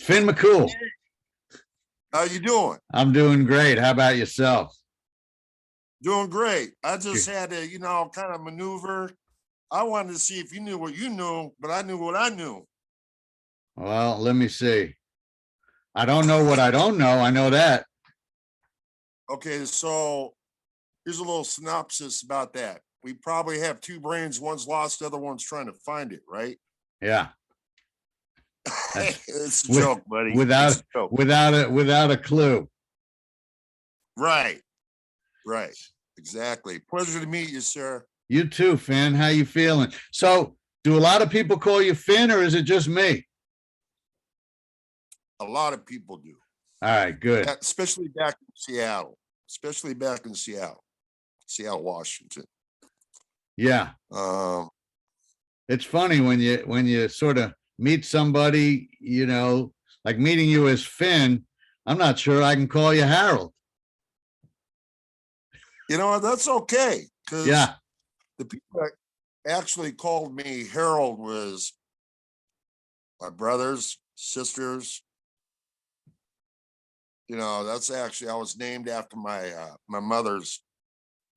Finn McCool. How you doing? I'm doing great. How about yourself? Doing great. I just had to, kind of maneuver. I wanted to see if you knew what you knew, but I knew what I knew. Well, let me see. I don't know what I don't know. I know that. Okay, so here's a little synopsis about that. We probably have two brains. One's lost, the other one's trying to find it, right? Yeah. It's a With, joke, buddy. without It's a joke. without a clue. Right. Right. Exactly. Pleasure to meet you, sir. You too, Finn. How you feeling? So, do a lot of people call you Finn, or is it just me? A lot of people do. All right, good. Especially back in Seattle. Especially back in Seattle, Washington. Yeah. It's funny when you sort of meet somebody, like meeting you as Finn. I'm not sure I can call you Harold. That's okay. Because Yeah. the people that actually called me Harold was my brothers, sisters. That's actually, I was named after my mother's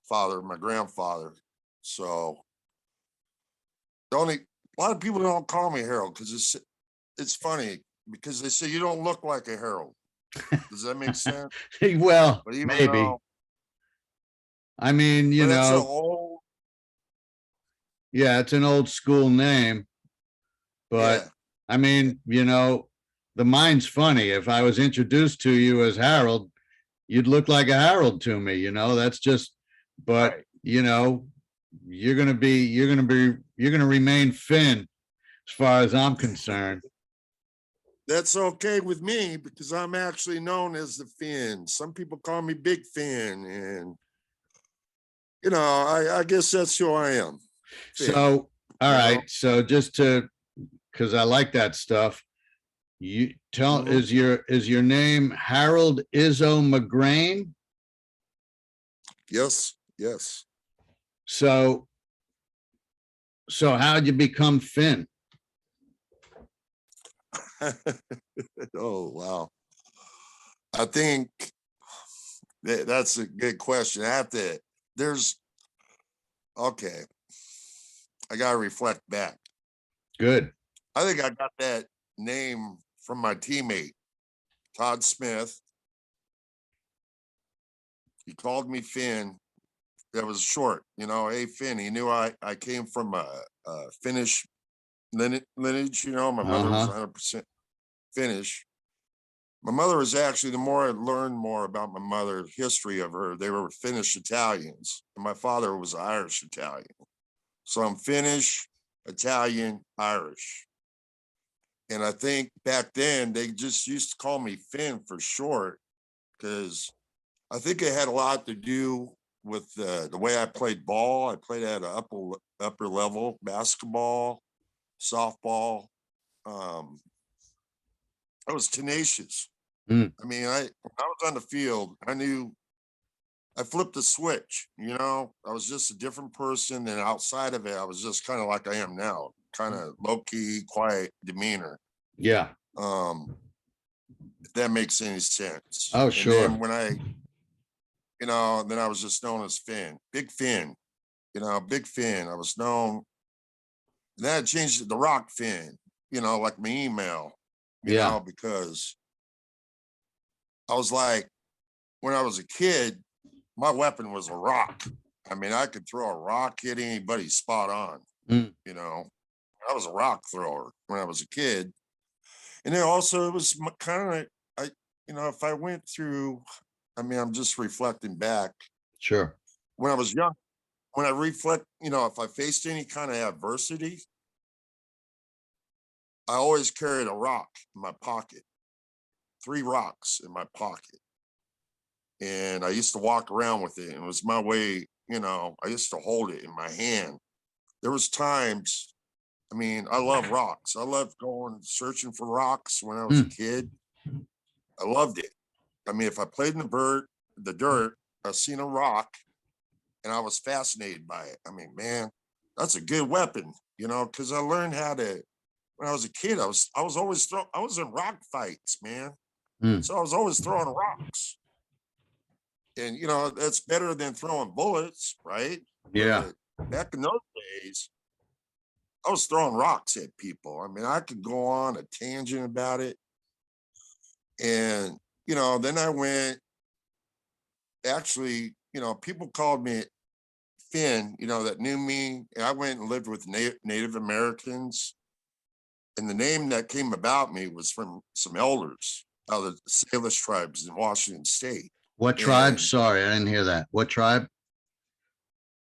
father, my grandfather. So a lot of people don't call me Harold because it's funny because they say you don't look like a Harold. Does that make sense? Well, But even maybe. though, I mean, that's an old, yeah, it's an old school name, but yeah. I mean, the mind's funny. If I was introduced to you as Harold, you'd look like a Harold to me, that's just, but Right. you're going to remain Finn as far as I'm concerned. That's okay with me because I'm actually known as the Finn. Some people call me Big Finn, and I guess that's who I am. Finn. So, all right. So just because I like that stuff, you tell is your name Harold Izzo McGrain? Yes. Yes. So how'd you become Finn? Oh, wow. I think that's a good question. Okay. I got to reflect back. Good. I think I got that name from my teammate, Todd Smith. He called me Finn. That was short, hey, Finn. He knew I came from a Finnish lineage, my mother was 100% Finnish. My mother was actually, the more I learned more about my mother, history of her, they were Finnish Italians, and my father was Irish Italian. So I'm Finnish, Italian, Irish. And I think back then they just used to call me Finn for short, because I think it had a lot to do with the way I played ball. I played at an upper level, basketball, softball. I was tenacious. I mean, when I was on the field, I knew I flipped the switch, I was just a different person. And outside of it, I was just kind of like I am now, kind of low-key, quiet demeanor. Yeah. If that makes any sense. Oh, sure. And then when then I was just known as Finn, Big Finn, Big Finn. I was known. And then I changed it to Rock Finn, like my email, because I was like, when I was a kid, my weapon was a rock. I mean, I could throw a rock, hit anybody spot on. I was a rock thrower when I was a kid. And then also it was kind of, if I went through, I'm just reflecting back. Sure. When I was young, when I reflect, if I faced any kind of adversity, I always carried a rock in my pocket, 3 rocks in my pocket. And I used to walk around with it. And it was my way, I used to hold it in my hand. There was times, I love rocks. I loved going searching for rocks when I was a kid. I loved it. If I played in the dirt, I seen a rock and I was fascinated by it. Man, that's a good weapon, because I learned how to when I was a kid, I was always I was in rock fights, man. Hmm. So I was always throwing rocks. And you know, that's better than throwing bullets, right? Yeah. But back in those days, I was throwing rocks at people. I mean, I could go on a tangent about it. And, you know, then I went, actually, you know, people called me Finn, you know, that knew me. And I went and lived with Native Americans. And the name that came about me was from some elders of the Salish tribes in Washington State. What tribe? Sorry, I didn't hear that. What tribe?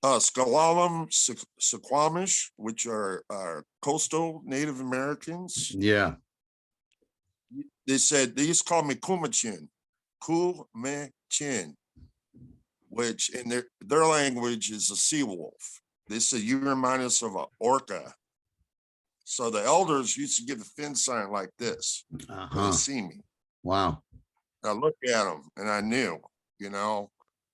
S'Klallam, Suquamish, which are coastal Native Americans. Yeah. They said, they used to call me Kumachin, Kumachin, which in their language is a sea wolf. They said, you remind us of an orca. So the elders used to give the fin sign like this when they see me. Wow. I looked at them and I knew, you know,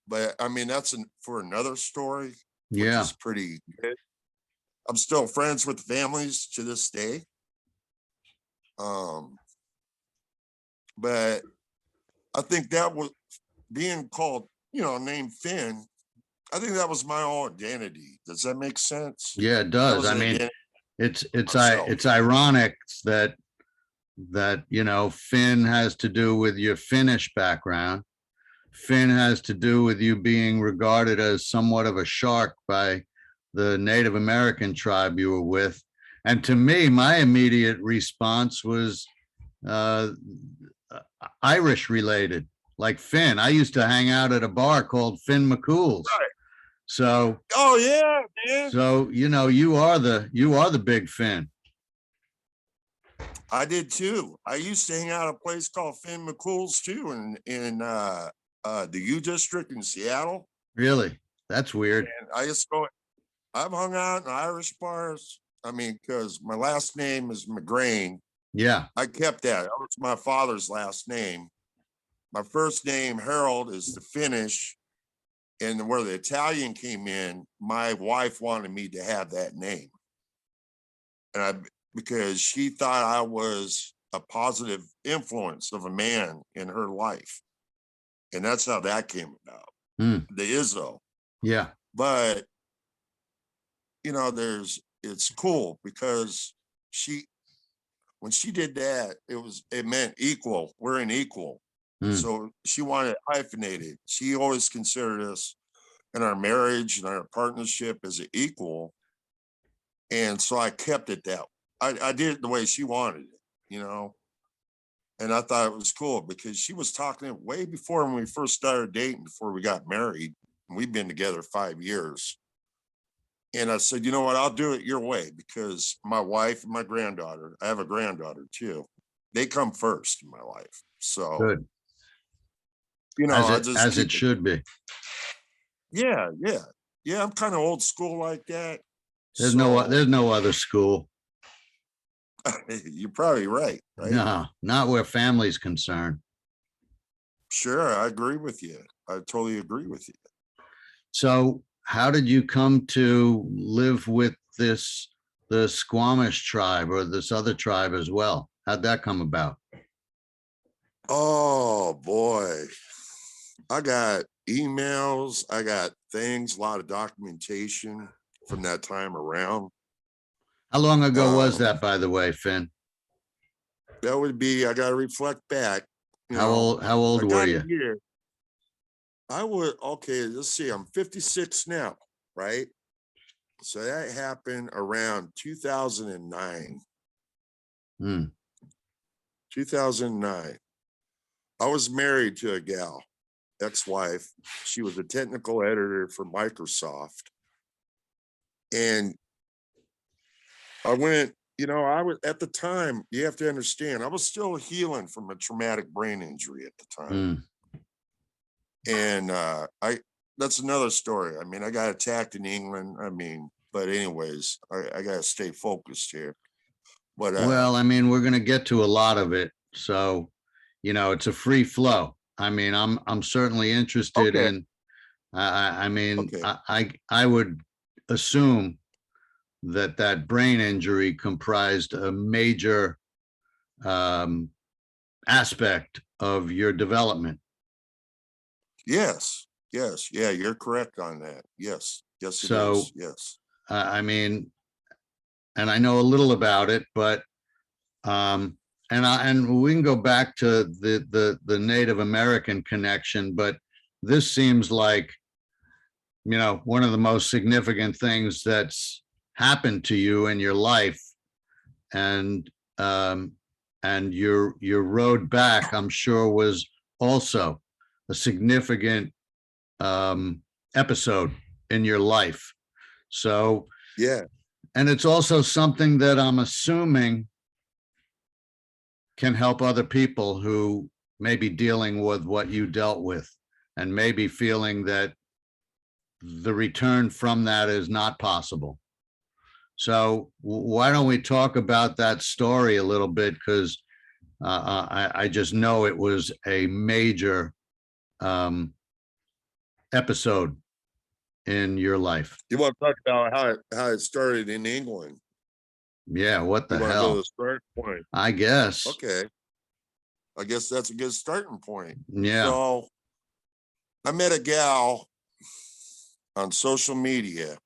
but I mean, that's for another story. Yeah. Which is pretty good. I'm still friends with families to this day. But I think that was being called, you know, named Finn. I think that was my own identity. Does that make sense? Yeah, it does. I mean, it's ironic that you know, Finn has to do with your Finnish background. Finn has to do with you being regarded as somewhat of a shark by the Native American tribe you were with. And to me, my immediate response was Irish related, like Finn. I used to hang out at a bar called Finn McCool's. Right. So, oh yeah, man. So, you know, you are the big Finn. I did too. I used to hang out at a place called Finn McCool's too, in the U District in Seattle. Really? That's weird. And I just go, I've hung out in Irish bars. I mean, because my last name is McGrain. Yeah. I kept that. That was my father's last name. My first name, Harold, is the Finnish. And where the Italian came in, my wife wanted me to have that name. And because she thought I was a positive influence of a man in her life. And that's how that came about. The Izzo. Yeah. But, you know, it's cool because when she did that, it meant equal. We're an equal. So she wanted it hyphenated. She always considered us in our marriage and our partnership as an equal. And so I kept it that way. I did it the way she wanted it, you know? And I thought it was cool because she was talking way before when we first started dating, before we got married. We've been together 5 years. And I said, you know what, I'll do it your way because my wife and my granddaughter, I have a granddaughter too. They come first in my life. So, good. You know, as it should be. Yeah. Yeah, I'm kind of old school like that. There's no other school. You're probably right. No, not where family's concerned. Sure, I agree with you. I totally agree with you. So how did you come to live with the Squamish tribe or this other tribe as well? How'd that come about? Oh boy. I got emails, I got things, a lot of documentation from that time around. How long ago was that, by the way, Finn? That would be, I got to reflect back. How old were you? Okay, let's see, I'm 56 now, right? So that happened around 2009. 2009. I was married to a gal, ex-wife. She was a technical editor for Microsoft. And I went, you know, I was at the time, you have to understand, I was still healing from a traumatic brain injury at the time. And that's another story. I mean, I got attacked in England. I mean, but anyways, I got to stay focused here. But well, I mean, we're going to get to a lot of it. So, you know, it's a free flow. I mean, I'm certainly interested in, I mean, I would assume that brain injury comprised a major aspect of your development. Yes. Yes. Yeah, you're correct on that. Yes. Yes, it So, is. Yes. I mean, and I know a little about it, but and we can go back to the Native American connection, but this seems like, you know, one of the most significant things that's happened to you in your life, and your road back, I'm sure, was also a significant episode in your life. So, Yeah. and it's also something that I'm assuming can help other people who may be dealing with what you dealt with, and maybe feeling that the return from that is not possible. So why don't we talk about that story a little bit? Because I just know it was a major episode in your life. You want to talk about how it started in England? Yeah, what the You want to go to hell? the start point? I guess. Okay. I guess that's a good starting point. Yeah. So I met a gal on social media,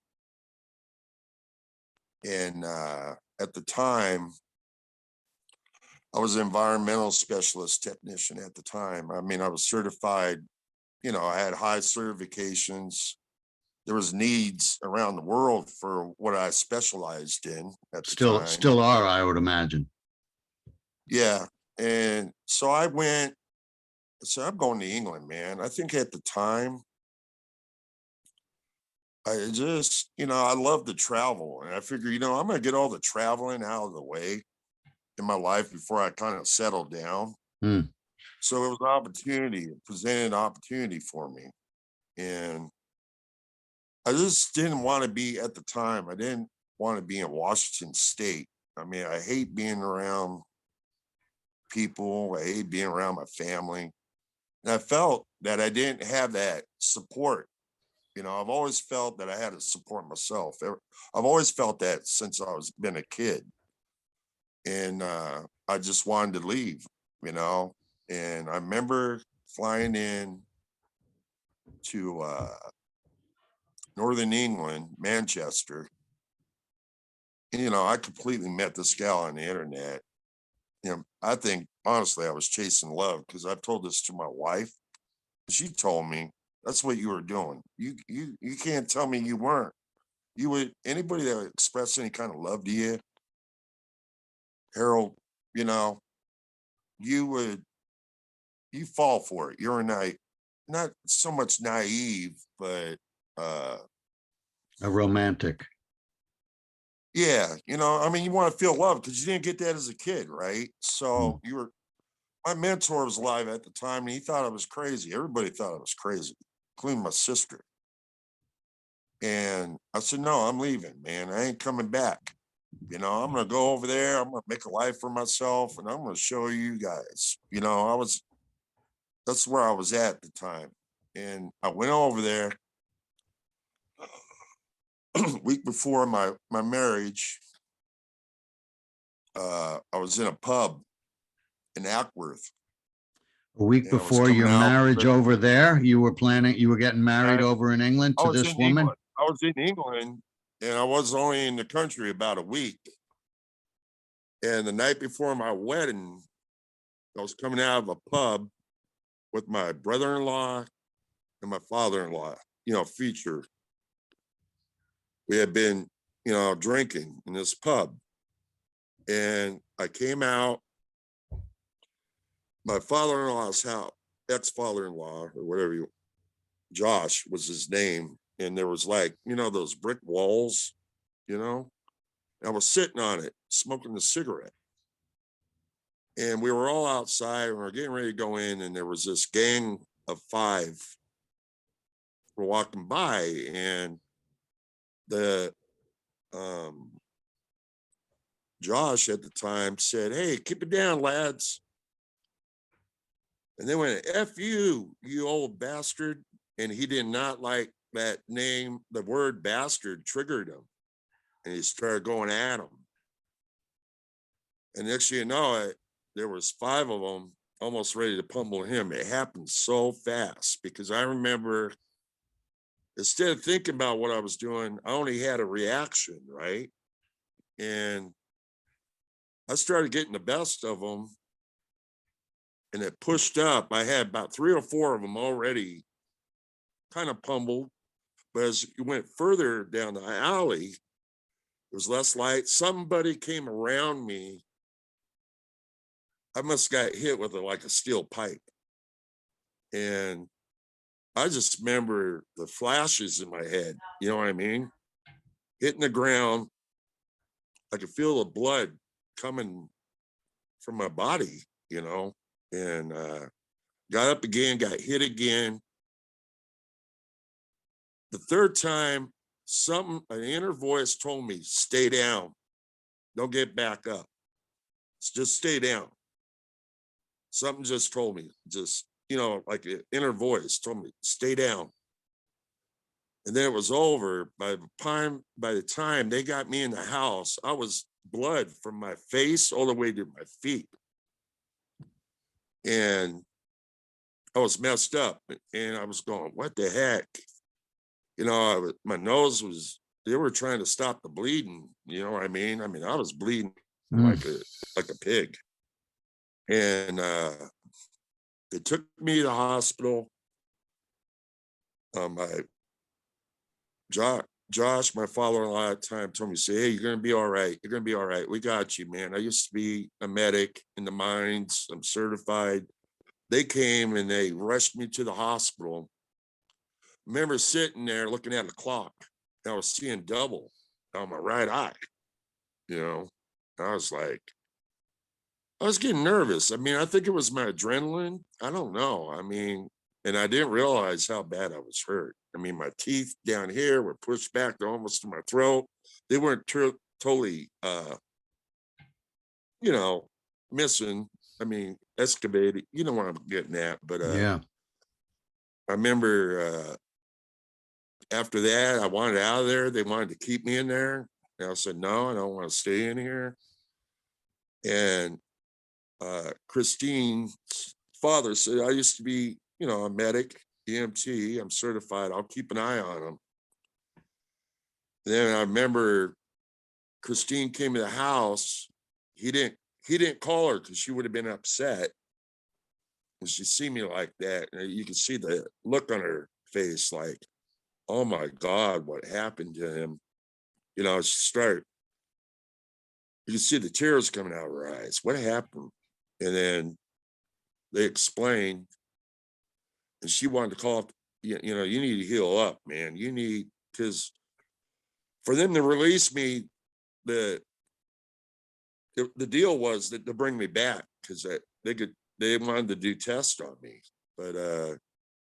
and at the time, I was an environmental specialist technician at the time. I mean, I was certified, you know, I had high certifications. There was needs around the world for what I specialized in at the time. Still are, I would imagine. Yeah. And so I went, so I'm going to England, man. I think at the time, I just, you know, I love to travel. And I figure, you know, I'm going to get all the traveling out of the way in my life before I kind of settle down. So it was an opportunity, it presented an opportunity for me. And I just didn't want to be, at the time, I didn't want to be in Washington State. I mean, I hate being around people, I hate being around my family. And I felt that I didn't have that support. You know, I've always felt that I had to support myself. I've always felt that since I was been a kid. And I just wanted to leave, you know. And I remember flying in to Northern England, Manchester. And, you know, I completely met this gal on the internet. You know, I think honestly I was chasing love, because I've told this to my wife. She told me that's what you were doing. You can't tell me you weren't. You would, anybody that would express any kind of love to you, Harold, you know, you fall for it. You're not so much naive, but a romantic. Yeah, you know, I mean, you want to feel love because you didn't get that as a kid, right? So my mentor was alive at the time, and he thought I was crazy. Everybody thought I was crazy, including my sister. And I said, no, I'm leaving, man. I ain't coming back. You know, I'm going to go over there. I'm going to make a life for myself, and I'm going to show you guys. You know, that's where I was at the time. And I went over there week before my marriage. I was in a pub in Ackworth. A week before your marriage over there, you were getting married over in England to this woman? I was in England, and I was only in the country about a week. And the night before my wedding, I was coming out of a pub with my brother-in-law and my father-in-law, you know, feature. We had been, you know, drinking in this pub. And I came out, my father-in-law's house, ex-father-in-law or whatever, Josh was his name. And there was, like, you know, those brick walls, you know, I was sitting on it, smoking a cigarette. And we were all outside and we were getting ready to go in. And there was this gang of 5 were walking by, and the Josh at the time said, "Hey, keep it down, lads." And they went, "F you, you old bastard." And he did not like that name. The word bastard triggered him. and he started going at him. And next thing you know, there was 5 of them almost ready to pummel him. It happened so fast because I remember, instead of thinking about what I was doing, I only had a reaction, right? And I started getting the best of them, and it pushed up. I had about 3 or 4 of them already kind of pummeled, but as you went further down the alley, there was less light. Somebody came around me. I must have got hit with like a steel pipe. And I just remember the flashes in my head, you know what I mean? Hitting the ground. I could feel the blood coming from my body, you know, and got up again, got hit again. The 3rd time, an inner voice told me, stay down. Don't get back up. Just stay down. Something just told me, just, you know, like an inner voice told me, stay down. And then it was over. By the time they got me in the house, I was blood from my face all the way to my feet. And I was messed up, and I was going, what the heck? You know, my nose was, they were trying to stop the bleeding. You know what I mean? I was bleeding like a pig. And they took me to the hospital. Josh, my father-in-law at the time, told me, say, hey, you're going to be all right. You're going to be all right. We got you, man. I used to be a medic in the mines. I'm certified. They came and they rushed me to the hospital. I remember sitting there looking at the clock. I was seeing double on my right eye. You know, I was getting nervous. I think it was my adrenaline. I don't know. And I didn't realize how bad I was hurt. My teeth down here were pushed back to almost to my throat. They weren't totally, missing. Excavated. You know what I'm getting at. But yeah. I remember after that, I wanted out of there. They wanted to keep me in there. And I said, no, I don't want to stay in here. And Christine's father said, I used to be, a medic, EMT. I'm certified. I'll keep an eye on him. Then I remember Christine came to the house. He didn't call her because she would have been upset. And she see me like that. And you can see the look on her face like, oh my God, what happened to him? She started, you can see the tears coming out of her eyes. What happened? And then they explained, and she wanted to call, you need to heal up, man. You need, because for them to release me, the deal was that to bring me back because they wanted to do tests on me. But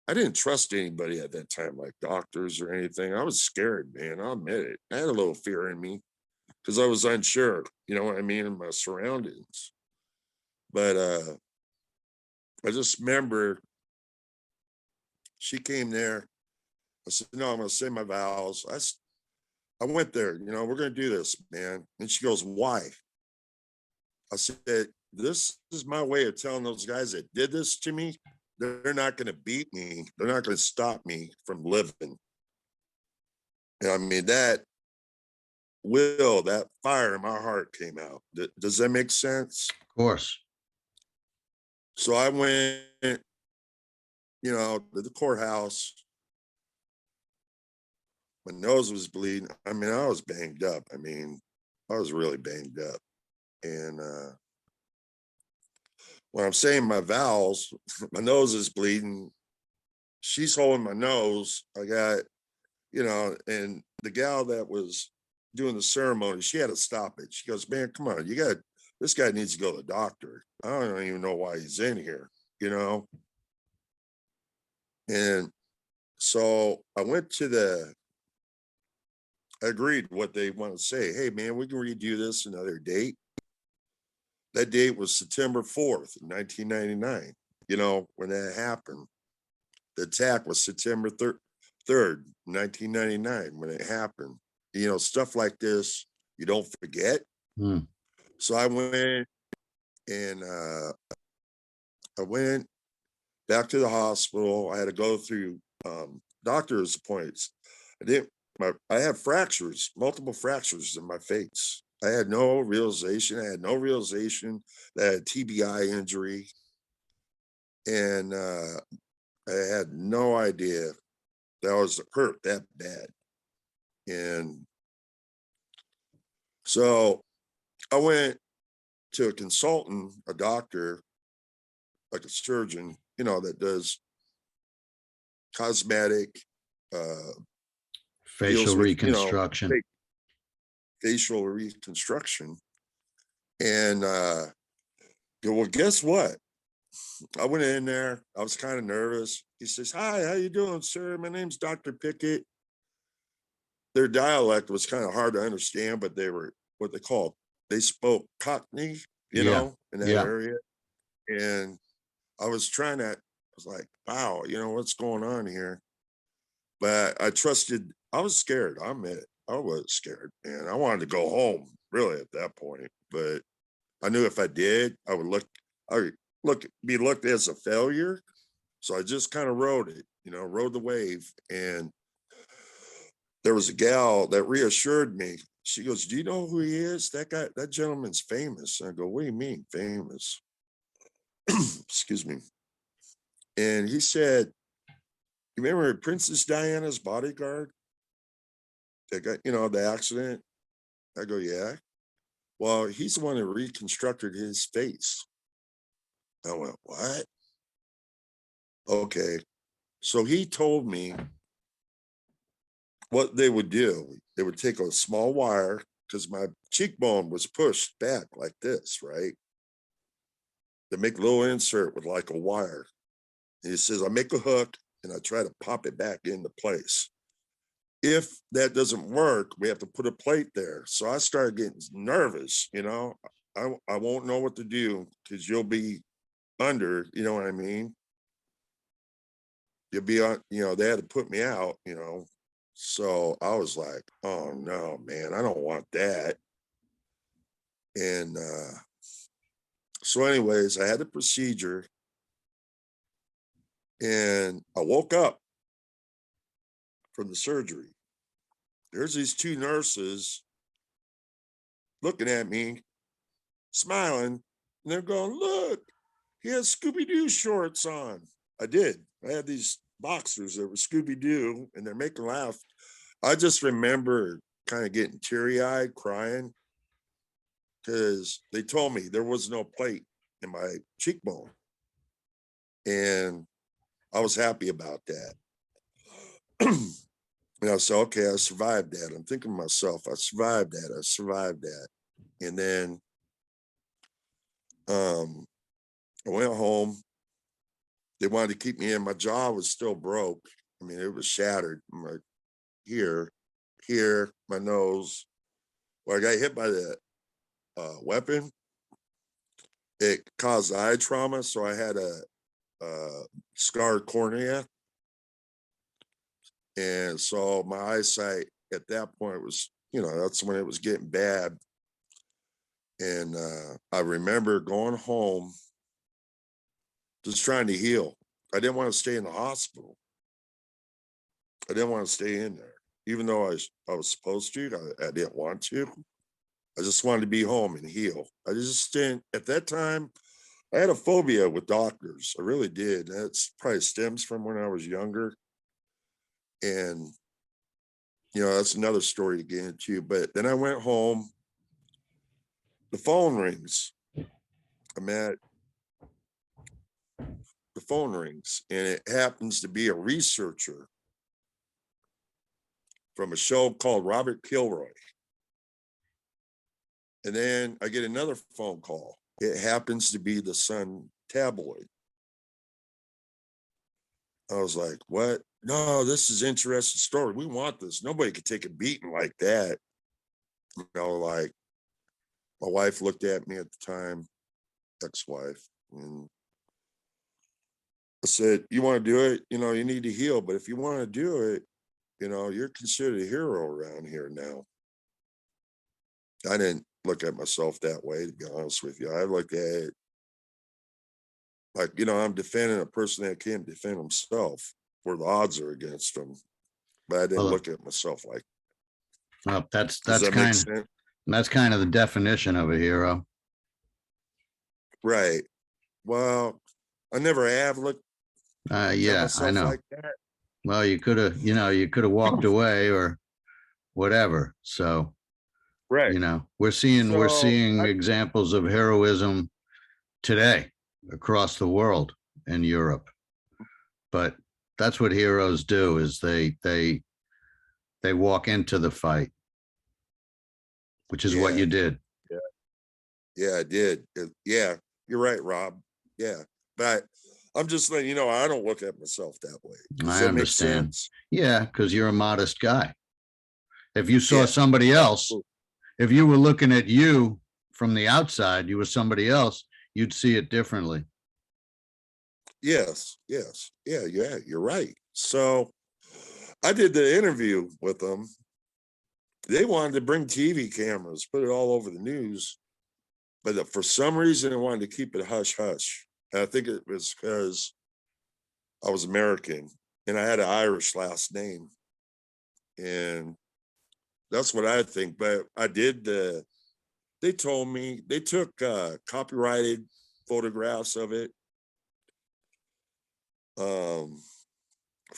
I didn't trust anybody at that time, like doctors or anything. I was scared, man. I'll admit it. I had a little fear in me because I was unsure, you know what I mean, in my surroundings. But I just remember she came there. I said, no, I'm going to say my vows. I went there, we're going to do this, man. And she goes, why? I said, this is my way of telling those guys that did this to me, they're not going to beat me. They're not going to stop me from living. And that fire in my heart came out. Does that make sense? Of course. So I went, to the courthouse. My nose was bleeding. I was banged up. I was really banged up. And when I'm saying my vows, my nose is bleeding. She's holding my nose. I got, and the gal that was doing the ceremony, she had to stop it. She goes, man, come on, this guy needs to go to the doctor. I don't even know why he's in here, And so I agreed what they want to say. Hey, man, we can redo this another date. That date was September 4th, 1999, when that happened. The attack was September 3rd, 1999, when it happened. Stuff like this You don't forget. Hmm. So I went and I went back to the hospital. I had to go through doctor's appointments. I had fractures, multiple fractures in my face. I had no realization. I had no realization that I had TBI injury. And I had no idea that I was hurt that bad. And so I went to a consultant, a doctor, like a surgeon, that does cosmetic, Facial deals with, reconstruction. facial reconstruction. And well, guess what? I went in there. I was kind of nervous. He says, "Hi, how you doing, sir? My name's Dr. Pickett." Their dialect was kind of hard to understand, but they were what they spoke Cockney, Yeah. in that Yeah. area. And I was like, wow, what's going on here? But I trusted, I was scared. I admit it. I was scared, and I wanted to go home really at that point. But I knew if I did, I would be looked as a failure. So I just kind of rode it, rode the wave. And there was a gal that reassured me. She goes, "Do you know who he is? That guy, that gentleman's famous." And I go, "What do you mean famous?" Excuse me. And he said, "You remember Princess Diana's bodyguard? That got, the accident?" I go, "Yeah." "Well, he's the one that reconstructed his face." I went, "What?" Okay. So he told me what they would do. They would take a small wire because my cheekbone was pushed back like this, right? They make a little insert with like a wire. And he says, "I make a hook and I try to pop it back into place. If that doesn't work, we have to put a plate there." So I started getting nervous, I won't know what to do because you'll be under, you know what I mean? You'll be on, they had to put me out, So I was like, oh no, man, I don't want that. And so anyways, I had the procedure and I woke up from the surgery. There's these two nurses looking at me, smiling, and they're going, "Look, he has Scooby-Doo shorts on." I did. I had these boxers that were Scooby-Doo, and they're making laugh. I just remember kind of getting teary-eyed, crying, because they told me there was no plate in my cheekbone. And I was happy about that. And I said, okay, I survived that. I'm thinking to myself, I survived that. I survived that. And then I went home. They wanted to keep me in. My jaw was still broke. I mean, it was shattered. My here, my nose. Well, I got hit by the weapon. It caused eye trauma, so I had a scarred cornea. And so my eyesight at that point was, that's when it was getting bad. And I remember going home, just trying to heal. I didn't want to stay in the hospital. I didn't want to stay in there, even though I was supposed to. I didn't want to. I just wanted to be home and heal. I just didn't. At that time, I had a phobia with doctors. I really did. That's probably stems from when I was younger. And, that's another story to get into. But then I went home. The phone rings. I'm at the phone rings, and it happens to be a researcher from a show called Robert Kilroy. And then I get another phone call. It happens to be the Sun tabloid. I was like, what? No, this is an interesting story. We want this. Nobody could take a beating like that. Like my wife looked at me at the time, ex-wife, and I said, "You want to do it? You need to heal. But if you want to do it, you're considered a hero around here now." I didn't look at myself that way, to be honest with you. I look at it like, I'm defending a person that can't defend himself, where the odds are against him. But I didn't Well, look at myself like, well, does that make sense? that's kind of the definition of a hero. Right. Well, I never have looked at Yeah, I myself know. like that. Well, you could have, you could have walked away or whatever. So, Right. we're So seeing examples of heroism today across the world in Europe. But that's what heroes do, is they walk into the fight, which is what yeah, you did. yeah, I did. Yeah, you're right, Rob. Yeah. But I'm just letting you know, I don't look at myself that way. Does I that make understand. sense? Yeah, because you're a modest guy. If you saw Yeah. somebody else, Absolutely. if you were looking at you from the outside, you were somebody else, you'd see it differently. Yes. Yes. Yeah. Yeah. You're right. So I did the interview with them. They wanted to bring TV cameras, put it all over the news, but for some reason they wanted to keep it hush hush. And I think it was because I was American and I had an Irish last name. And that's what I think. But I did they told me they took copyrighted photographs of it. For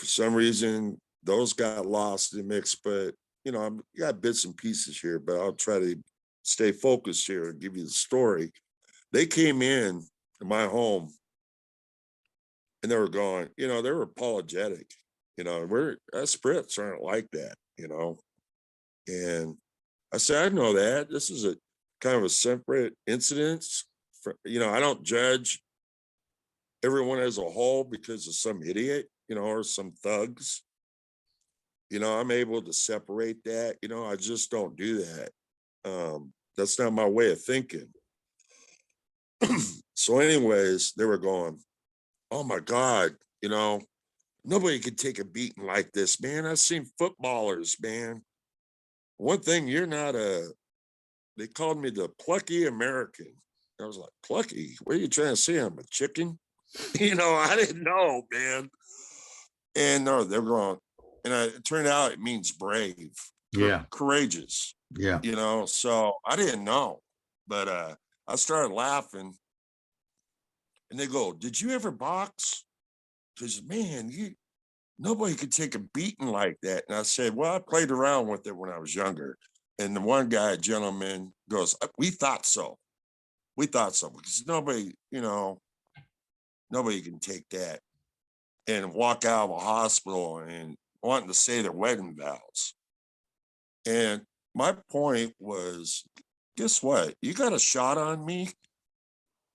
some reason, those got lost in the mix, but I got bits and pieces here, but I'll try to stay focused here and give you the story. They came in to my home and they were going, they were apologetic. Us Brits aren't like that, And I said, I know that. This is a kind of a separate incident. I don't judge everyone as a whole because of some idiot, or some thugs. I'm able to separate that. I just don't do that. That's not my way of thinking. So, anyways, they were going, oh my God, nobody could take a beating like this, man. I've seen footballers, man. One thing, you're not they called me the plucky American. I was like, plucky? What are you trying to say? I'm a chicken? I didn't know, man. And no, they're going, and it turned out it means brave, Yeah. courageous. Yeah. So I didn't know, but I started laughing, and they go, "Did you ever box?" Because man, nobody could take a beating like that. And I said, "Well, I played around with it when I was younger." And the one guy, gentleman, goes, "We thought so. We thought so because nobody can take that and walk out of a hospital and wanting to say their wedding vows." And my point was, guess what? You got a shot on me,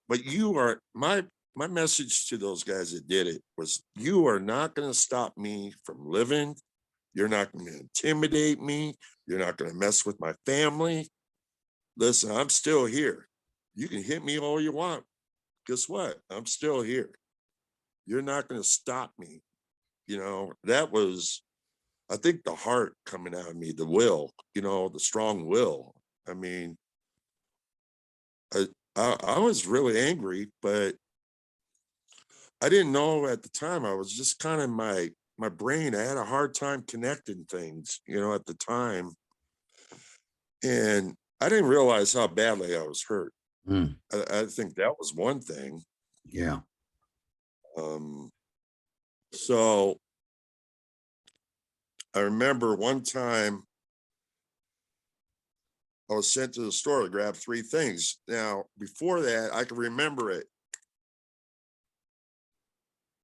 but you are my message to those guys that did it was, you are not going to stop me from living. You're not going to intimidate me. You're not going to mess with my family. Listen, I'm still here. You can hit me all you want. Guess what? I'm still here. You're not going to stop me. That was, I think, the heart coming out of me, the will, the strong will. I mean, I was really angry, but I didn't know at the time. I was just kind of my brain. I had a hard time connecting things, at the time, and I didn't realize how badly I was hurt. Mm. I think that was one thing. Yeah. So I remember one time I was sent to the store to grab 3 things. Now, before that, I can remember it.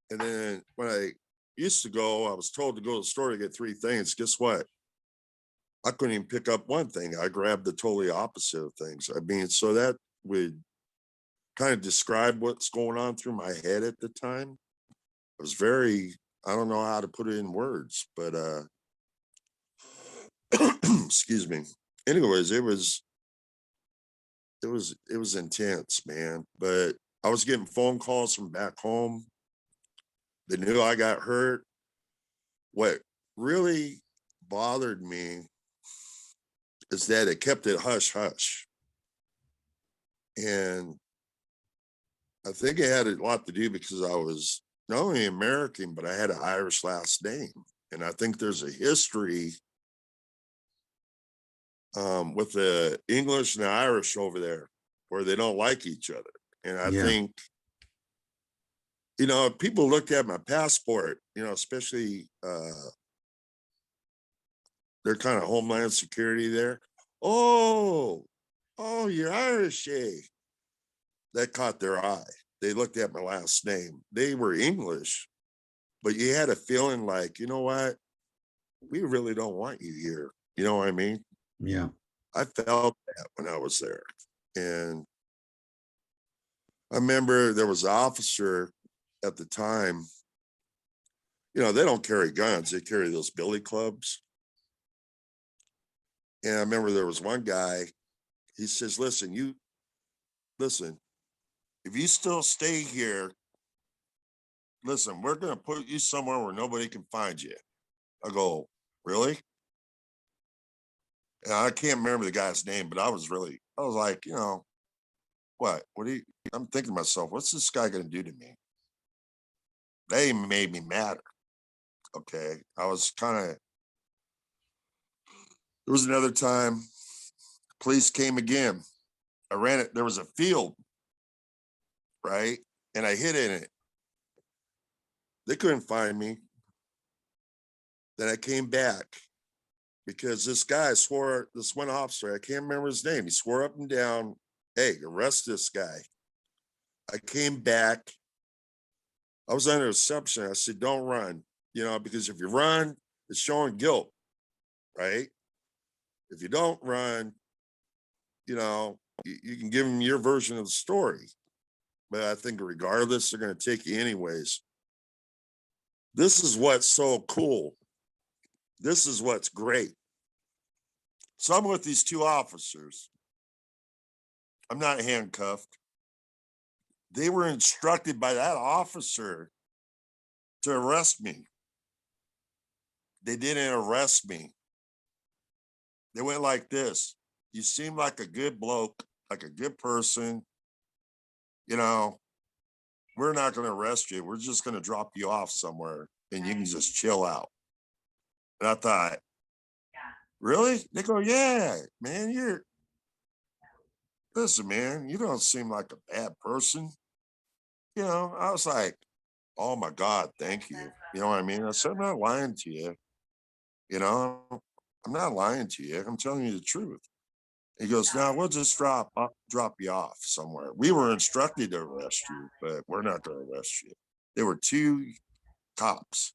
And then when I used to go, I was told to go to the store to get 3 things. Guess what? I couldn't even pick up one thing. I grabbed the totally opposite of things. I mean, so that would kind of describe what's going on through my head at the time. It was very, I don't know how to put it in words, but excuse me. Anyways, it was intense, man. But I was getting phone calls from back home. They knew I got hurt. What really bothered me is that it kept it hush hush. And I think it had a lot to do because I was not only American, but I had an Irish last name. And I think there's a history with the English and the Irish over there where they don't like each other. And I think, you know, if people look at my passport, you know, especially they're kind of Homeland Security there. Oh, you're Irish, eh? That caught their eye. They looked at my last name. They were English, but you had a feeling like, you know what? We really don't want you here. You know what I mean? Yeah. I felt that when I was there. And I remember there was an officer at the time, you know, they don't carry guns. They carry those billy clubs. And I remember there was one guy, he says, listen, if you still stay here, listen, we're going to put you somewhere where nobody can find you. I go, really? And I can't remember the guy's name, but I was like, you know, I'm thinking to myself, what's this guy going to do to me? They made me madder. Okay. I was there was another time, police came again. I ran it. There was a field, right? And I hid in it. They couldn't find me. Then I came back because this one officer, I can't remember his name. He swore up and down, hey, arrest this guy. I came back. I was under assumption. I said, don't run, you know, because if you run, it's showing guilt, right? If you don't run, you know, you can give them your version of the story. But I think regardless, they're going to take you anyways. This is what's so cool. This is what's great. So I'm with these two officers. I'm not handcuffed. They were instructed by that officer to arrest me. They didn't arrest me. They went like this. You seem like a good bloke, like a good person. You know, we're not going to arrest you. We're just going to drop you off somewhere and you can just chill out. And I thought, really? They go, yeah, man, listen, man, you don't seem like a bad person. You know, I was like, oh my God, thank you. You know what I mean? I said, I'm not lying to you. You know, I'm not lying to you. I'm telling you the truth. He goes, no, we'll just drop you off somewhere. We were instructed to arrest you, but we're not going to arrest you. There were two cops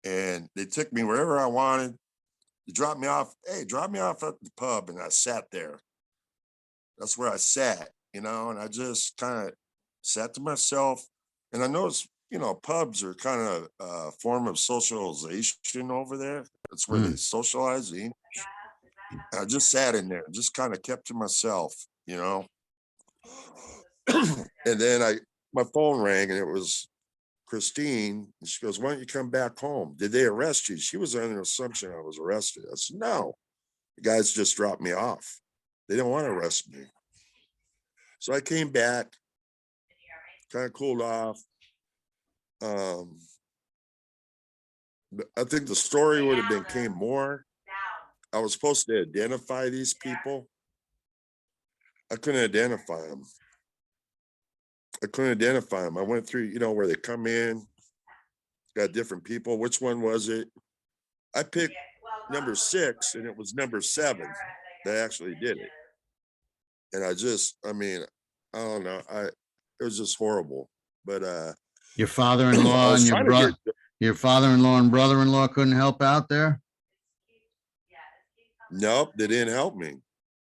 and they took me wherever I wanted. They dropped me off. Hey, drop me off at the pub. And I sat there. That's where I sat, you know, and I just kind of sat to myself. And I noticed, you know, pubs are kind of a form of socialization over there. That's where they socialize. I just sat in there, just kind of kept to myself, you know. And then my phone rang and it was Christine. And she goes, why don't you come back home? Did they arrest you? She was under the assumption I was arrested. I said, no, the guys just dropped me off. They didn't want to arrest me. So I came back, kind of cooled off. I think the story would have came more. I was supposed to identify these people. I couldn't identify them. I went through, you know, where they come in, got different people. Which one was it? I picked number 6 and it was number 7 that actually did it. And I don't know. It was just horrible. But your father-in-law and your father-in-law and brother-in-law couldn't help out there? Nope, they didn't help me.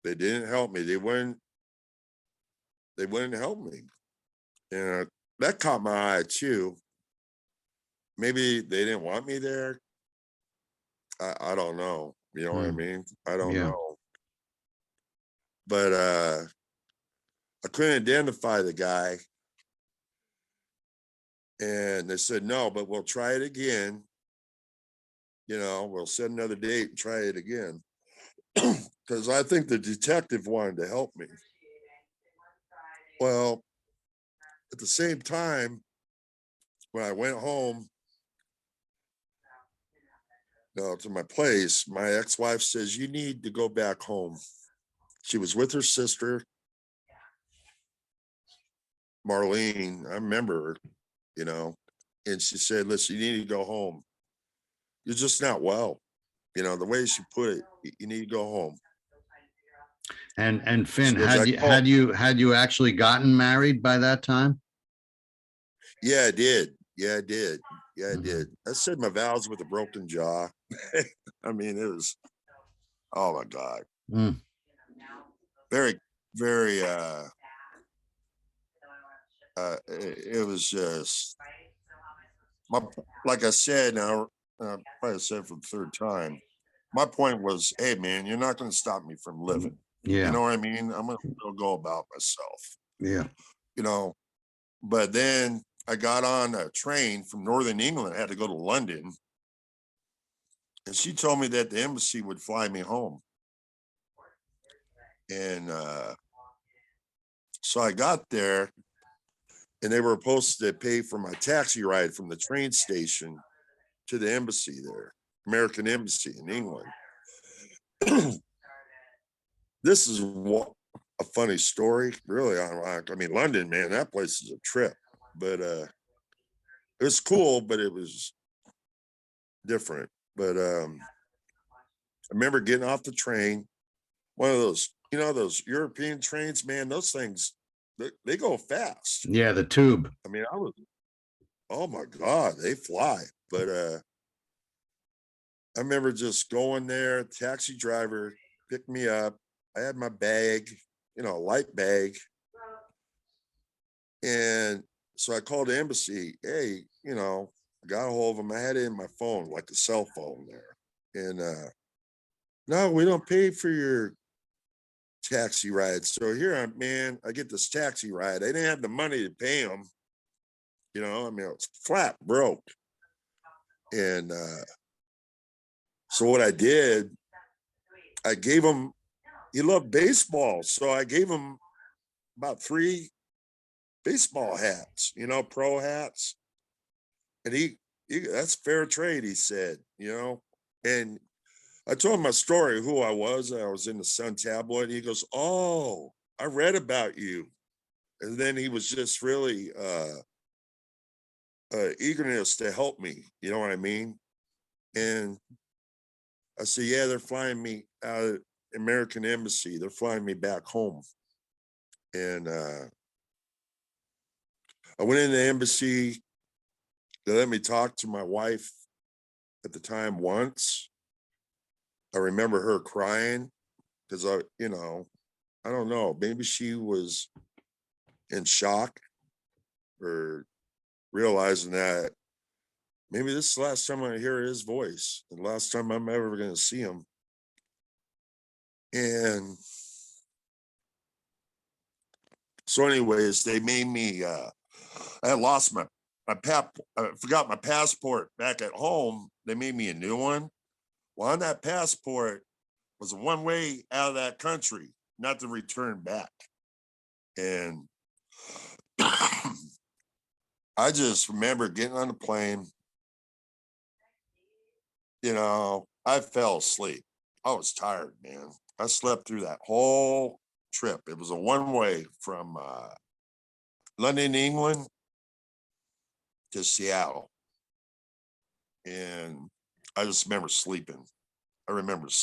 They wouldn't help me. And that caught my eye too. Maybe they didn't want me there. I don't know. You know what I mean? I don't know. But I couldn't identify the guy. And they said, no, but we'll try it again. You know, we'll set another date and try it again. because I think the detective wanted to help me. Well, at the same time, when I went home, to my place, my ex-wife says, you need to go back home. She was with her sister, Marlene. I remember her, and she said, listen, you need to go home. You're just not well. The way she put it, you need to go home. And Finn, goes, had you actually gotten married by that time? Yeah, I did. Yeah, I did. Yeah, I did. I said my vows with a broken jaw. I mean, it was, oh my God. Mm. Very, very, it was just, like I said, now, probably said for the third time, my point was, hey man, you're not going to stop me from living. Yeah. You know what I mean? I'm going to go about myself. Yeah. But then I got on a train from Northern England. I had to go to London. And she told me that the embassy would fly me home. And so I got there and they were supposed to pay for my taxi ride from the train station to the embassy there, American Embassy in England. This is a funny story, really. I mean, London, man, that place is a trip. But it was cool, but it was different. But I remember getting off the train, one of those, those European trains, man, those things, they go fast. Yeah, the tube. I mean, oh my God, they fly. But I remember just going there, taxi driver picked me up. I had my bag, a light bag. And so I called the embassy. Hey, I got a hold of them. I had it in my phone, like a cell phone there. And no, we don't pay for your taxi ride. So here I get this taxi ride. I didn't have the money to pay them. I mean, it's flat broke. And so what I did, I gave him, he loved baseball. So I gave him about 3 baseball hats, pro hats. And he that's fair trade, he said, and I told him my story, who I was. I was in the Sun tabloid. He goes, oh, I read about you. And then he was just really eagerness to help me. You know what I mean? And I said, yeah, they're flying me out of American Embassy. They're flying me back home. And I went in the embassy. They let me talk to my wife at the time once. I remember her crying because I don't know, maybe she was in shock or realizing that maybe this is the last time I hear his voice and the last time I'm ever going to see him. And so anyways, they made me, I had lost my I forgot my passport back at home. They made me a new one. Well, on that passport was a one-way out of that country, not to return back. And I just remember getting on the plane, I fell asleep. I was tired, man. I slept through that whole trip. It was a one-way from London, England to Seattle. And I just remember sleeping. And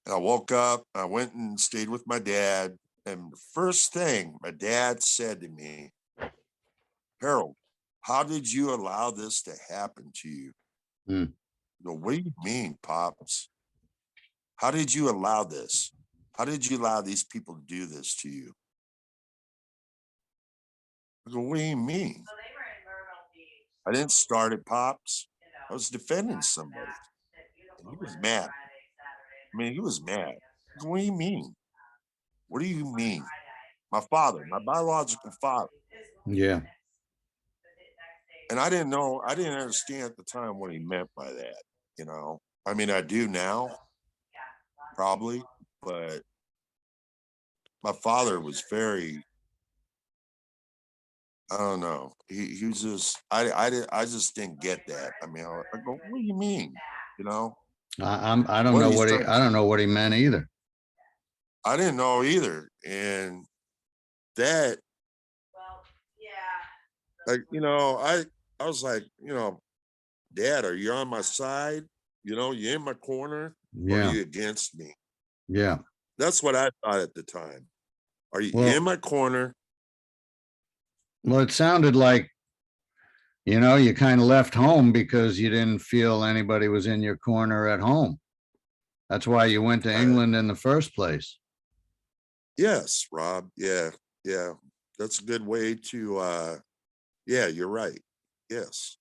I woke up, I went and stayed with my dad. And the first thing my dad said to me, Harold, how did you allow this to happen to you? I go, what do you mean, Pops? How did you allow this? How did you allow these people to do this to you? I go, what do you mean? I didn't start it, Pops. I was defending somebody. And he was mad. I mean, he was mad. I go, what do you mean? What do you mean? My father, my biological father. Yeah. And I didn't understand at the time what he meant by that, I mean, I do now. probably, but my father was very, I don't know. He was just, I just didn't get that. I mean, I go, what do you mean? You know, I don't what know he's what he, trying, I don't know what he meant either. I didn't know either. And that, like, I was like, Dad, are you on my side? You in my corner, or are Yeah. you against me? Yeah. That's what I thought at the time. Are you in Well, my corner? it sounded like, you kind of left home because you didn't feel anybody was in your corner at home. That's why you went to Uh, England in the first place. yes, Rob. Yeah, yeah. That's a good way to yeah, you're right. Yes.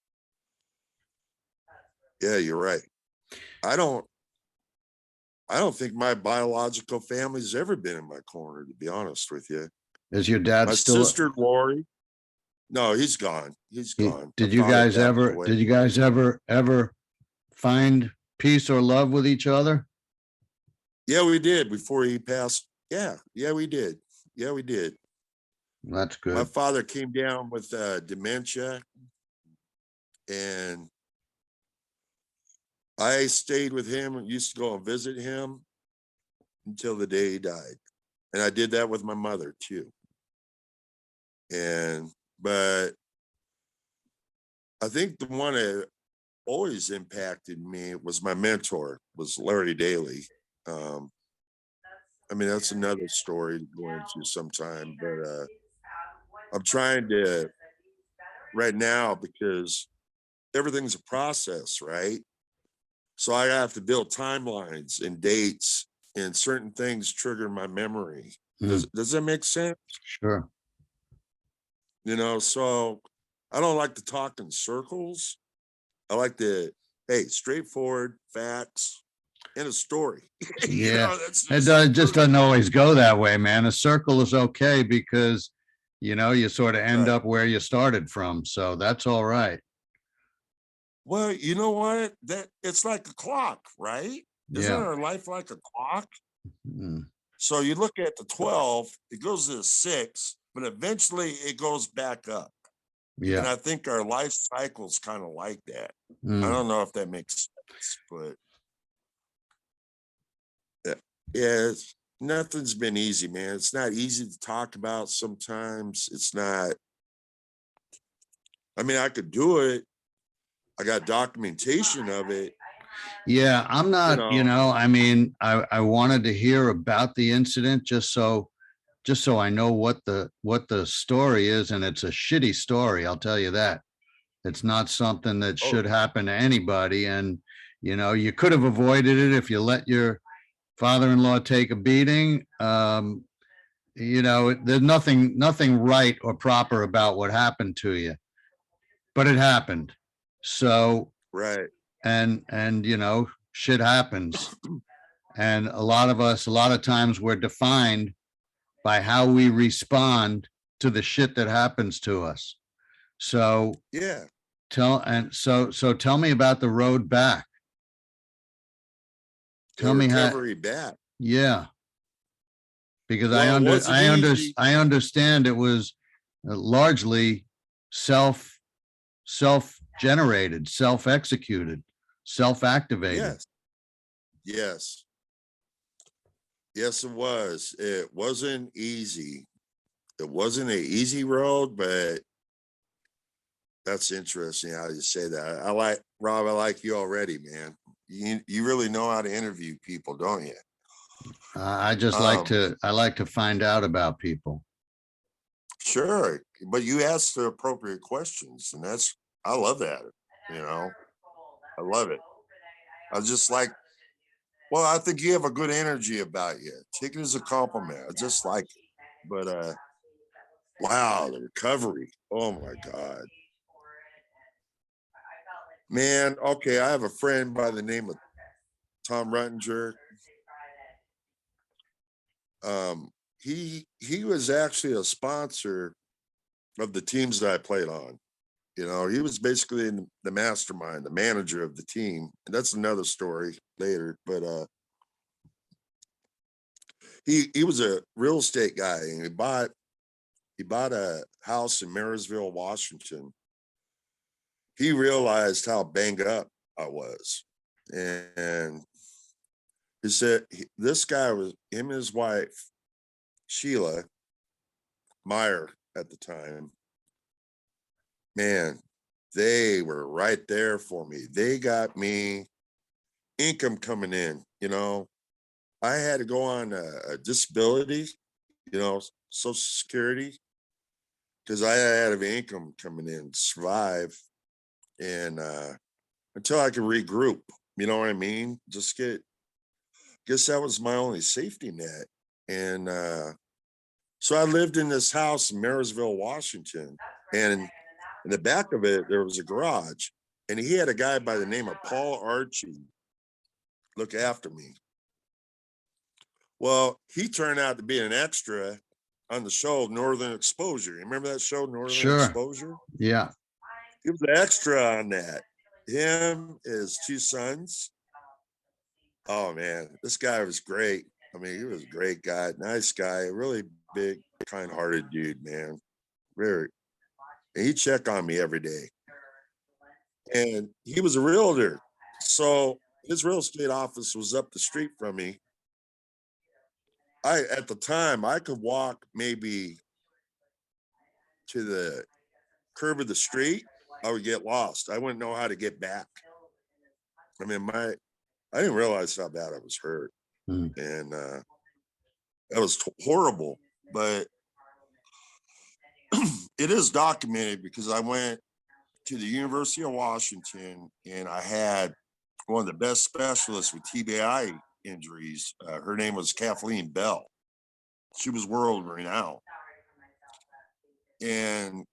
Yeah, you're right. I don't I don't think my biological family's ever been in my corner, to be honest with you. Is your dad My still, sister Lori, no, he's gone. He's gone. My did you father guys passed ever, away. did you guys ever find peace or love with each other? Yeah, we did before he passed. Yeah, we did. Yeah, we did. That's My good. father came down with dementia, and I stayed with him and used to go and visit him until the day he died. And I did that with my mother too. But I think the one that always impacted me was my mentor, was Larry Daly. Um, I mean, that's another story to go into sometime, but I'm trying to right now, because everything's a process, right? So I have to build timelines and dates, and certain things trigger my memory. Does that make sense? Sure. So I don't like to talk in circles. I like to, hey, straightforward facts and a story. Yeah. That's It just doesn't always go that way, man. A circle is okay because, you sort of end right. up where you started from. So that's all right. Well, you know what? That it's like a clock, right? Isn't Yeah. our life like a clock? Mm. So you look at the 12, it goes to the 6, but eventually it goes back up. And Yeah. I think our life cycle's kind of like that. I Mm. don't know if that makes sense, but yeah, nothing's been easy, man. It's not easy to talk about sometimes. It's not, I mean, I could do it. I got documentation of it, Yeah, I'm you not, know. I mean, I wanted to hear about the incident just so I know what the story is, and it's a shitty story, I'll tell you that. It's not something that Oh, should happen to anybody. And, you could have avoided it if you let your father-in-law take a beating. There's nothing right or proper about what happened to you, but it happened. So, right. and shit happens. And a lot of times we're defined by how we respond to the shit that happens to us. So Yeah. tell me about the road back. The Tell me how, recovery back. yeah, because Well, it wasn't easy. I understand it was largely self self-generated, self-executed, self-activated. Yes. Yes. Yes, it was. It wasn't easy. It wasn't an easy road, but that's interesting how you say that. I like Rob, I like you already, man. You really know how to interview people, don't you? Um, I like to find out about people. sure, but you ask the appropriate questions, and I love that. I love it. I just like, well, I think you have a good energy about you. Take it as a compliment. I just like it. But wow, the recovery. Oh my God. Man, okay, I have a friend by the name of Tom Ruttinger. He was actually a sponsor of the teams that I played on. He was basically in the mastermind, the manager of the team. And that's another story later. But he was a real estate guy, and he bought a house in Marysville, Washington. He realized how banged up I was, and he said this guy was him and his wife Sheila Meyer at the time. Man, they were right there for me. They got me income coming in. I had to go on a disability, Social Security, because I had an income coming in to survive, and until I could regroup, you know what I mean? Guess that was my only safety net. And so I lived in this house in Marysville, Washington, and in the back of it, there was a garage, and he had a guy by the name of Paul Archie look after me. Well, he turned out to be an extra on the show Northern Exposure. You remember that show, Northern Sure. Exposure? Yeah. He was an extra on that. Him, his two sons. Oh man, this guy was great. I mean, he was a great guy, nice guy, really big, kind-hearted dude, man. Very. And he checked on me every day. And he was a realtor. So his real estate office was up the street from me. At the time, I could walk maybe to the curb of the street. I would get lost. I wouldn't know how to get back. I mean, I didn't realize how bad I was hurt. Mm. And that was horrible. But it is documented because I went to the University of Washington and I had one of the best specialists with TBI injuries. Her name was Kathleen Bell. She was world renowned. And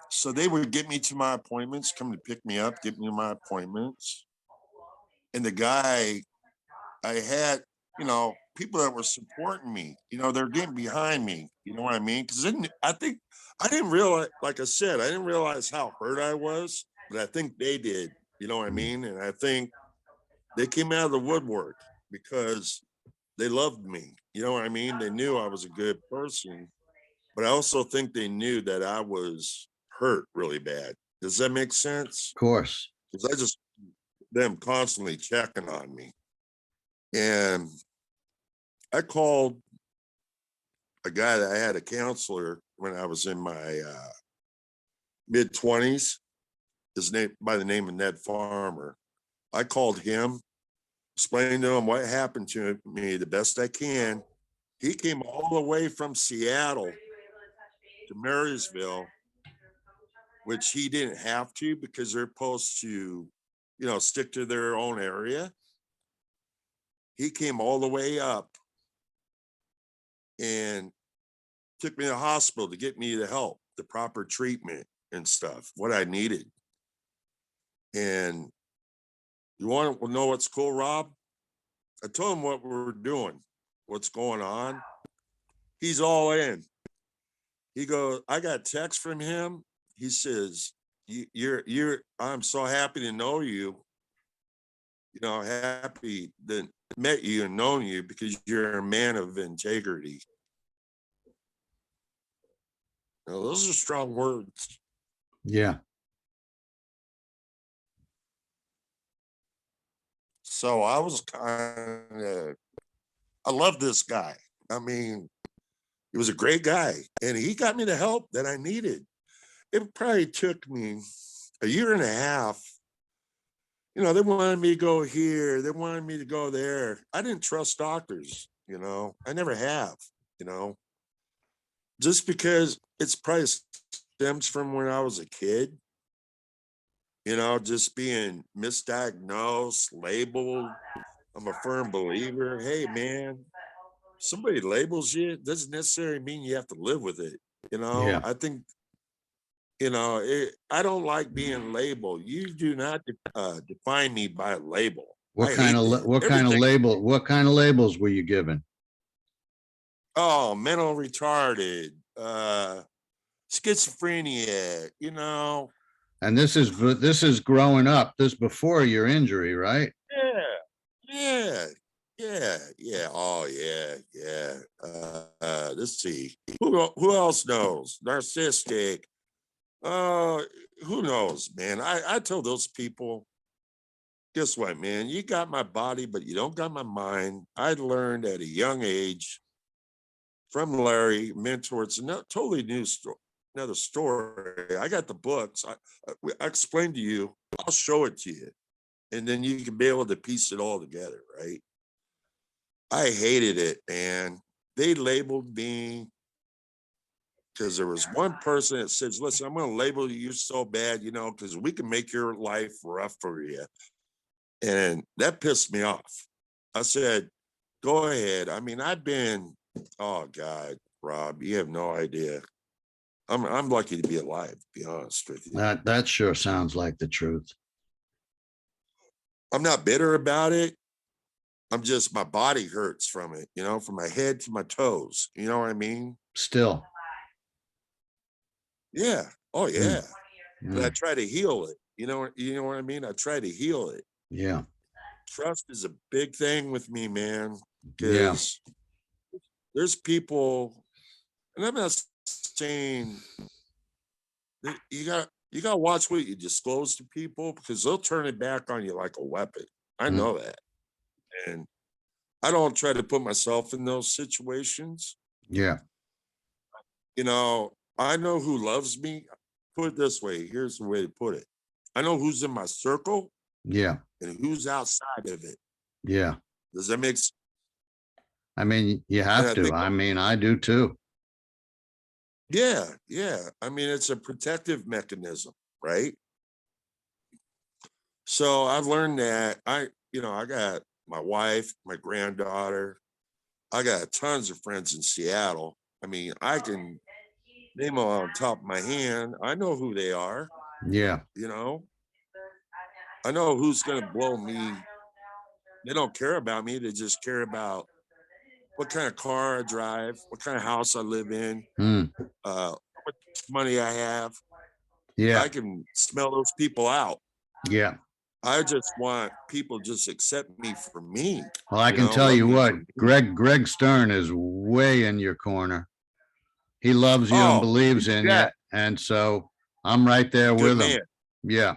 so they would get me to my appointments, come to pick me up, get me to my appointments. And the guy, I had, people that were supporting me, they're getting behind me. You know what I mean? Because I think I didn't realize, like I said, I didn't realize how hurt I was, but I think they did. You know what I mean? And I think they came out of the woodwork because they loved me. You know what I mean? They knew I was a good person, but I also think they knew that I was hurt really bad. Does that make sense? Of course. Because I just them constantly checking on me. And I called a guy that I had a counselor when I was in my mid-20s, his name by the name of Ned Farmer. I called him, explained to him what happened to me the best I can. He came all the way from Seattle to Marysville, which he didn't have to because they're supposed to, stick to their own area. He came all the way up and took me to the hospital to get me the help, the proper treatment and stuff, what I needed. And you want to know what's cool, Rob? I told him what we're doing, what's going on. He's all in. He goes, I got text from him. He says, I'm so happy to know you. Happy that met you and known you because you're a man of integrity. Now, those are strong words. Yeah. So I was I love this guy. I mean, he was a great guy and he got me the help that I needed. It probably took me a year and a half. They wanted me to go here. They wanted me to go there. I didn't trust doctors, I never have, just because it's probably stems from when I was a kid, just being misdiagnosed, labeled. I'm a firm believer. Hey, man, somebody labels you, it doesn't necessarily mean you have to live with it. Yeah. I think, I don't like being labeled. You do not define me by a label. What kind of labels were you given? Oh, mental retarded, schizophrenia, And this is growing up. This before your injury, right? Yeah. Yeah, yeah. Oh, yeah, yeah. Let's see. Who else knows? Narcissistic. Uh, who knows, man? I tell those people, guess what, man? You got my body, but you don't got my mind. I learned at a young age from Larry, mentor. It's a totally new story, another story. I got the books. I explained to you. I'll show it to you, and then you can be able to piece it all together, right? I hated it, man. They labeled me because there was one person that says, "Listen, I'm going to label you so bad, you know, because we can make your life rough for you." And that pissed me off. I said, "Go ahead." I mean, I've been, oh God, Rob, you have no idea. I'm lucky to be alive, to be honest with you. That sure sounds like the truth. I'm not bitter about it. I'm just, my body hurts from it, you know, from my head to my toes. You know what I mean? Still. Yeah. Oh Mm, yeah. But I mm, try to heal it. You know what I mean? I try to heal it. yeah. Trust is a big thing with me, man, Yeah. because there's people, and I'm not saying that you got to watch what you disclose to people because they'll turn it back on you like a weapon. I Mm, know that. And I don't try to put myself in those situations. yeah. You know, I know who loves me. Put it this way, here's the way to put it. I know who's in my circle Yeah. and who's outside of it. Yeah. Does that make sense? I mean, you And have I to. think, I mean, I do too. yeah, yeah. I mean, it's a protective mechanism, right? So I've learned that I got my wife, my granddaughter, I got tons of friends in Seattle. I mean, I can name them on top of my hand. I know who they are, Yeah. you know. I know who's going to blow me. They don't care about me. They just care about what kind of car I drive, what kind of house I live in, Mm, how much money I have. yeah. I can smell those people out. Yeah. I just want people just accept me for me, Well, I can tell love you me what, for me. Greg Stern is way in your corner. He loves you and Oh, believes he's in you. that And so I'm right there good with man. him. Yeah.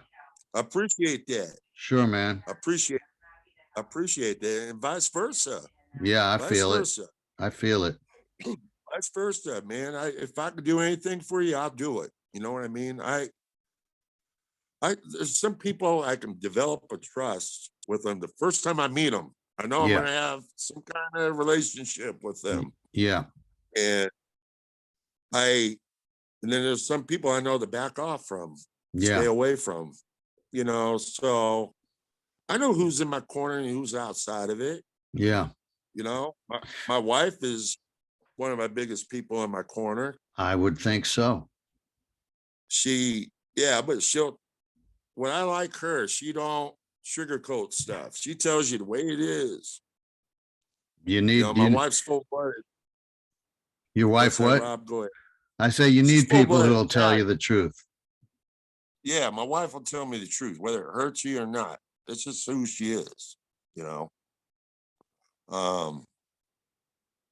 I appreciate that. Sure, man. I appreciate that. And vice versa. Yeah, I Vice feel it. versa. I feel it. Vice versa, man. If I could do anything for you, I'll do it. You know what I mean? There's some people I can develop a trust with them the first time I meet them. I know I'm Yeah. gonna have some kind of relationship with them. Yeah. And I and then there's some people I know to back off from, stay Yeah. away from, you know. So I know who's in my corner and who's outside of it. Yeah. You know, my wife is one of my biggest people in my corner. I would think so. Yeah, but when I like her, she don't sugarcoat stuff. She tells you the way it is. You You know, need my wife's full blooded. your What's wife that, what? Rob? Go ahead. I say you She's need full people who blooded will tell you Italian. the truth. Yeah, my wife will tell me the truth, whether it hurts you or not. It's just who she is, you know. Um,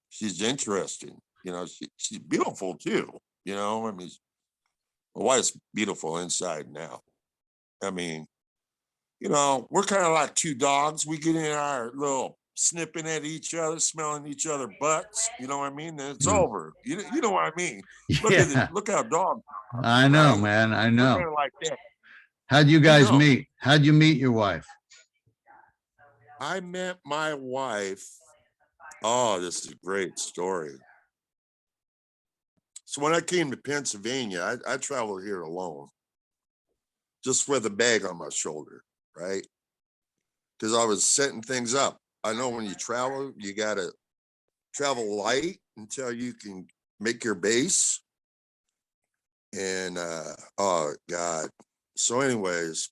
she's interesting, you know, she's beautiful too, you know. I mean, my wife's beautiful inside and out. I mean, you know, we're kind of like two dogs. We get in our little snipping at each other, smelling each other butts. You know what I mean? Then it's Mm. over. You know what I mean? Yeah. Look how dogs are, I know, right? man. I We're know. kind of like that. How'd you I guys know. meet? How'd you meet your wife? I met my wife. Oh, this is a great story. So when I came to Pennsylvania, I traveled here alone, just with a bag on my shoulder, right? Because I was setting things up. I know when you travel, you got to travel light until you can make your base. And oh God. So, anyways,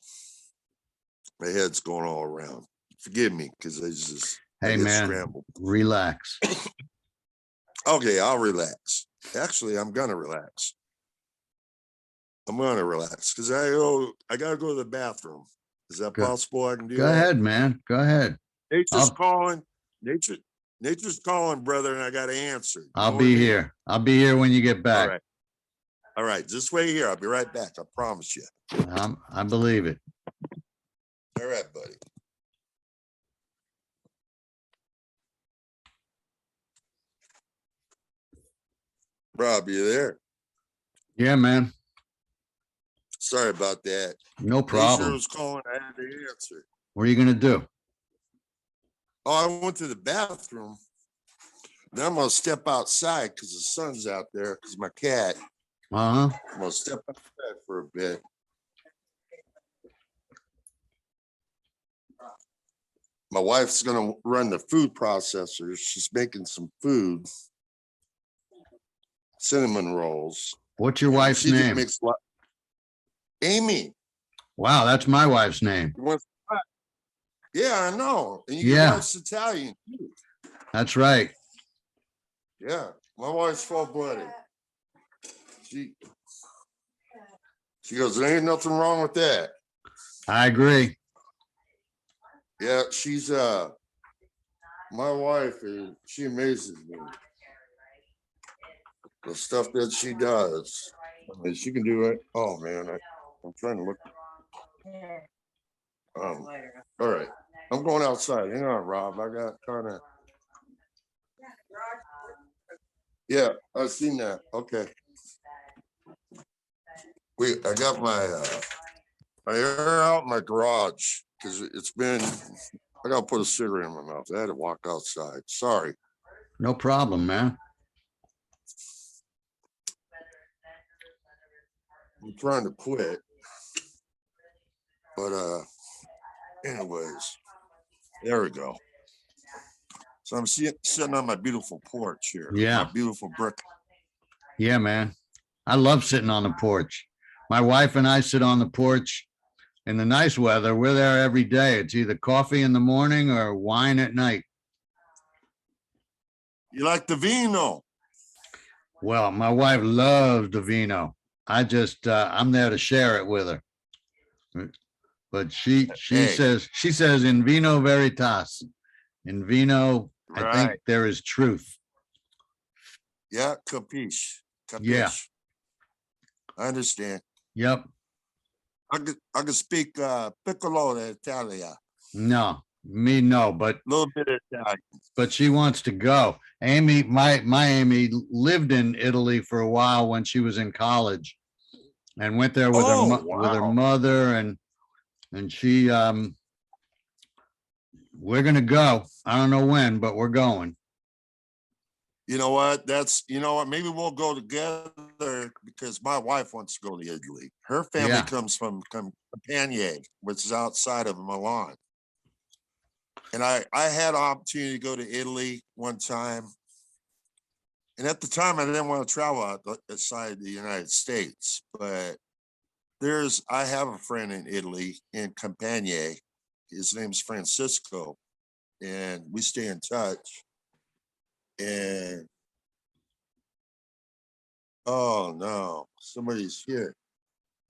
my head's going all around. Forgive me because I Hey, get man, scrambled. relax. Okay, I'll relax. Actually, I'm gonna relax. I'm gonna relax because I gotta go to the bathroom. Is that Go, possible? I can do go that. ahead, man. Go ahead. Nature's I'll, calling. Nature's calling, brother, and I got to answer. I'll be here. I'll be here when you get All back. right. All right. Just wait here. I'll be right back. I promise you. I believe it. All right, buddy. Rob, you there? Yeah, man. Sorry about that. No Nature problem. was calling. I had to answer. What are you going to do? Oh, I went to the bathroom. Then I'm going to step outside because the sun's out there because my cat. Uh-huh. I'm going to step outside for a bit. My wife's going to run the food processor. She's making some food. Cinnamon rolls. What's your wife's She name? makes Amy. Wow, that's my wife's name. Yeah, I know. And your Yeah. wife's Italian too. That's right. Yeah, my wife's full-blooded. She goes, there ain't nothing wrong with that. I agree. Yeah, she's my wife she amazes me. The stuff that she does. I mean, she can do it. Oh man, I'm trying to look. All right. I'm going outside. Hang on, Rob. I got kind of. Yeah, I've seen that. Okay. I got my air out in my garage because it's been. I gotta put a cigarette in my mouth. I had to walk outside. Sorry. No problem, man. I'm trying to quit, but anyways, there we go. So I'm sitting on my beautiful porch here. Yeah. My beautiful brick. Yeah, man. I love sitting on the porch. My wife and I sit on the porch in the nice weather. We're there every day. It's either coffee in the morning or wine at night. You like the vino? Well, my wife loves the vino. I'm there to share it with her. But she says in vino veritas. In vino, Right. I think there is truth. Yeah, capiche. Yeah. I understand. Yep. I could speak piccolo Italia. No, me no, but A little bit of Italian. But she wants to go. Amy, my Amy lived in Italy for a while when she was in college, and went there with with her mother, and she we're gonna go. I don't know when, but we're going. You know what? Maybe we'll go together because my wife wants to go to Italy. Her family comes from Campania, which is outside of Milan. And I had an opportunity to go to Italy one time. And at the time, I didn't want to travel outside the United States. But I have a friend in Italy, in Campania. His name's Francisco. And we stay in touch. And oh no, somebody's here.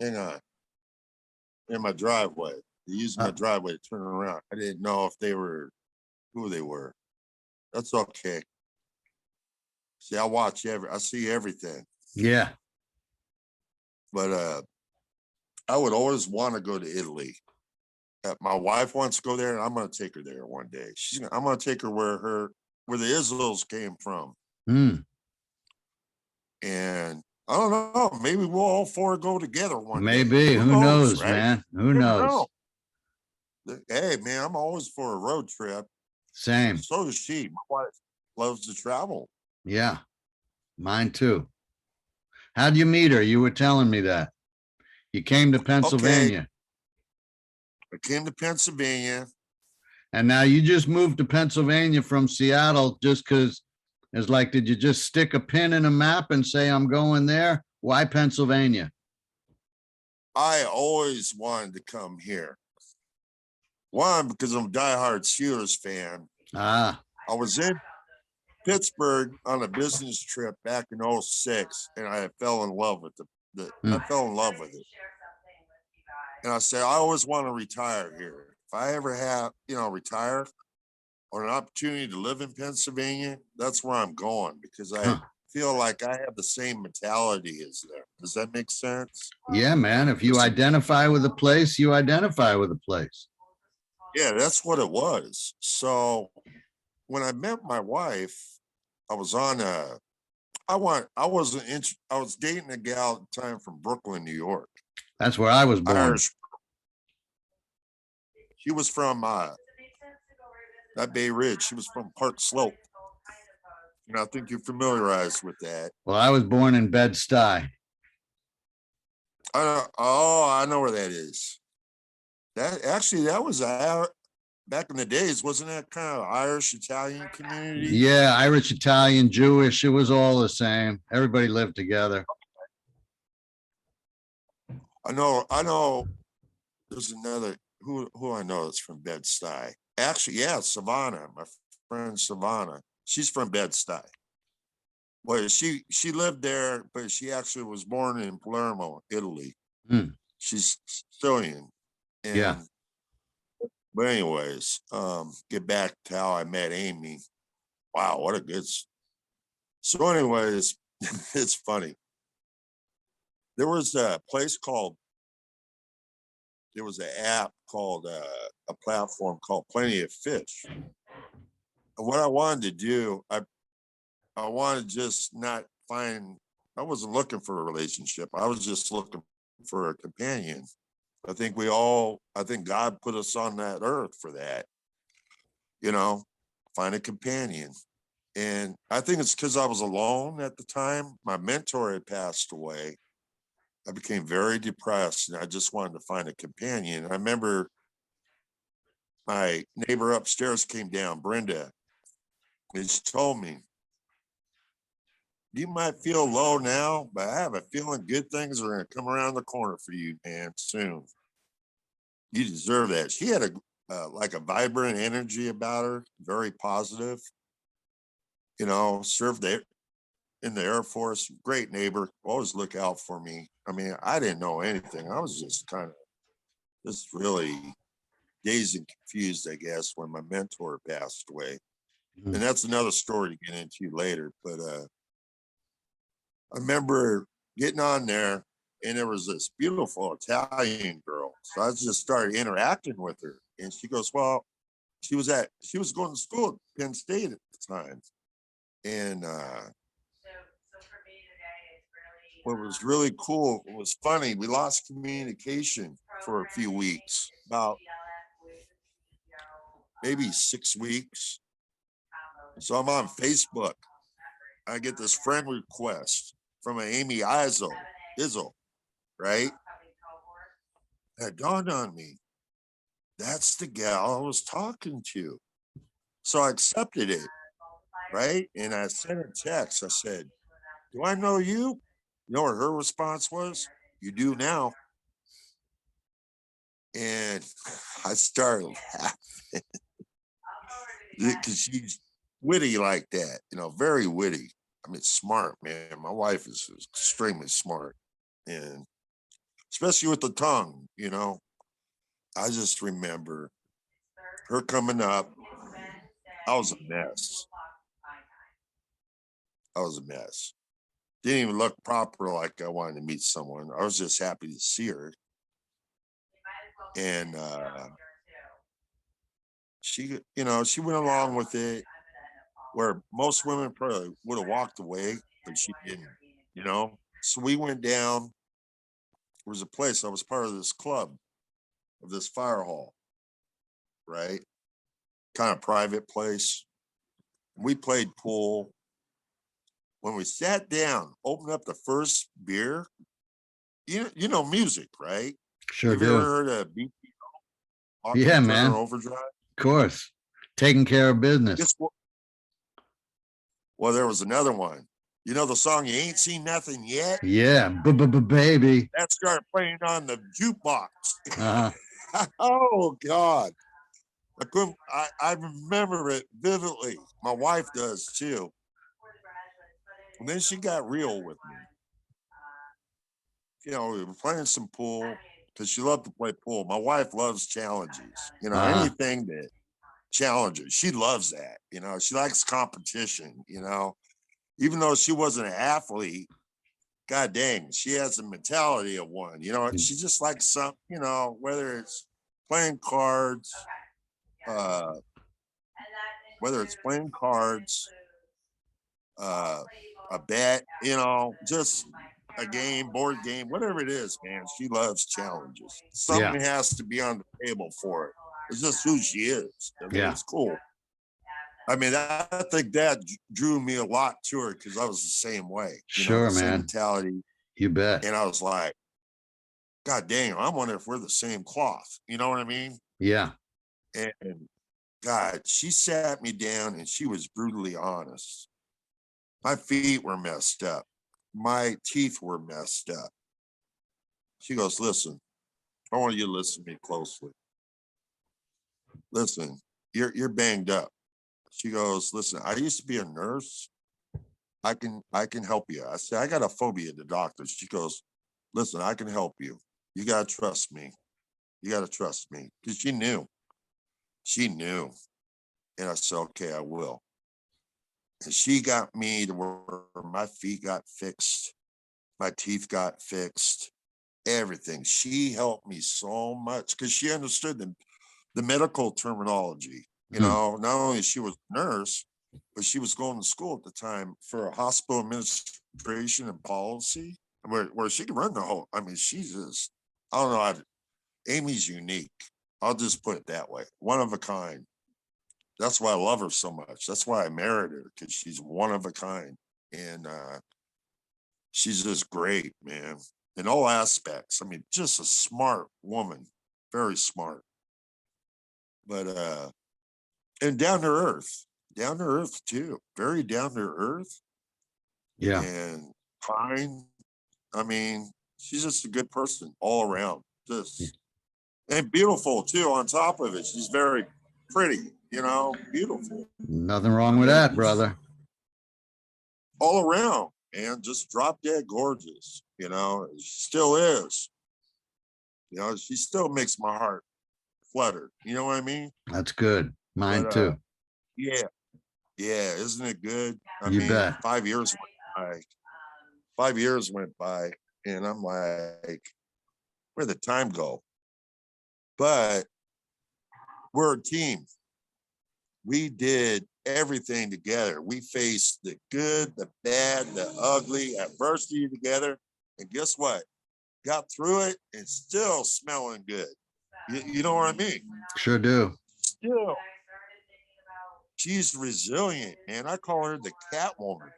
Hang on. In my driveway. They used my driveway to turn around. I didn't know if who they were. That's okay. See, I see everything. Yeah. But I would always want to go to Italy. My wife wants to go there, and I'm gonna take her there one day. I'm gonna take her where the Israels came from. And I don't know, maybe we'll all four go together one day. Maybe. Who knows, right? Man? Who knows? Hey, man, I'm always for a road trip. Same. So does she. My wife loves to travel. Yeah, mine too. How'd you meet her? You were telling me that. You came to Pennsylvania. Okay. I came to Pennsylvania. And now you just moved to Pennsylvania from Seattle just because it's like, did you just stick a pin in a map and say, I'm going there? Why Pennsylvania? I always wanted to come here. One, because I'm a diehard Steelers fan. I was in Pittsburgh on a business trip back in 2006, and I fell in love with I fell in love with it. And I said, I always want to retire here. If I ever have, retire, or an opportunity to live in Pennsylvania, that's where I'm going because I Huh. feel like I have the same mentality as them. Does that make sense? Yeah, man. If you Listen, identify with a place, you identify with a place. yeah, that's what it was. So when I met my wife, I was on a I was dating a gal at the time from Brooklyn, New York. That's where I was born. Irish. She was from not Bay Ridge. She was from Park Slope. And I think you're familiarized with that. Well, I was born in Bed-Stuy. I know where that is. That was back in the days, wasn't that kind of Irish Italian community? Yeah, Irish, Italian, Jewish. It was all the same. Everybody lived together. I know there's another who I know that's from Bed-Stuy. Actually, yeah, Savannah, my friend Savannah. She's from Bed-Stuy. Well, she lived there, but she actually was born in Palermo, Italy. Hmm. She's Sicilian. And Yeah. But anyways, get back to how I met Amy. Wow, what a good. So anyways, it's funny. There was a app called a platform called Plenty of Fish. And what I wanted to do, I wanted to just not find, I wasn't looking for a relationship. I was just looking for a companion. I think God put us on that earth for that, find a companion. And I think it's because I was alone at the time. My mentor had passed away. I became very depressed and I just wanted to find a companion. I remember my neighbor upstairs came down, Brenda, and she told me, you might feel low now, but I have a feeling good things are going to come around the corner for you, man, soon. You deserve that. She had like a vibrant energy about her, very positive. Served in the Air Force, great neighbor, always look out for me. I mean, I didn't know anything. I was just kind of just really dazed and confused, I guess, when my mentor passed away. Mhm. And that's another story to get into later. But I remember getting on there and there was this beautiful Italian girl. So I just started interacting with her. And she goes, well, she was going to school at Penn State at the time. And what was really cool, it was funny, we lost communication for a few weeks, about maybe 6 weeks. So I'm on Facebook. I get this friend request from an Amy Izzo, right? It dawned on me, that's the gal I was talking to. So I accepted it, right? And I sent a text. I said, do I know you? You know what her response was? You do now. And I started laughing because she's witty like that, very witty. I mean, smart, man. My wife is extremely smart. And especially with the tongue, I just remember her coming up. I was a mess. Didn't even look proper like I wanted to meet someone. I was just happy to see her. And she went along with it where most women probably would have walked away, but she didn't. So we went down. There was a place, I was part of this club, of this fire hall, right? Kind of private place. We played pool. When we sat down, opened up the first beer, you know music, right? Sure Have you do. ever heard of BPO? Yeah, Turner man. Overdrive? Of course. Taking care of business. Well, there was another one. You know the song "You Ain't Seen Nothing Yet"? Yeah, baby. That started playing on the jukebox. Uh-huh. Oh God. I remember it vividly. My wife does too. And then she got real with me. We were playing some pool because she loved to play pool. My wife loves challenges. Uh-huh. Anything that challenges. She loves that, you know, she likes competition, you know, even though she wasn't an athlete, god dang, she has the mentality of one, you know, she just likes some, you know, whether it's playing cards, uh, whether it's playing cards, a bet, you know, just a game, board game, whatever it is, man. She loves challenges. Yeah. Something has to be on the table for it. It's just who she is. I mean, Yeah. it's cool. I mean, I think that drew me a lot to her because I was the same way. You know, Sure, the same man. mentality. You bet. And I was like, God dang, I wonder if we're the same cloth. You know what I mean? Yeah. And God, she sat me down and she was brutally honest. My feet were messed up. My teeth were messed up. She goes, listen, I want you to listen to me closely. Listen, you're banged up. She goes, listen, I used to be a nurse. I can help you. I said, I got a phobia to doctors. She goes, listen, I can help you. You gotta trust me. You gotta trust me. Because she knew. She knew. And I said, okay, I will. And she got me to where my feet got fixed, my teeth got fixed, everything. She helped me so much because she understood the medical terminology. You know, not only she was a nurse, but she was going to school at the time for a hospital administration and policy, where she could run the whole. I mean, she's just, I don't know. Amy's unique. I'll just put it that way. One of a kind. That's why I love her so much. That's why I married her, because she's one of a kind. And she's just great, man, in all aspects. I mean, just a smart woman, very smart. But and down to earth too, very down to earth. Yeah. And kind. I mean, she's just a good person all around. Just and beautiful too. On top of it, she's very pretty. You know, beautiful. Nothing wrong with that, brother. All around, and just drop dead gorgeous. You know, she still is. You know, she still makes my heart flutter. You know what I mean? That's good. Mine But too. yeah, yeah, isn't it good? I You mean, bet. 5 years went by. 5 years went by, and I'm like, where'd the time go? But we're a team. We did everything together. We faced the good, the bad, the ugly, adversity together. And guess what? Got through it and still smelling good. You know what I mean? Sure do. Still, she's resilient, man. I call her the cat woman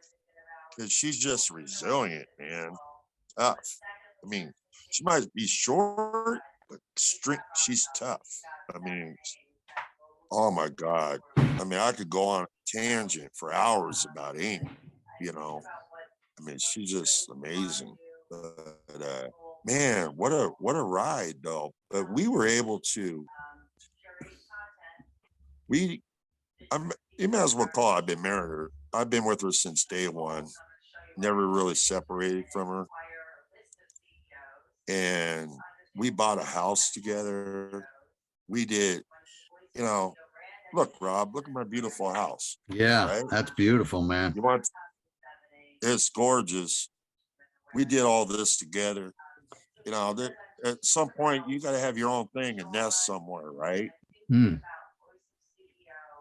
because she's just resilient, man. Tough. I mean, she might be short, but she's tough. I mean, oh my God. I mean, I could go on a tangent for hours about Amy, you know. I mean, she's just amazing. But man, what a ride though. But we were able to you might as well call it, I've been married her. I've been with her since day one. Never really separated from her. And we bought a house together. We did, you know, look, Rob, look at my beautiful house. Yeah, right? that's beautiful, man. You want it's gorgeous. We did all this together. You know, at some point you got to have your own thing and nest somewhere, right? Hmm.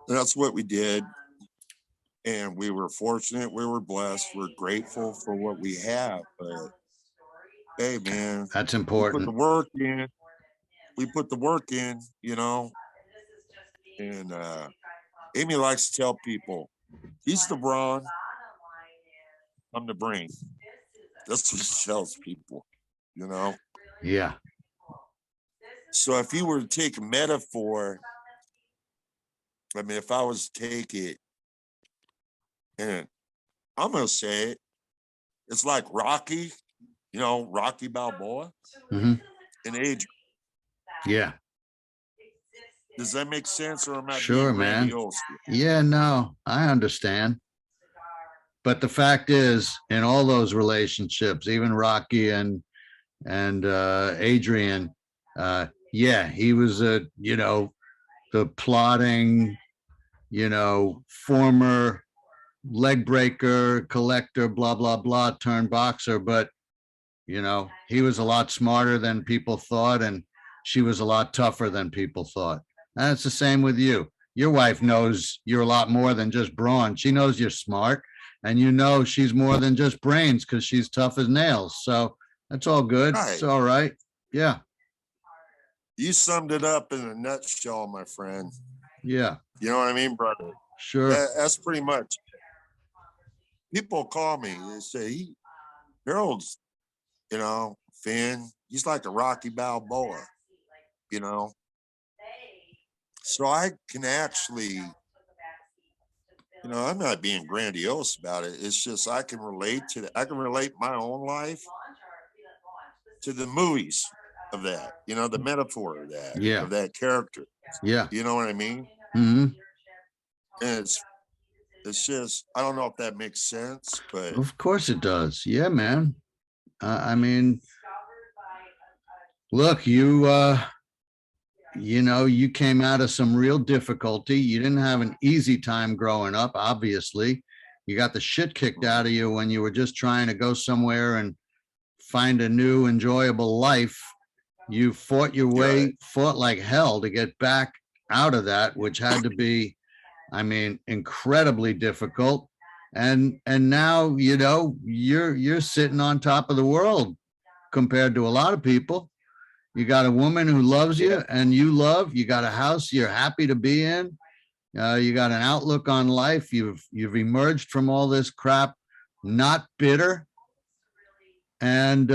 That's what we did. And we were fortunate, we were blessed, we're grateful for what we have. But hey, man, That's we put important. the work in. We put the work in, you know. And Amy likes to tell people, he's the brawn, I'm the brain. That's what she tells people, you know. Yeah. So if you were to take a metaphor, I mean, if I was to take it, and I'm gonna say it, it's like Rocky, you know, Rocky Balboa Mhm. and Adrian. Yeah. Does that make sense, or am I Sure, being man. grandiose? Yeah, no, I understand. But the fact is, in all those relationships, even Rocky and Adrian, yeah, he was a, you know, the plotting, former leg breaker, collector, blah, blah, blah, turned boxer. But, he was a lot smarter than people thought. And she was a lot tougher than people thought. And it's the same with you. Your wife knows you're a lot more than just brawn. She knows you're smart, and she's more than just brains because she's tough as nails. So that's all good. Right. It's all right. Yeah. You summed it up in a nutshell, my friend. Yeah. You know what I mean, brother? Sure. That's pretty much. People call me. They say, Harold's, Finn, he's like a Rocky Balboa, So I can actually, I'm not being grandiose about it. It's just I can relate my own life to the movies of that, the metaphor of that, of that character. Yeah. You know what I mean? Mm-hmm. And it's just, I don't know if that makes sense, but of course it does. Yeah, man. I mean, look, you came out of some real difficulty. You didn't have an easy time growing up, obviously. You got the shit kicked out of you when you were just trying to go somewhere and find a new enjoyable life. You fought your way, fought like hell to get back out of that, which had to be, incredibly difficult. And now, you're sitting on top of the world compared to a lot of people. You got a woman who loves you and you got a house you're happy to be in. You got an outlook on life. You've emerged from all this crap, not bitter. And,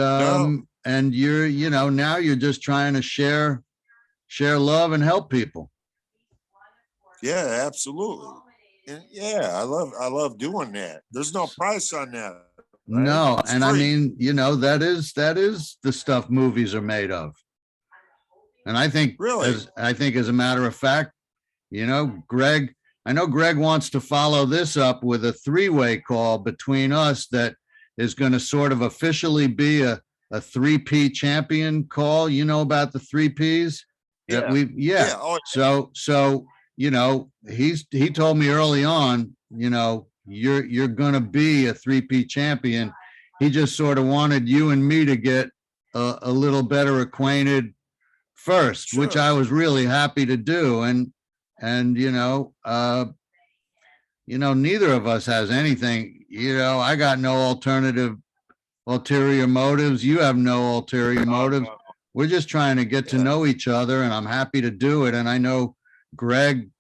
and you're, now you're just trying to share love and help people. Yeah, absolutely. And yeah, I love doing that. There's no price on that. Right? No. It's and free. That is the stuff movies are made of. And I think, as a matter of fact, Greg, I know Greg wants to follow this up with a 3-way call between us that is going to sort of officially be a 3P champion call. You know about the 3Ps? Yeah. Oh, So, he told me early on, you're going to be a 3P champion. He just sort of wanted you and me to get a little better acquainted first, which I was really happy to do. And neither of us has anything, I got no ulterior motives. You have no ulterior motives. We're just trying to get to know each other, and I'm happy to do it. And I know Greg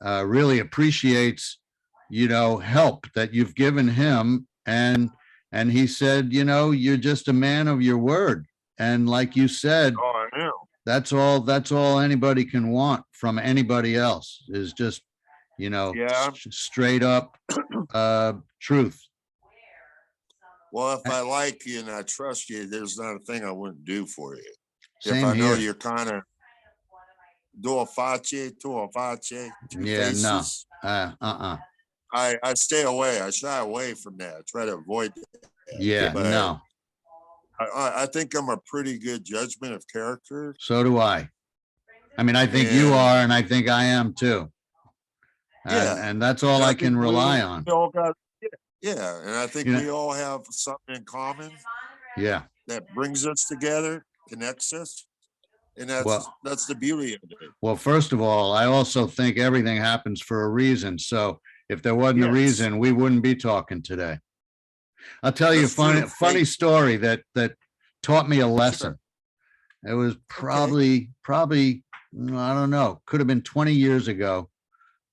really appreciates, help that you've given him. And he said, you're just a man of your word. And like you said, that's all anybody can want from anybody else is just, straight up truth. Well, if I like you and I trust you, there's not a thing I wouldn't do for you. Same if I know here. you're kind of to a face. Yeah, no. I stay away. I shy away from that. I try to avoid that. Yeah, but no. I think I'm a pretty good judgment of character. So do I. I think you are, and I think I am too. And that's all I can rely on. And I think we all have something in common. Yeah. That brings us together, connects us. And that's the beauty of it. Well, first of all, I also think everything happens for a reason. So if there wasn't a reason, we wouldn't be talking today. I'll tell you a funny story that taught me a lesson. It was probably, I don't know, could have been 20 years ago.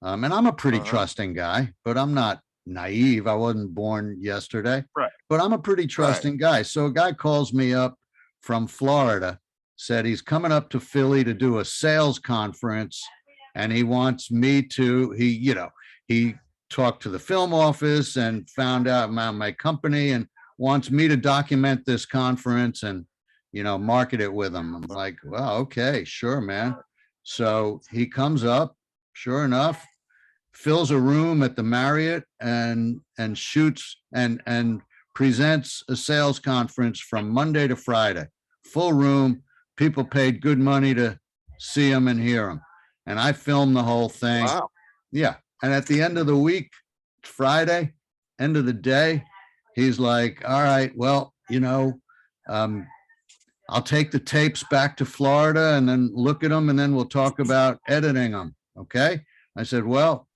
And I'm a pretty trusting guy, but I'm not naive. I wasn't born yesterday, but I'm a pretty trusting guy. So a guy calls me up from Florida, said he's coming up to Philly to do a sales conference, and he wants me to, he talked to the film office and found out about my company and wants me to document this conference and, market it with him. I'm like, well, okay, sure, man. So he comes up, sure enough, fills a room at the Marriott and shoots and presents a sales conference from Monday to Friday, full room. People paid good money to see him and hear him. And I filmed the whole thing. Wow. Yeah. And at the end of the week, Friday, end of the day, he's like, all right, well, I'll take the tapes back to Florida and then look at them and then we'll talk about editing them. Okay. I said, well,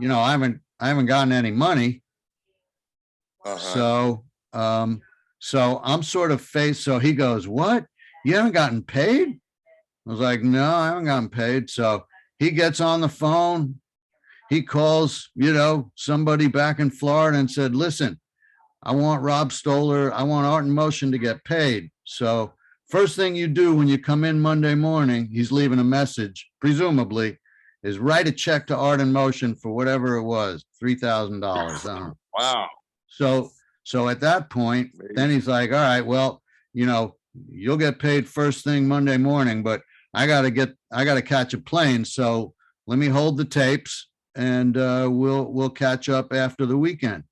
I haven't gotten any money. So I'm sort of faced. So he goes, what? You haven't gotten paid? I was like, no, I haven't gotten paid. So he gets on the phone. He calls, somebody back in Florida and said, listen, I want Rob Stoller. I want Art in Motion to get paid. So first thing you do when you come in Monday morning, he's leaving a message, presumably, is write a check to Art in Motion for whatever it was, $3,000. Wow. So at that point, then he's like, all right, well, you'll get paid first thing Monday morning, but I got to catch a plane. So let me hold the tapes and we'll catch up after the weekend.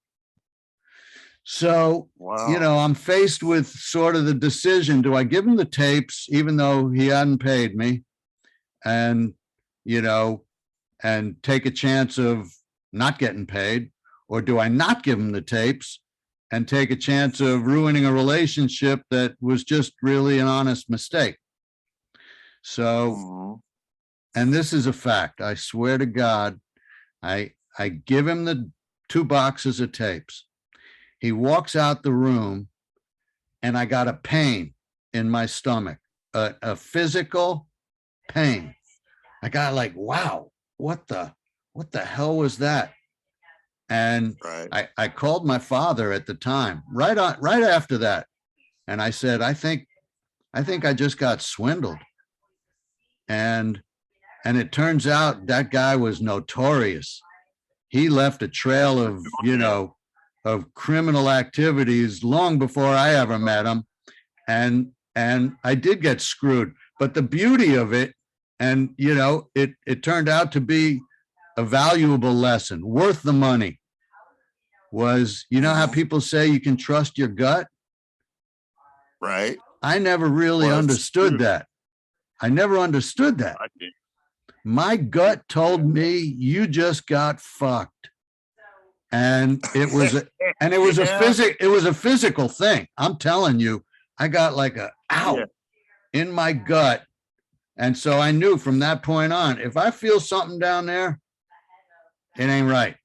So, wow. I'm faced with sort of the decision, do I give him the tapes, even though he hadn't paid me, and, and take a chance of not getting paid, or do I not give him the tapes and take a chance of ruining a relationship that was just really an honest mistake? So, and this is a fact, I swear to God, I give him the 2 boxes of tapes. He walks out the room and I got a pain in my stomach, a physical pain. I got like, wow, what the hell was that? And I called my father at the time, right after that. And I said, I think I just got swindled. And it turns out that guy was notorious. He left a trail of, of criminal activities long before I ever met him. And I did get screwed, but the beauty of it, and, it turned out to be a valuable lesson worth the money, was, how people say you can trust your gut? Right. I never really understood that. I never understood that. My gut told me you just got fucked. And it was a physical thing. I'm telling you, I got like a ow in my gut. And so I knew from that point on, if I feel something down there, it ain't right.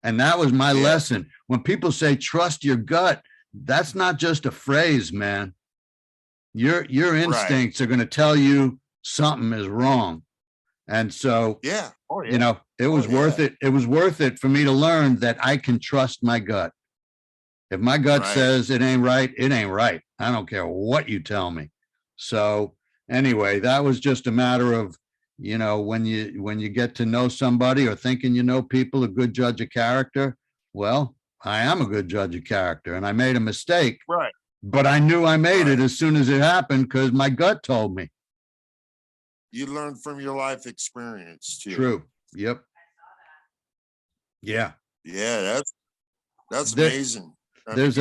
And that was my lesson. When people say trust your gut, that's not just a phrase, man. Your instincts are going to tell you something is wrong. And so, it was worth it. It was worth it for me to learn that I can trust my gut. If my gut says it ain't right, it ain't right. I don't care what you tell me. So anyway, that was just a matter of, when you get to know somebody or thinking people, a good judge of character. Well, I am a good judge of character and I made a mistake. Right. But I knew I made it as soon as it happened because my gut told me. You learn from your life experience too. True. Yep. Yeah. Yeah, that's amazing. There's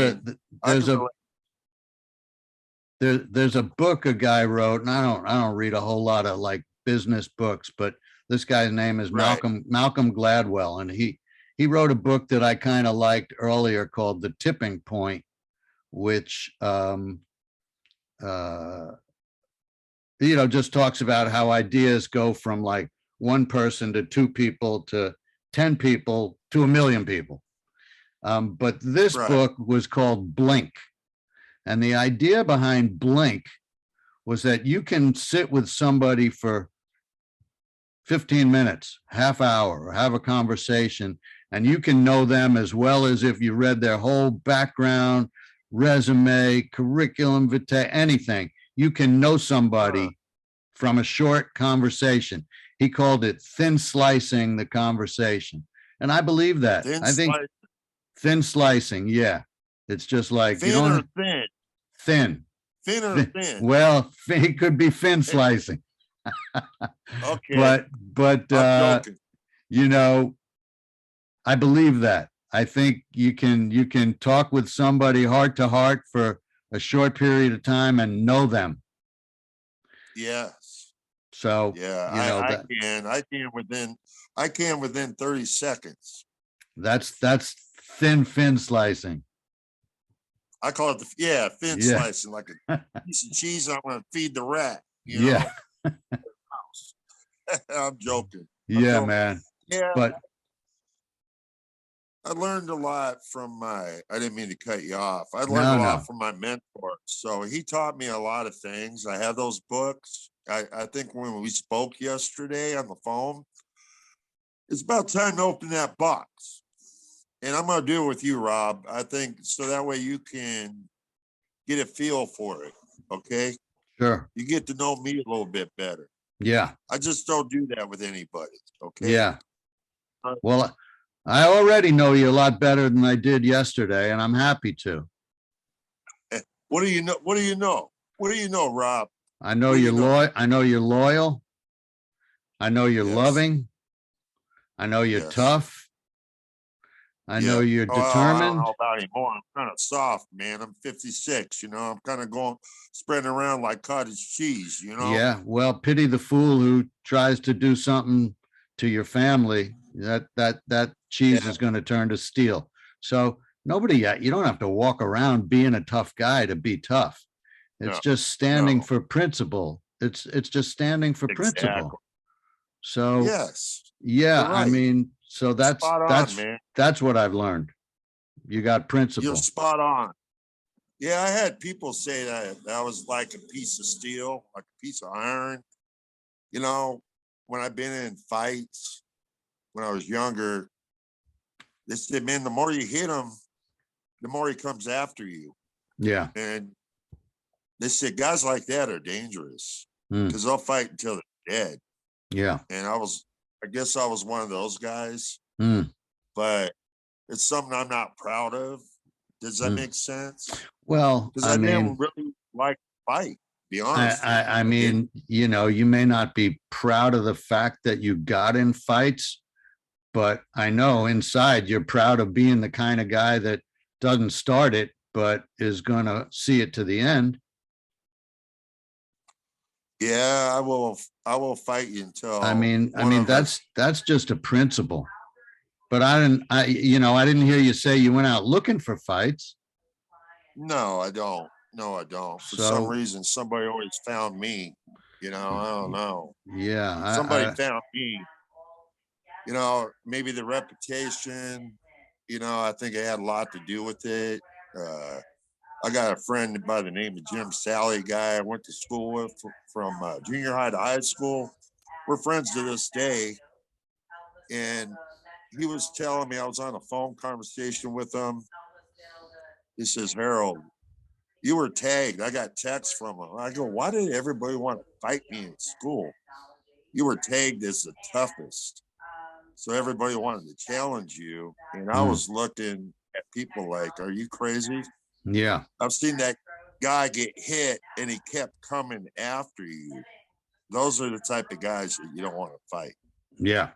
a book a guy wrote, and I don't read a whole lot of like business books, but this guy's name is Malcolm Gladwell, and he wrote a book that I kind of liked earlier called The Tipping Point, which just talks about how ideas go from like 1 person to 2 people to 10 people to 1 million people. But this book was called Blink. And the idea behind Blink was that you can sit with somebody for 15 minutes, half hour, or have a conversation, and you can know them as well as if you read their whole background, resume, curriculum vitae, anything. You can know somebody from a short conversation. He called it thin slicing the conversation. And I believe that. Thin slicing. Yeah. It's just like, thin. Thin. Thin or thin? Well, it could be thin slicing. Okay. But I believe that. I think you can talk with somebody heart to heart for a short period of time and know them. Yes. So, Yeah, you know, I can within 30 seconds. that's thin fin slicing. I call it thin Yeah. slicing, like a piece of cheese I'm gonna feed the rat, Yeah. I'm joking. I'm Yeah, joking. man. Yeah, But I learned a lot from I didn't mean to cut you off. I learned a no, lot no. from my mentor. So he taught me a lot of things. I have those books. I think when we spoke yesterday on the phone, it's about time to open that box. And I'm gonna do it with you, Rob. I think so that way you can get a feel for it. Okay. Sure. You get to know me a little bit better. Yeah. I just don't do that with anybody. Okay. Yeah. Well, I already know you a lot better than I did yesterday, and I'm happy to. What do you know? What do you know? What do you know, Rob? I know you're loyal. I know you're loyal. I know you're Yes. loving. I know you're Yes. tough. I know you're Oh, I don't determined. know about anymore. I'm kind of soft, man. I'm 56, I'm kind of going spreading around like cottage cheese, Yeah. Well, pity the fool who tries to do something to your family. That cheese is going to turn to steel. So you don't have to walk around being a tough guy to be tough. It's just standing for principle. It's just standing for principle. So yes. yeah, Right. I mean, so that's man. That's what I've learned. You got principle. You're spot on. Yeah, I had people say that was like a piece of steel, like a piece of iron. When I've been in fights when I was younger, they said, man, the more you hit him, the more he comes after you. Yeah. And they said guys like that are dangerous because they'll fight until they're dead. Yeah. And I guess I was one of those guys, but it's something I'm not proud of. Does that make sense? Well, Because I didn't really like to fight, to be honest. I mean, you may not be proud of the fact that you got in fights, but I know inside you're proud of being the kind of guy that doesn't start it, but is going to see it to the end. Yeah, I will fight you until I mean, that's just a principle. But I didn't hear you say you went out looking for fights. No, I don't. No, I don't. For some reason, somebody always found me. I don't know. Yeah. Somebody found me. Maybe the reputation, I think it had a lot to do with it. I got a friend by the name of Jim Sally, guy I went to school with from junior high to high school. We're friends to this day. And he was telling me, I was on a phone conversation with him. He says, Harold, you were tagged. I got texts from him. I go, why did everybody want to fight me in school? You were tagged as the toughest. So everybody wanted to challenge you. And I was looking at people like, are you crazy? Yeah. I've seen that guy get hit and he kept coming after you. Those are the type of guys that you don't want to fight. Yeah.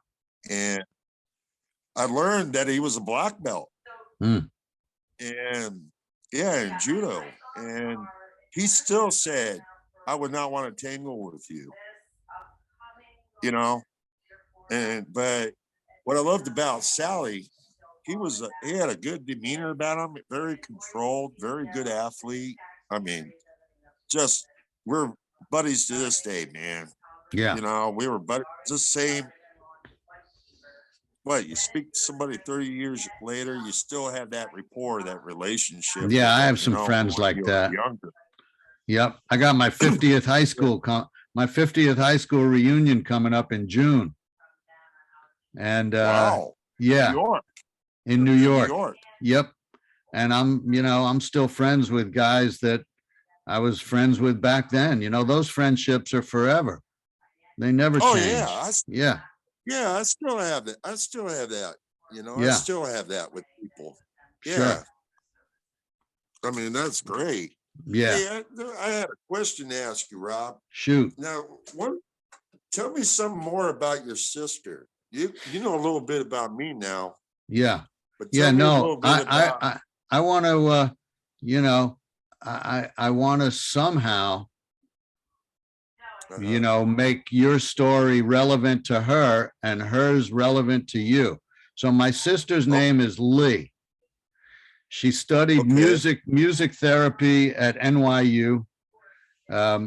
And I learned that he was a black belt. And in judo. And he still said, I would not want to tangle with you. But what I loved about Sally, he had a good demeanor about him, very controlled, very good athlete. I mean, we're buddies to this day, man. Yeah. We were buddies, just same. What, you speak to somebody 30 years later, you still have that rapport, that relationship. Yeah, I have some friends like that. Younger. Yep. I got my 50th high school, my 50th high school reunion coming up in June. And wow. Yeah. In New York. Yep. And I'm still friends with guys that I was friends with back then. Those friendships are forever. They never change. Yeah. Yeah, I still have that. I still have that. I still have that with people. Yeah. Sure. I mean, that's great. Yeah. Hey, I had a question to ask you, Rob. Shoot. Now, tell me some more about your sister. You know a little bit about me now. Yeah. But yeah. No, I want to, I want to somehow you know, make your story relevant to her and hers relevant to you. So my sister's name is Lee. She studied music therapy at NYU.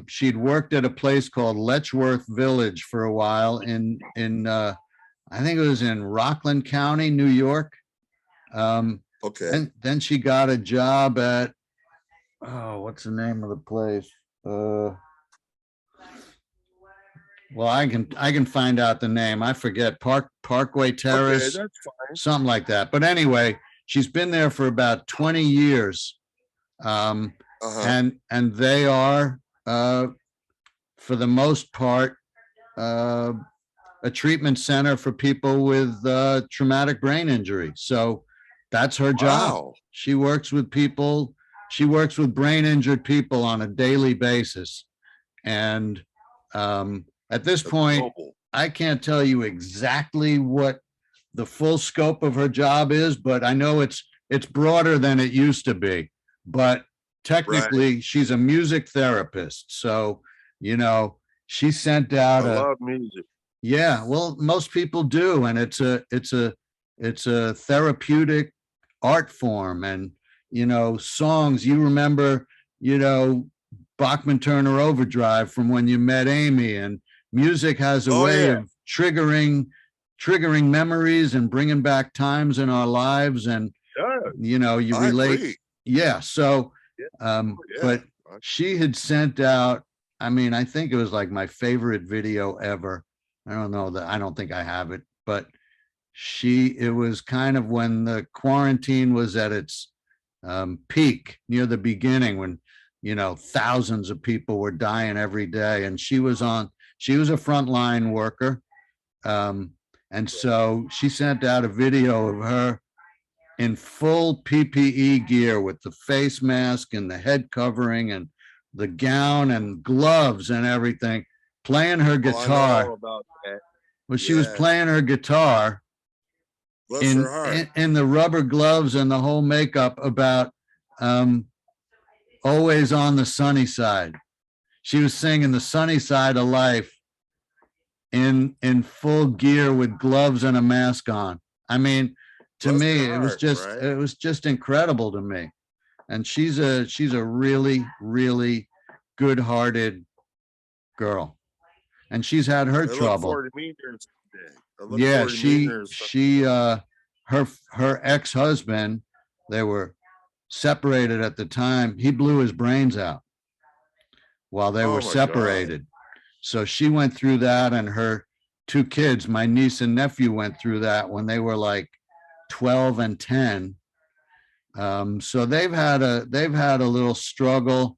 She'd worked at a place called Letchworth Village for a while in I think it was in Rockland County, New York. Then she got a job at, oh, what's the name of the place? Well, I can find out the name. I forget. Parkway Terrace, that's fine. something like that. But anyway, she's been there for about 20 years. And they are, for the most part, a treatment center for people with traumatic brain injury. So that's her job. Wow. She works with people. She works with brain injured people on a daily basis. And at this point, I can't tell you exactly what the full scope of her job is, but I know it's broader than it used to be. But technically, she's a music therapist. So, you know, she sent out I love music. Yeah, well, most people do, and it's a therapeutic art form. And you know, songs, you remember, you know, Bachman Turner Overdrive from when you met Amy, and music has a way of triggering memories and bringing back times in our lives. And you know, you relate. Yeah, so but she had sent out, I mean, I think it was like my favorite video ever. I don't know that, I don't think I have it, but it was kind of when the quarantine was at its peak, near the beginning, when, you know, thousands of people were dying every day. And she was a frontline worker. And so she sent out a video of her in full PPE gear with the face mask and the head covering and the gown and gloves and everything, playing her guitar. Well, she was playing her guitar in the rubber gloves and the whole makeup about always on the sunny side. She was singing the sunny side of life in full gear with gloves and a mask on. I mean, to me, it was just incredible to me. And she's a really, really good-hearted girl. And she's had her trouble. Yeah, her ex-husband, they were separated at the time. He blew his brains out while they were separated. So she went through that, and her two kids, my niece and nephew, went through that when they were like 12 and 10. So they've had a little struggle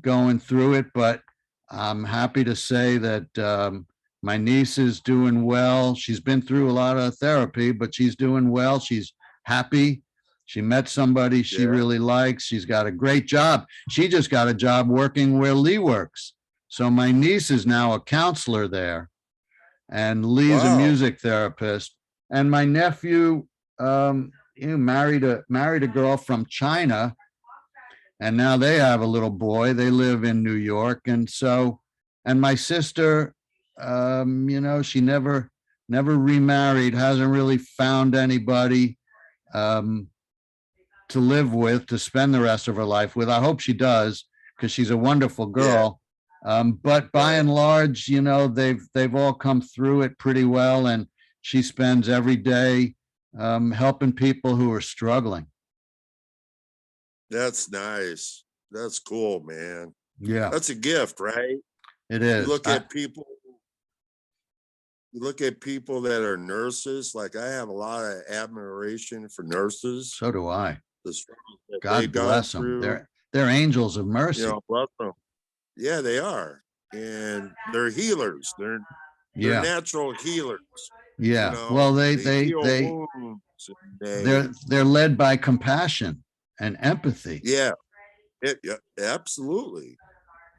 going through it, but I'm happy to say that my niece is doing well. She's been through a lot of therapy, but she's doing well. She's happy. She met somebody she really likes. She's got a great job. She just got a job working where Lee works. So my niece is now a counselor there, and Lee's a music therapist. And my nephew, married a girl from China, and now they have a little boy. They live in New York. And so, and my sister, you know, she never remarried, hasn't really found anybody to live with, to spend the rest of her life with. I hope she does, because she's a wonderful girl. But by and large, you know, they've all come through it pretty well, and she spends every day helping people who are struggling. That's nice. That's cool, man. Yeah. That's a gift, right? It is. You look at people that are nurses. Like, I have a lot of admiration for nurses. So do I. God bless them. They're angels of mercy. You know, bless them. Yeah, they are. And they're healers. They're natural healers. Yeah. You know, well, they're led by compassion and empathy. Yeah, absolutely.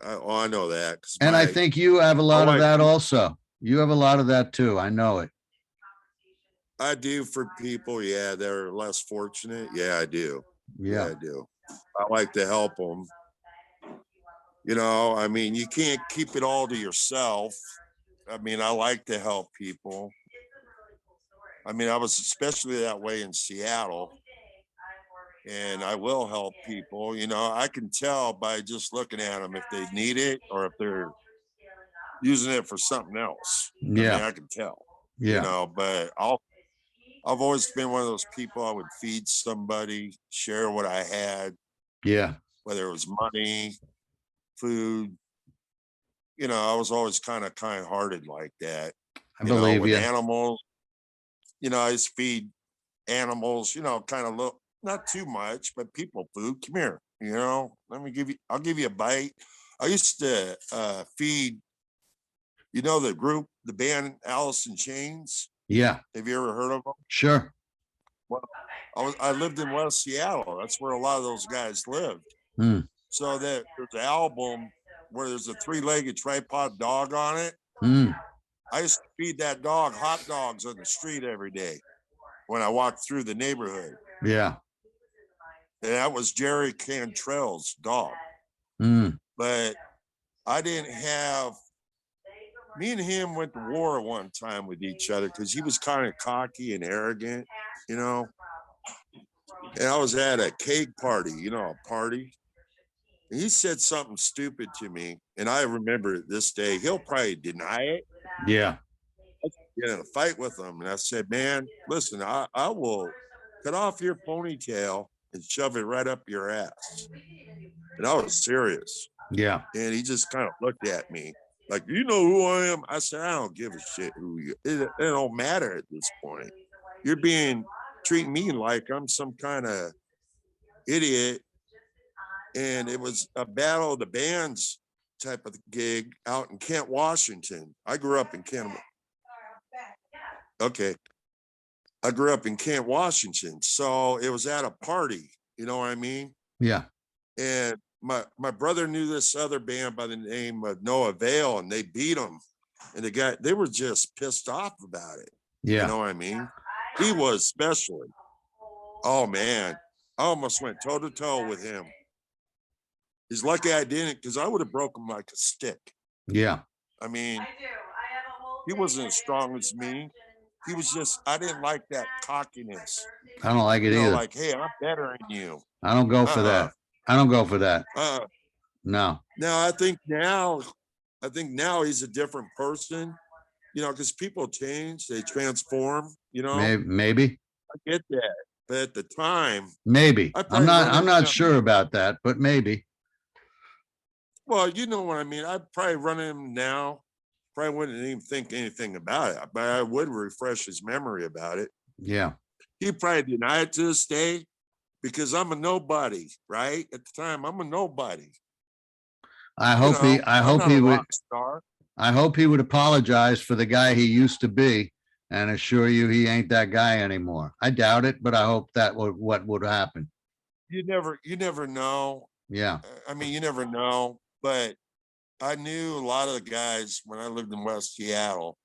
I know that. And I think you have a lot of that also. You have a lot of that too. I know it. I do, for people, that are less fortunate. Yeah, I do. Yeah, I do. I like to help them. You know, I mean, you can't keep it all to yourself. I mean, I like to help people. I mean, I was especially that way in Seattle, and I will help people. You know, I can tell by just looking at them if they need it or if they're using it for something else. I mean, Yeah. I can tell, you Yeah. know, but I've always been one of those people. I would feed somebody, share what I had, Yeah. whether it was money, food. You know, I was always kind of kind-hearted like that. I You know, believe with you. animals, you know, I used to feed animals, you know, kind of look not too much, but people food. Come here, you know, I'll give you a bite. I used to feed, you know, the band Alice in Chains. Yeah. Have you ever heard of them? Sure. Well, I lived in West Seattle. That's where a lot of those guys lived. Mm. So that there's an album where there's a three-legged tripod dog on it. Mm. I used to feed that dog hot dogs on the street every day when I walked through the neighborhood. Yeah. And that was Jerry Cantrell's dog. Mm. But I didn't have, me and him went to war one time with each other because he was kind of cocky and arrogant, you know. And I was at a cake party, you know, a party. And he said something stupid to me. And I remember it this day. He'll probably deny it. Yeah. Get in a fight with him. And I said, man, listen, I will cut off your ponytail and shove it right up your ass. And I was serious. Yeah. And he just kind of looked at me like, you know who I am? I said, I don't give a shit who you, it don't matter at this point. You're treating me like I'm some kind of idiot. And it was a battle of the bands type of gig out in Kent, Washington. I grew up in Kent. Okay. I grew up in Kent, Washington. So it was at a party, you know what I mean? Yeah. And my brother knew this other band by the name of No Avail, and they beat him. And they were just pissed off about it. Yeah. You know what I mean? He was especially. Oh man, I almost went toe to toe with him. He's lucky I didn't, because I would have broken him like a stick. Yeah. I mean, he wasn't as strong as me. He was just, I didn't like that cockiness. I don't like it You know, either. like, hey, I'm better than you. I don't go for that. I don't go for that. No. Now I think now he's a different person, you know, because people change, they transform, you know. Maybe. I get that. But at the time, maybe. I'm not sure about that, but maybe. Well, you know what I mean. I'd probably run him now. Probably wouldn't even think anything about it, but I would refresh his memory about it. Yeah. He probably deny it to this day because I'm a nobody, right? At the time, I'm a nobody. I hope he would apologize for the guy he used to be and assure you he ain't that guy anymore. I doubt it, but I hope that what would happen. You never know. Yeah. I mean, you never know, but I knew a lot of the guys when I lived in West Seattle.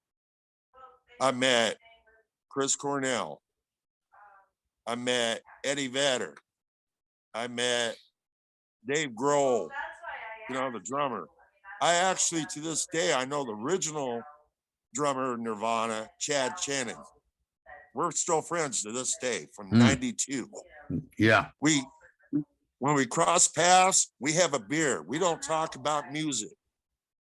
I met Chris Cornell. I met Eddie Vedder. I met Dave Grohl, you know, the drummer. I actually, to this day, I know the original drummer of Nirvana, Chad Channing. We're still friends to this day from 92. Yeah. When we cross paths, we have a beer. We don't talk about music.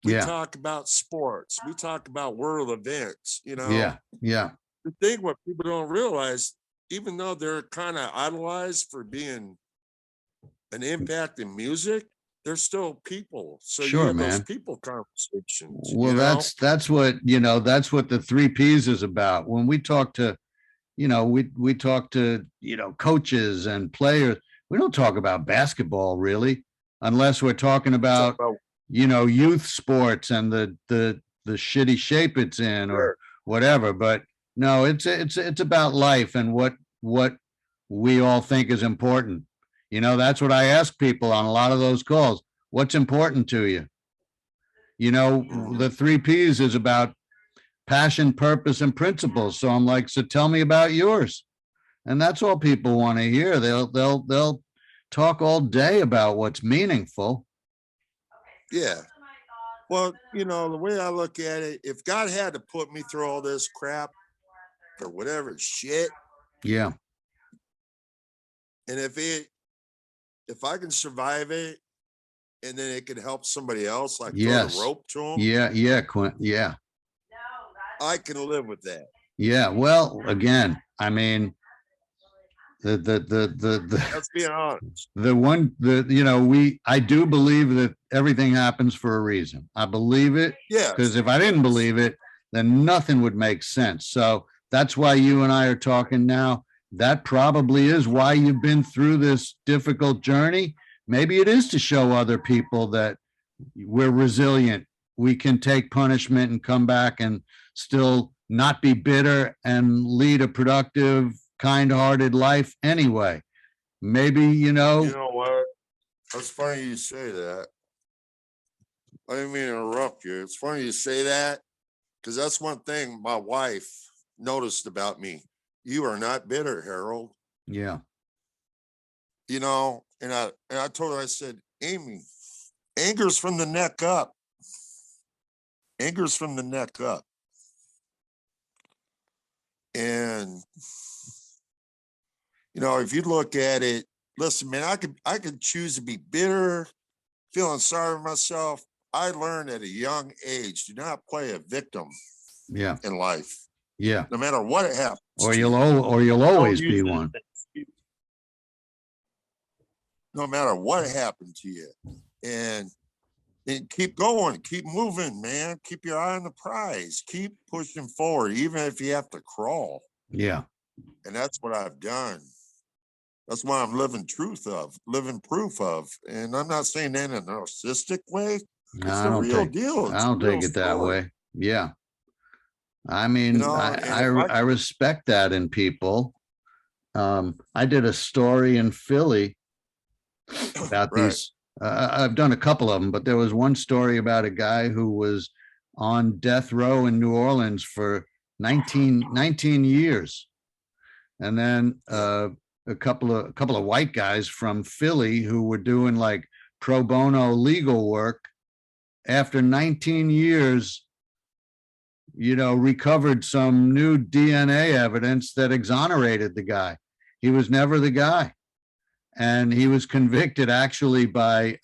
We talk about sports. We talk about world events, you know? Yeah. Yeah. The thing what people don't realize, even though they're kind of idolized for being an impact in music, they're still people. So sure, you have man. those people conversations. Well, that's what, you know, that's what the 3 Ps is about. When we talk to, you know, we talk to, you know, coaches and players. We don't talk about basketball really, unless we're talking about, you know, youth sports and the shitty shape it's in or whatever. But no, it's about life and what we all think is important. You know, that's what I ask people on a lot of those calls. What's important to you? You know, the 3 Ps is about passion, purpose, and principles. So I'm like, so tell me about yours. And that's all people want to hear. They'll talk all day about what's meaningful. Yeah. Well, you know, the way I look at it, if God had to put me through all this crap or whatever shit, Yeah. and if I can survive it and then it can help somebody else, like throw the Yes. rope to them, Yeah. Yeah. Quint. Yeah. I can live with that. Yeah. Well, again, I mean, the Let's be honest. I do believe that everything happens for a reason. I believe it because Yes. if I didn't believe it, then nothing would make sense. So that's why you and I are talking now. That probably is why you've been through this difficult journey. Maybe it is to show other people that we're resilient. We can take punishment and come back and still not be bitter and lead a productive, kind-hearted life anyway. Maybe, You know what? It's funny you say that. I didn't mean to interrupt you. It's funny you say that because that's one thing my wife noticed about me. You are not bitter, Harold. yeah, You know, and I told her, I said, Amy, anger's from the neck up. Anger's from the neck up. And you know, if you look at it, listen, man, I could choose to be bitter, feeling sorry for myself. I learned at a young age, do not play a victim yeah, in life, yeah. no matter what it happens. Or to you. you'll always Don't be use it one. as- No matter what happened to you. And keep going, keep moving, man. Keep your eye on the prize. Keep pushing forward, even if you have to crawl. Yeah, And that's what I've done. That's what I'm living proof of. And I'm not saying that in a narcissistic way. no, It's I the don't real take deal. I It's a don't real take it that story. way. Yeah, I You mean, know, and if I I respect that in people. I did a story in Philly about right, these. I've done a couple of them, but there was one story about a guy who was on death row in New Orleans for 19 years. And then yeah, a couple of white guys from Philly who were doing like pro bono legal work after 19 years, recovered some new DNA evidence that exonerated the guy. He was never the guy. And he was convicted actually by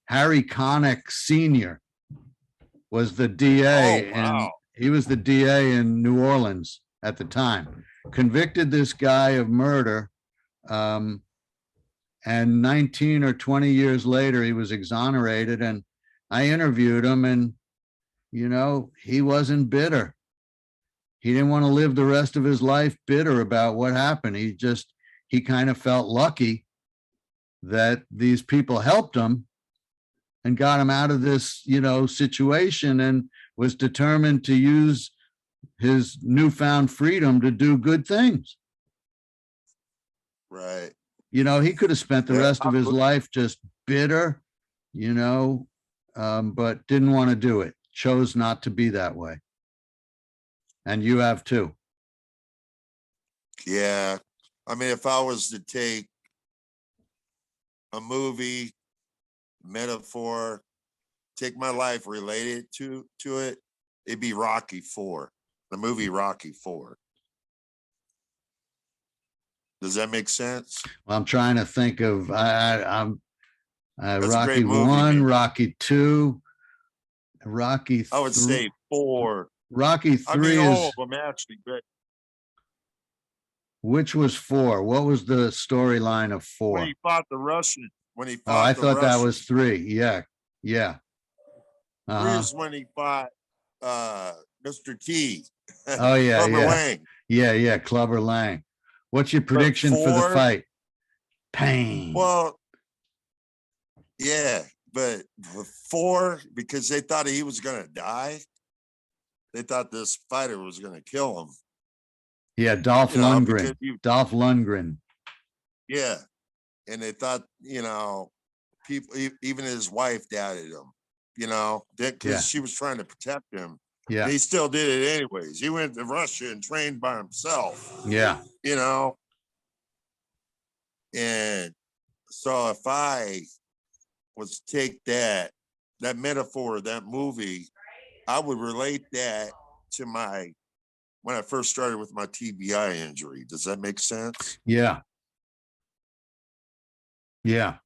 Harry Connick Sr. was the oh DA, and wow, he was the DA in New Orleans at the time. Convicted this guy of murder, and 19 or 20 years later, he was exonerated. And I interviewed him, and he wasn't bitter. He didn't want to live the rest of his life bitter about what happened. He kind of felt lucky that these people helped him and got him out of this, situation, and was determined to use his newfound freedom to do good things. right, He could have spent the yeah, rest of his life just bitter, but didn't want to do it, chose not to be that way. And you have too. yeah. I mean, if I was to take a movie metaphor, take my life related to it, it'd be Rocky 4, the movie Rocky 4. Does that make sense? Well, I'm trying to think of I'm That's a Rocky great movie, 1, man. Rocky 2, Rocky I would say 4. Rocky I mean, 3 all is, of them actually, but which was 4? What was the storyline of when 4? he fought the Russian, when he Oh, I fought the thought that was Russian, 3. Yeah. Yeah. 3 Uh-huh. is when he fought Mr. T, Oh yeah, Clubber yeah. Lang. Yeah, yeah, Clubber Lang. What's your But prediction for the 4, fight? Pain. well, yeah, but the 4, because they thought he was gonna die. They thought this fighter was gonna kill him. Yeah, Dolph You know, because Lundgren. Dolph Lundgren. yeah, and they thought, people, even his wife doubted him, that Yeah. because she was trying to protect him. Yeah. He still did it anyways. He went to Russia and trained by himself, Yeah. and so if I was take that metaphor, that movie, I would relate that to when I first started with my TBI injury. Does that make sense? Yeah. Yeah.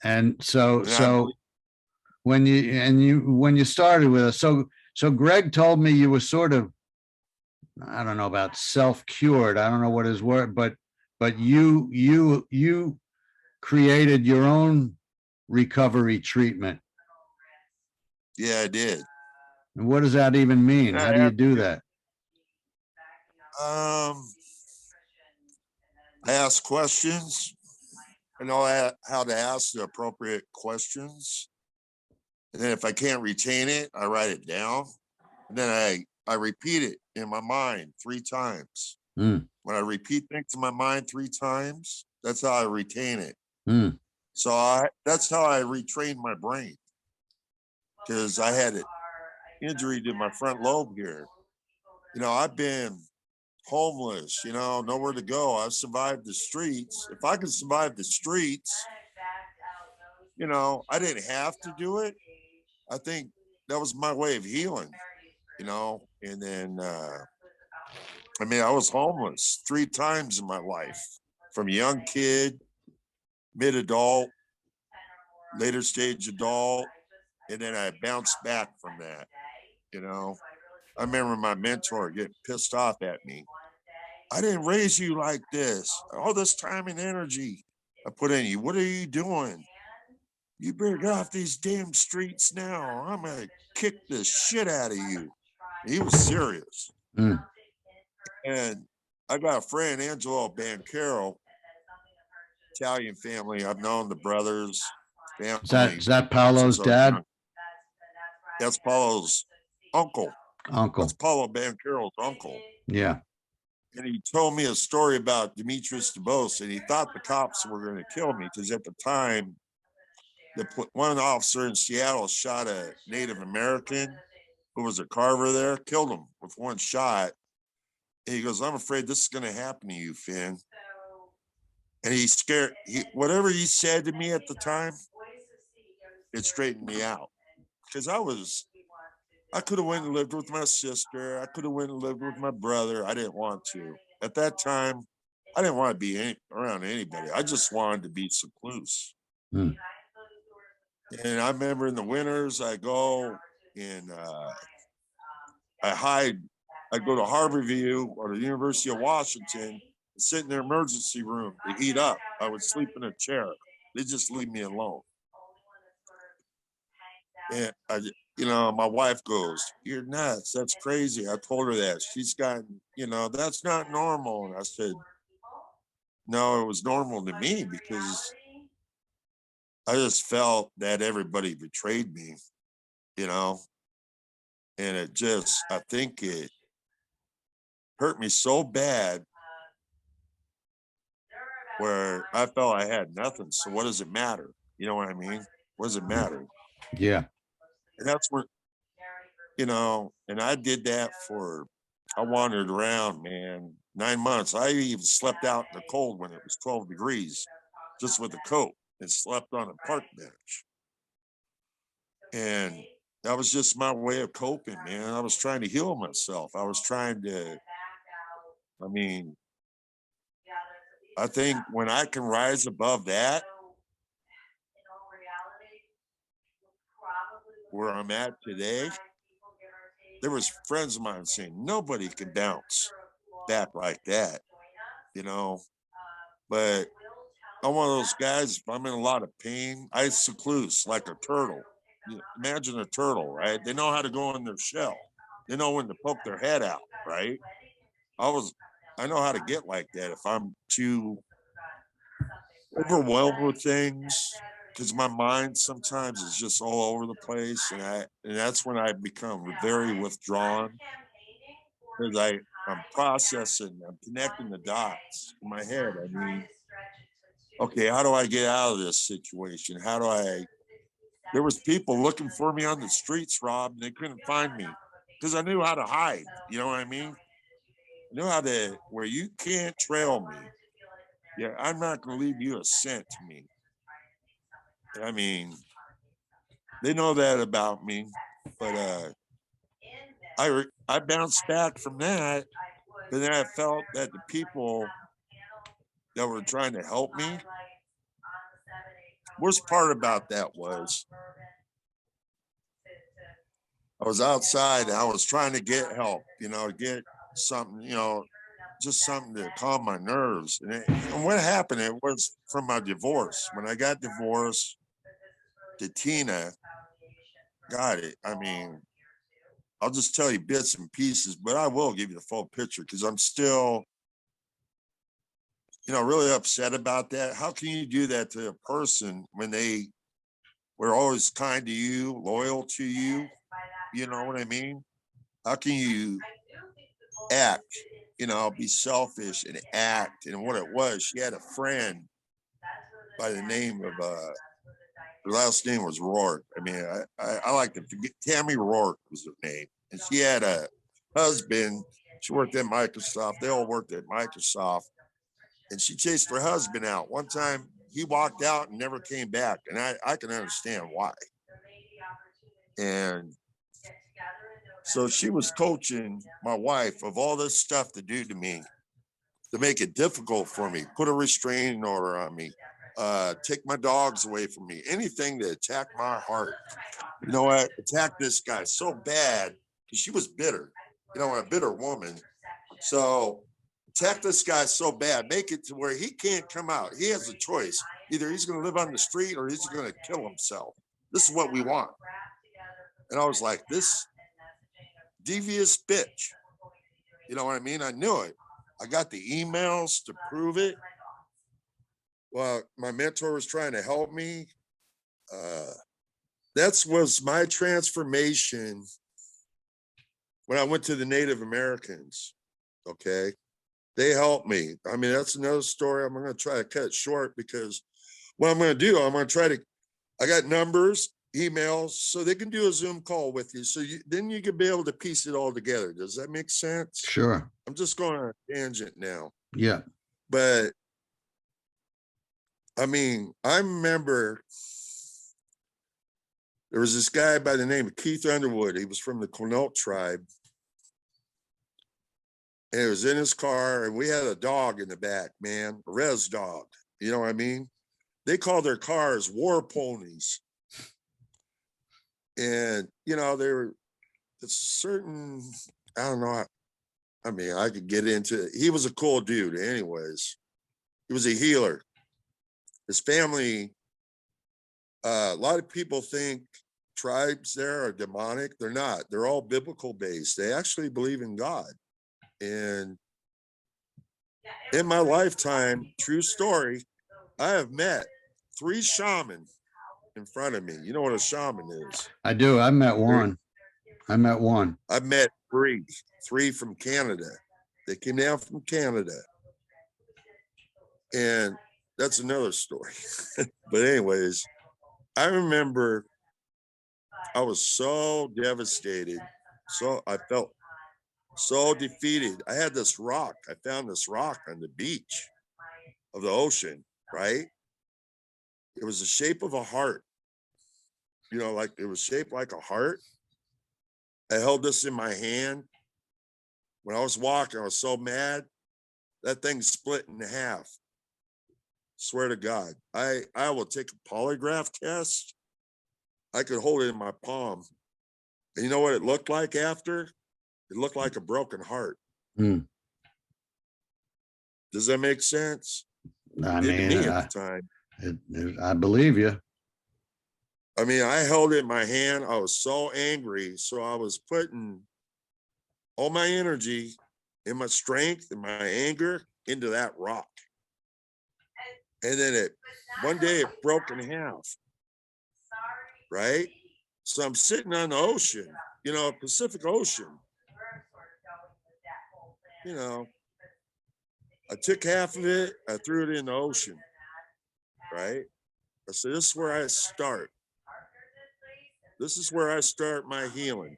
And so when you started with us, so Greg told me you were sort of, I don't know about self-cured. I don't know what his word, but you created your own recovery treatment. Yeah, I did. And what does that even mean? How do you do that? I ask questions. I know how to ask the appropriate questions. And then if I can't retain it, I write it down. And then I repeat it in my mind 3 times. Mm. When I repeat things in my mind 3 times, that's how I retain it. Mm. So that's how I retrained my brain. Because I had an injury to my front lobe here. You know, I've been homeless, you know, nowhere to go. I've survived the streets. If I could survive the streets, you know, I didn't have to do it. I think that was my way of healing, you know. And then I mean, I was homeless 3 times in my life, from young kid, mid-adult, later stage adult, and then I bounced back from that, you know. I remember my mentor getting pissed off at me. I didn't raise you like this. All this time and energy I put in you. What are you doing? You better get off these damn streets now. I'm gonna kick the shit out of you. He was serious. Mm. And I got a friend, Angelo Bancaro, Italian family. I've known the brothers, family. Is that Paolo's dad? That's Paulo's uncle. Uncle. That's Paulo Bancaro's uncle. Yeah. And he told me a story about Demetrius DeBose, and he thought the cops were going to kill me because at the time, one officer in Seattle shot a Native American who was a carver there, killed him with 1 shot. And he goes, I'm afraid this is going to happen to you, Finn. And he's scared. Whatever he said to me at the time, it straightened me out. Because I could have went and lived with my sister. I could have went and lived with my brother. I didn't want to. At that time, I didn't want to be around anybody. I just wanted to be secluse. Hmm. And I remember in the winters, I go and I hide. I'd go to Harborview or the University of Washington, sit in their emergency room to heat up. I would sleep in a chair. They just leave me alone. And my wife goes, "You're nuts. That's crazy." I told her that. She's gotten, that's not normal. And I said, no, it was normal to me because I just felt that everybody betrayed me, and I think it hurt me so bad where I felt I had nothing. So what does it matter? You know what I mean? What does it matter? Yeah. And that's where, and I did that I wandered around, man, 9 months. I even slept out in the cold when it was 12 degrees, just with a coat, and slept on a park bench. And that was just my way of coping, man. I was trying to heal myself. I was trying to, I think when I can rise above that, where I'm at today, there was friends of mine saying, nobody can bounce back like that, but I'm one of those guys, if I'm in a lot of pain, I secluse like a turtle. Imagine a turtle, right? They know how to go in their shell. They know when to poke their head out, right? I know how to get like that if I'm too overwhelmed with things, because my mind sometimes is just all over the place, and that's when I become very withdrawn, because I'm processing, I'm connecting the dots in my head. Okay, how do I get out of this situation? There was people looking for me on the streets, Rob, and they couldn't find me because I knew how to hide. You know what I mean? I knew where you can't trail me. Yeah, I'm not going to leave you a scent to me. I mean, they know that about me, but I bounced back from that, but then I felt that the people that were trying to help me, worst part about that was I was outside and I was trying to get help, get something, just something to calm my nerves. And what happened, it was from my divorce. When I got divorced to Tina, got it. I mean, I'll just tell you bits and pieces, but I will give you the full picture because I'm still, really upset about that. How can you do that to a person when they were always kind to you, loyal to you? You know what I mean? How can you act, be selfish and act? And what it was, she had a friend by the name of, her last name was Rourke. I mean, I like to forget, Tammy Rourke was her name. And she had a husband. She worked at Microsoft. They all worked at Microsoft. And she chased her husband out. One time he walked out and never came back. And I can understand why. And so she was coaching my wife of all this stuff to do to me, to make it difficult for me, put a restraining order on me, take my dogs away from me, anything to attack my heart. You know what? Attack this guy so bad because she was bitter, a bitter woman. So attack this guy so bad, make it to where he can't come out. He has a choice. Either he's going to live on the street or he's going to kill himself. This is what we want. And I was like, this devious bitch. You know what I mean? I knew it. I got the emails to prove it. Well, my mentor was trying to help me. That was my transformation when I went to the Native Americans. Okay. They helped me. I mean, that's another story. I'm going to try to cut it short because what I'm going to do, I got numbers, emails, so they can do a Zoom call with you. So then you can be able to piece it all together. Does that make sense? Sure. I'm just going on a tangent now. Yeah. But I mean, I remember there was this guy by the name of Keith Underwood. He was from the Quinault tribe. And he was in his car, and we had a dog in the back, man, a res dog. You know what I mean? They call their cars war ponies. And, there a certain, I don't know. I mean, I could get into it. He was a cool dude anyways. He was a healer. His family, a lot of people think tribes there are demonic. They're not. They're all biblical based. They actually believe in God. And in my lifetime, true story, I have met 3 shamans in front of me. You know what a shaman is? I do. I met one. I've met 3 from Canada. They came down from Canada. And that's another story. But anyways, I remember I was so devastated. So I felt so defeated. I had this rock. I found this rock on the beach of the ocean, right? It was the shape of a heart. Like it was shaped like a heart. I held this in my hand. When I was walking, I was so mad. That thing split in half. Swear to God. I will take a polygraph test. I could hold it in my palm. And you know what it looked like after? It looked like a broken heart. Mm. Does that make sense? I mean, me at the time. I believe you. I mean, I held it in my hand. I was so angry. So I was putting all my energy and my strength and my anger into that rock. And then one day it broke in half. Right? So I'm sitting on the ocean, Pacific Ocean. I took half of it, I threw it in the ocean. Right? I said, this is where I start. This is where I start my healing.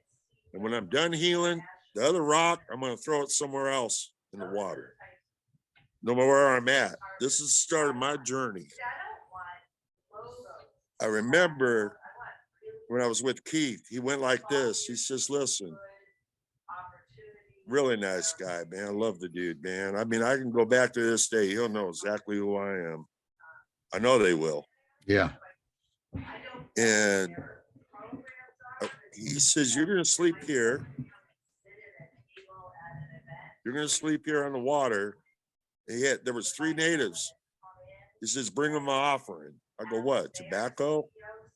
And when I'm done healing, the other rock, I'm going to throw it somewhere else in the water. No matter where I'm at. This is the start of my journey. I remember when I was with Keith, he went like this. He says, listen, really nice guy, man. I love the dude, man. I mean, I can go back to this day. He'll know exactly who I am. I know they will. Yeah. And he says, you're going to sleep here. You're going to sleep here on the water. And there was 3 natives. He says, bring them an offering. I go, what, tobacco?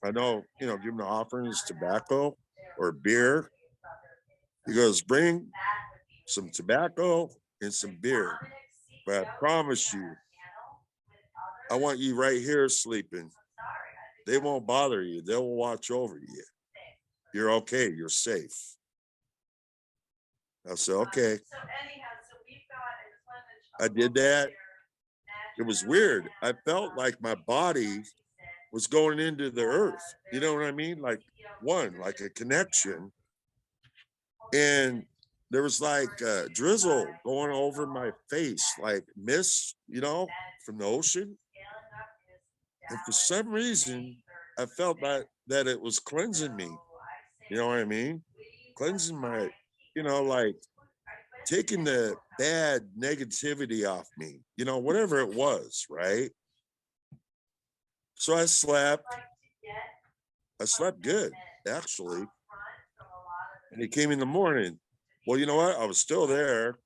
I know, you know, give them the offerings, tobacco or beer. He goes, bring some tobacco and some beer. But I promise you, I want you right here sleeping. They won't bother you. They will watch over you. You're okay. You're safe. I said, okay. I did that. It was weird. I felt like my body was going into the earth. You know what I mean? Like like a connection. And there was like drizzle going over my face, like mist, you know, from the ocean. And for some reason, I felt that it was cleansing me. You know what I mean? Cleansing my, you know, like taking the bad negativity off me, you know, whatever it was, right? So I slept good, actually. And he came in the morning. Well, you know what? I was still there.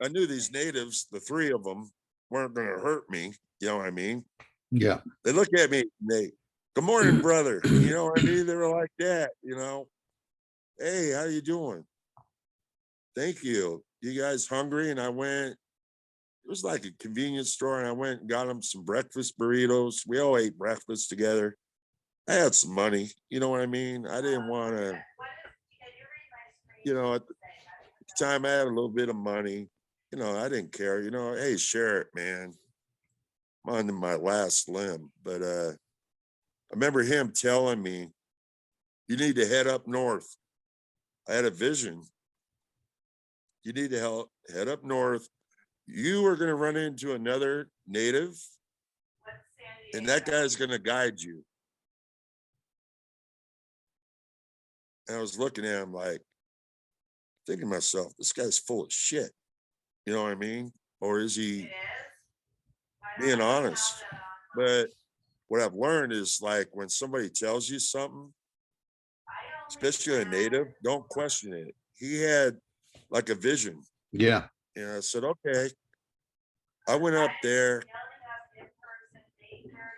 I knew these natives, the 3 of them, weren't going to hurt me. You know what I mean? Yeah. They look at me and good morning, brother. You know what I mean? They were like that, you know. Hey, how you doing? Thank you. You guys hungry? And I went, it was like a convenience store, and I went and got them some breakfast burritos. We all ate breakfast together. I had some money, you know what I mean? I didn't want to, you know, at the time I had a little bit of money. You know, I didn't care, you know, hey, share it, man. I'm on to my last limb. But I remember him telling me, you need to head up north. I had a vision. You need to head up north. You are going to run into another native, and that guy's going to guide you. And I was looking at him like, thinking to myself, this guy's full of shit. You know what I mean? Or is he being honest? But what I've learned is like when somebody tells you something, especially a native, don't question it. He had like a vision. Yeah. And I said, okay. I went up there.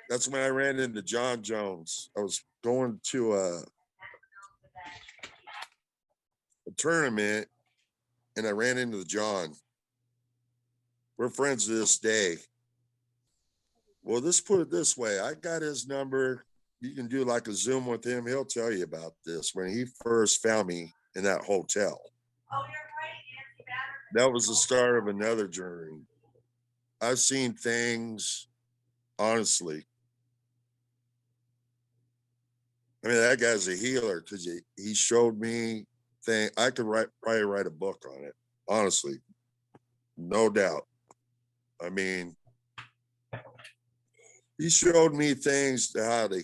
That's when I ran into John Jones. I was going to a tournament and I ran into John. We're friends to this day. Well, let's put it this way. I got his number. You can do like a Zoom with him. He'll tell you about this when he first found me in that hotel. That was the start of another journey. I've seen things, honestly. I mean, that guy's a healer because he showed me things. I could probably write a book on it, honestly. No doubt. I mean, he showed me things how to,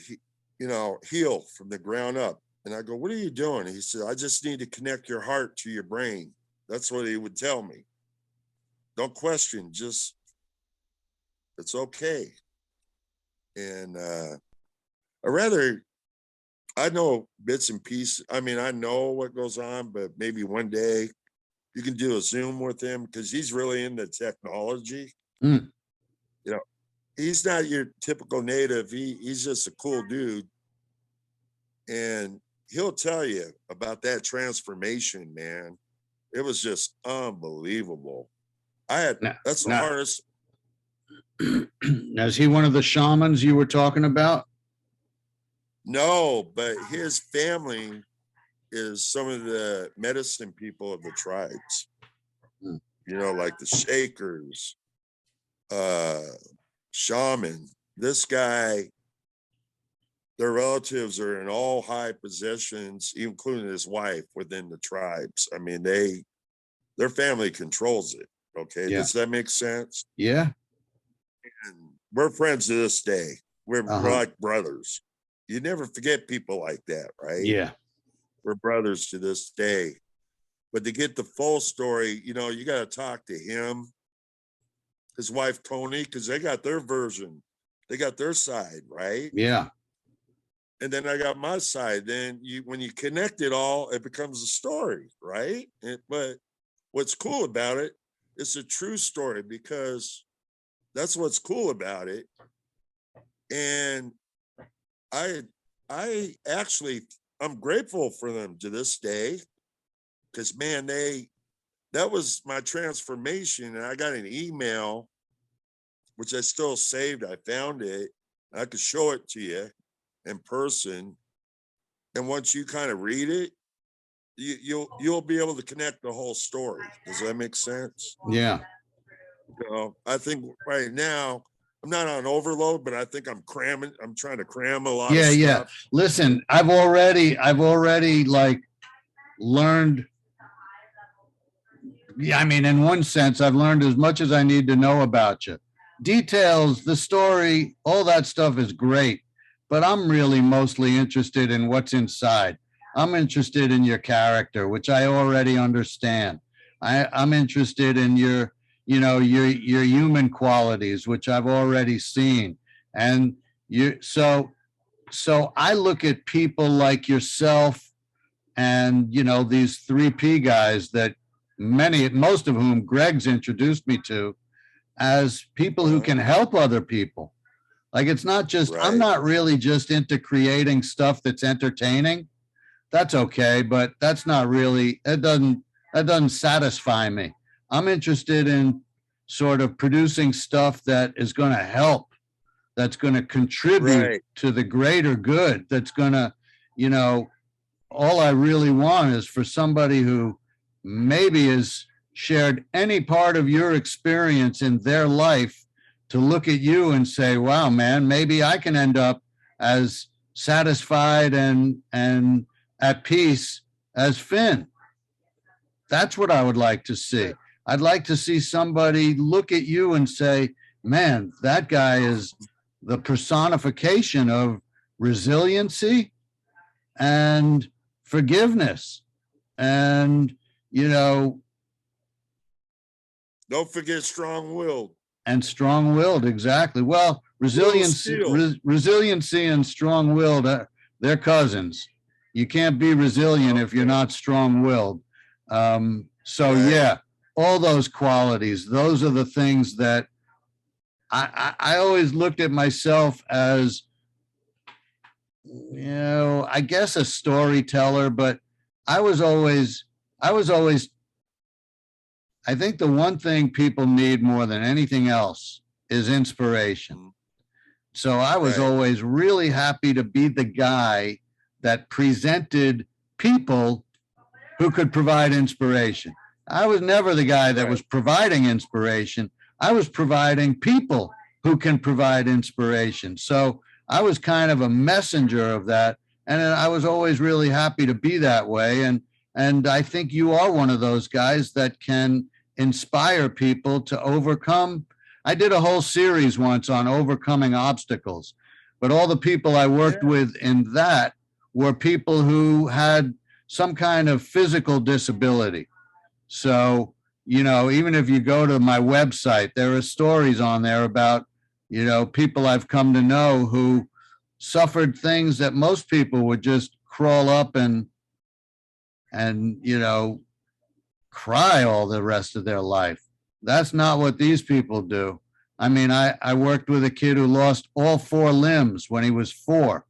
you know, heal from the ground up. And I go, what are you doing? He said, I just need to connect your heart to your brain. That's what he would tell me. Don't question, just, it's okay. And I know bits and pieces. I mean, I know what goes on, but maybe one day you can do a Zoom with him because he's really into technology. Mm. You know, he's not your typical native. He's just a cool dude. And he'll tell you about that transformation, man. It was just unbelievable. That's the hardest. Now, is he one of the shamans you were talking about? No, but his family is some of the medicine people of the tribes. You know, like the Shakers, shaman. This guy, their relatives are in all high positions, including his wife within the tribes. I mean, their family controls it. Okay. Yeah. Does that make sense? Yeah. And we're friends to this day. We're like brothers. you never forget people like that, right? Yeah. We're brothers to this day. But to get the full story, you know, you got to talk to him, his wife, Tony, because they got their version. They got their side, right? Yeah. And then I got my side. Then when you connect it all, it becomes a story, right? But what's cool about it, it's a true story because that's what's cool about it. And I actually, I'm grateful for them to this day because, man, that was my transformation. And I got an email, which I still saved. I found it. I could show it to you in person. And once you kind of read it, you'll be able to connect the whole story. Does that make sense? Yeah. You know, I think right now I'm not on overload, but I think I'm trying to cram a lot of stuff. Yeah. Listen, I've already like learned. Yeah, I mean, in one sense, I've learned as much as I need to know about you. Details, the story, all that stuff is great, but I'm really mostly interested in what's inside. I'm interested in your character, which I already understand. I'm interested in your human qualities, which I've already seen. And so I look at people like yourself and, these 3P guys that most of whom Greg's introduced me to as people who can help other people. Like, it's not just, right. I'm not really just into creating stuff that's entertaining. That's okay, but that's not really, that doesn't satisfy me. I'm interested in sort of producing stuff that is going to help, that's going to contribute to the greater good, that's going to, all I really want is for somebody who maybe has shared any part of your experience in their life to look at you and say, wow, man, maybe I can end up as satisfied and at peace as Finn. That's what I would like to see. I'd like to see somebody look at you and say, man, that guy is the personification of resiliency and forgiveness. And, don't forget strong-willed. And strong-willed, exactly. Well, resiliency and strong-willed, they're cousins. You can't be resilient if you're not strong-willed. Yeah, all those qualities, those are the things that I always looked at myself as, I guess a storyteller, but I think the one thing people need more than anything else is inspiration. So I was always really happy to be the guy that presented people who could provide inspiration. I was never the guy that was providing inspiration. I was providing people who can provide inspiration. So I was kind of a messenger of that. And I was always really happy to be that way. And I think you are one of those guys that can inspire people to overcome. I did a whole series once on overcoming obstacles, but all the people I worked with in that were people who had some kind of physical disability. So, even if you go to my website, there are stories on there about, people I've come to know who suffered things that most people would just crawl up and cry all the rest of their life. That's not what these people do. I mean, I worked with a kid who lost all 4 limbs when he was 4.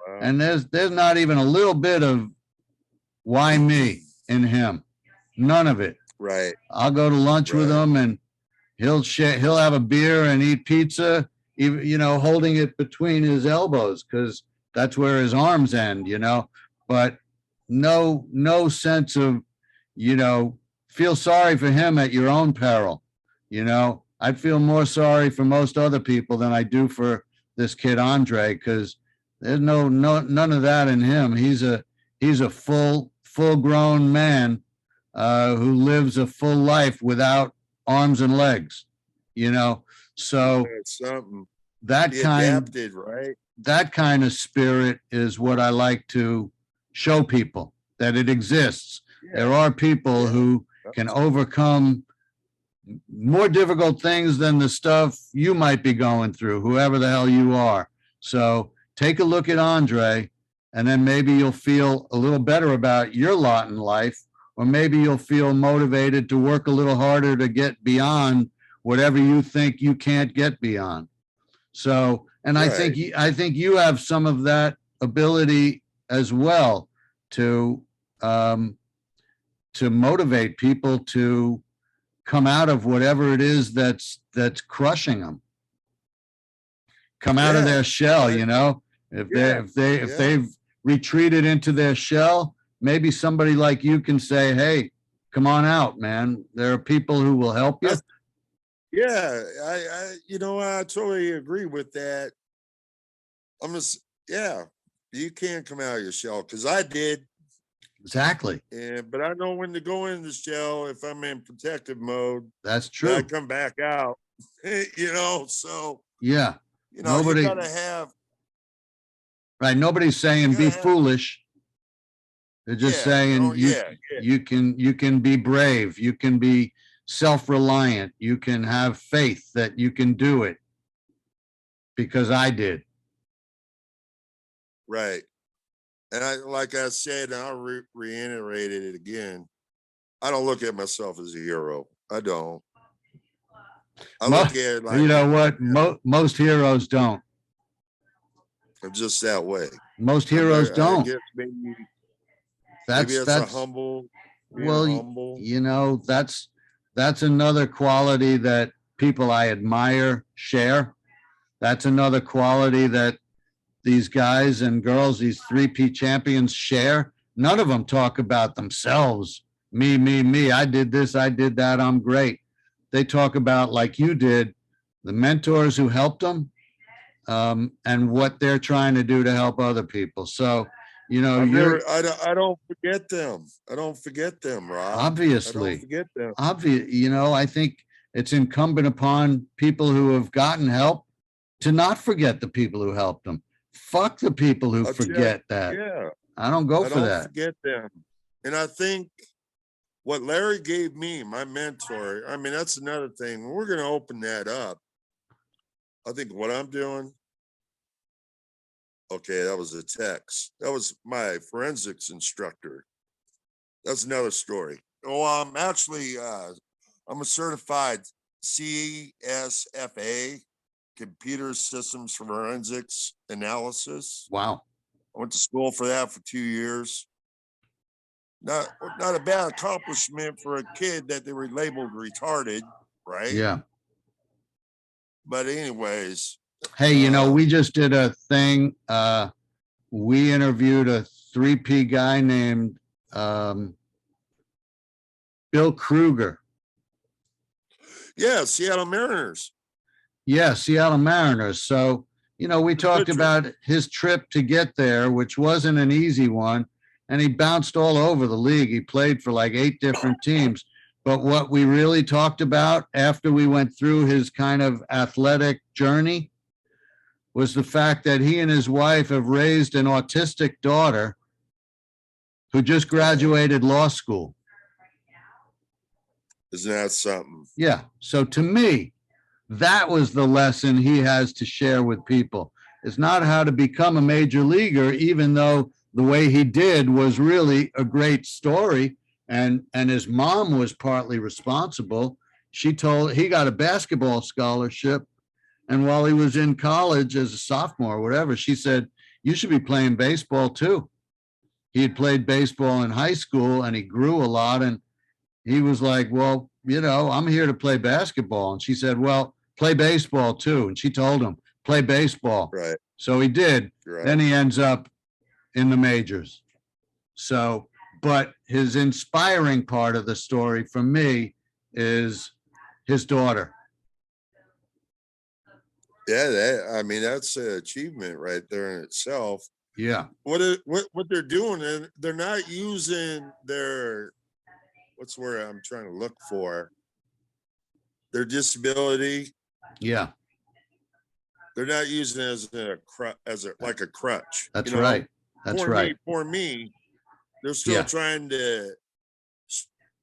Wow. And there's not even a little bit of why me in him. None of it. Right. I'll go to lunch with him and he'll have a beer and eat pizza, even, holding it between his elbows because that's where his arms end, but no sense of, feel sorry for him at your own peril. I'd feel more sorry for most other people than I do for this kid, Andre, because there's none of that in him. He's a full grown man who lives a full life without arms and legs, so something. that he kind adapted, right? that kind of spirit is what I like to show people, that it exists. There are people who can overcome more difficult things than the stuff you might be going through, whoever the hell you are. So take a look at Andre, and then maybe you'll feel a little better about your lot in life, or maybe you'll feel motivated to work a little harder to get beyond whatever you think you can't get beyond. So, and I think you have some of that ability as well to motivate people to come out of whatever it is that's crushing them. Come out of their shell, you know. If they've retreated into their shell, maybe somebody like you can say, "Hey, come on out, man. There are people who will help you." Yeah, I totally agree with that. You can come out of your shell, because I did. Exactly. But I know when to go in the shell if I'm in protective mode. That's true. I come back out, so. Yeah. You gotta have. Right. Nobody's saying be foolish. They're just saying you can be brave. You can be self-reliant. You can have faith that you can do it, because I did. Right. And like I said, and I'll reiterate it again. I don't look at myself as a hero. I don't. I look at it like, you know what? Most heroes don't. I'm just that way. Most heroes don't. Maybe that's a humble. Humble. That's another quality that people I admire share. That's another quality that these guys and girls, these 3P champions, share. None of them talk about themselves. Me. I did this, I did that, I'm great. They talk about, like you did, the mentors who helped them, and what they're trying to do to help other people. So, I don't forget them. I don't forget them, Rob. Obviously. I don't forget them. I think it's incumbent upon people who have gotten help to not forget the people who helped them. Fuck the people who forget that. Yeah. I don't go for that. I don't forget them. And I think what Larry gave me, my mentor, that's another thing. We're going to open that up. I think what I'm doing, okay, that was a text. That was my forensics instructor. That's another story. Oh, I'm a certified CSFA, Computer Systems Forensics Analysis. Wow. I went to school for that for 2 years. Not a bad accomplishment for a kid that they were labeled retarded, right? Yeah. But anyways. Hey, we just did a thing. We interviewed a 3P guy named Bill Kruger. Yeah, Seattle Mariners. Yeah, Seattle Mariners. So, we talked about his trip to get there, which wasn't an easy one. And he bounced all over the league. He played for like 8 different teams. But what we really talked about after we went through his kind of athletic journey was the fact that he and his wife have raised an autistic daughter who just graduated law school. Isn't that something? Yeah. So to me, that was the lesson he has to share with people. It's not how to become a major leaguer, even though the way he did was really a great story. And his mom was partly responsible. He got a basketball scholarship. And while he was in college as a sophomore or whatever, she said, you should be playing baseball too. He had played baseball in high school and he grew a lot. And he was like, well, I'm here to play basketball. And she said, well, play baseball too. And she told him, play baseball. Right. So he did. Right. Then he ends up in the majors. So, but his inspiring part of the story for me is his daughter. Yeah, that's an achievement right there in itself. Yeah. What they're doing, they're not using their, what's the word I'm trying to look for? Their disability. Yeah. They're not using it as a like a crutch. That's right. That's right. Poor me. They're still trying to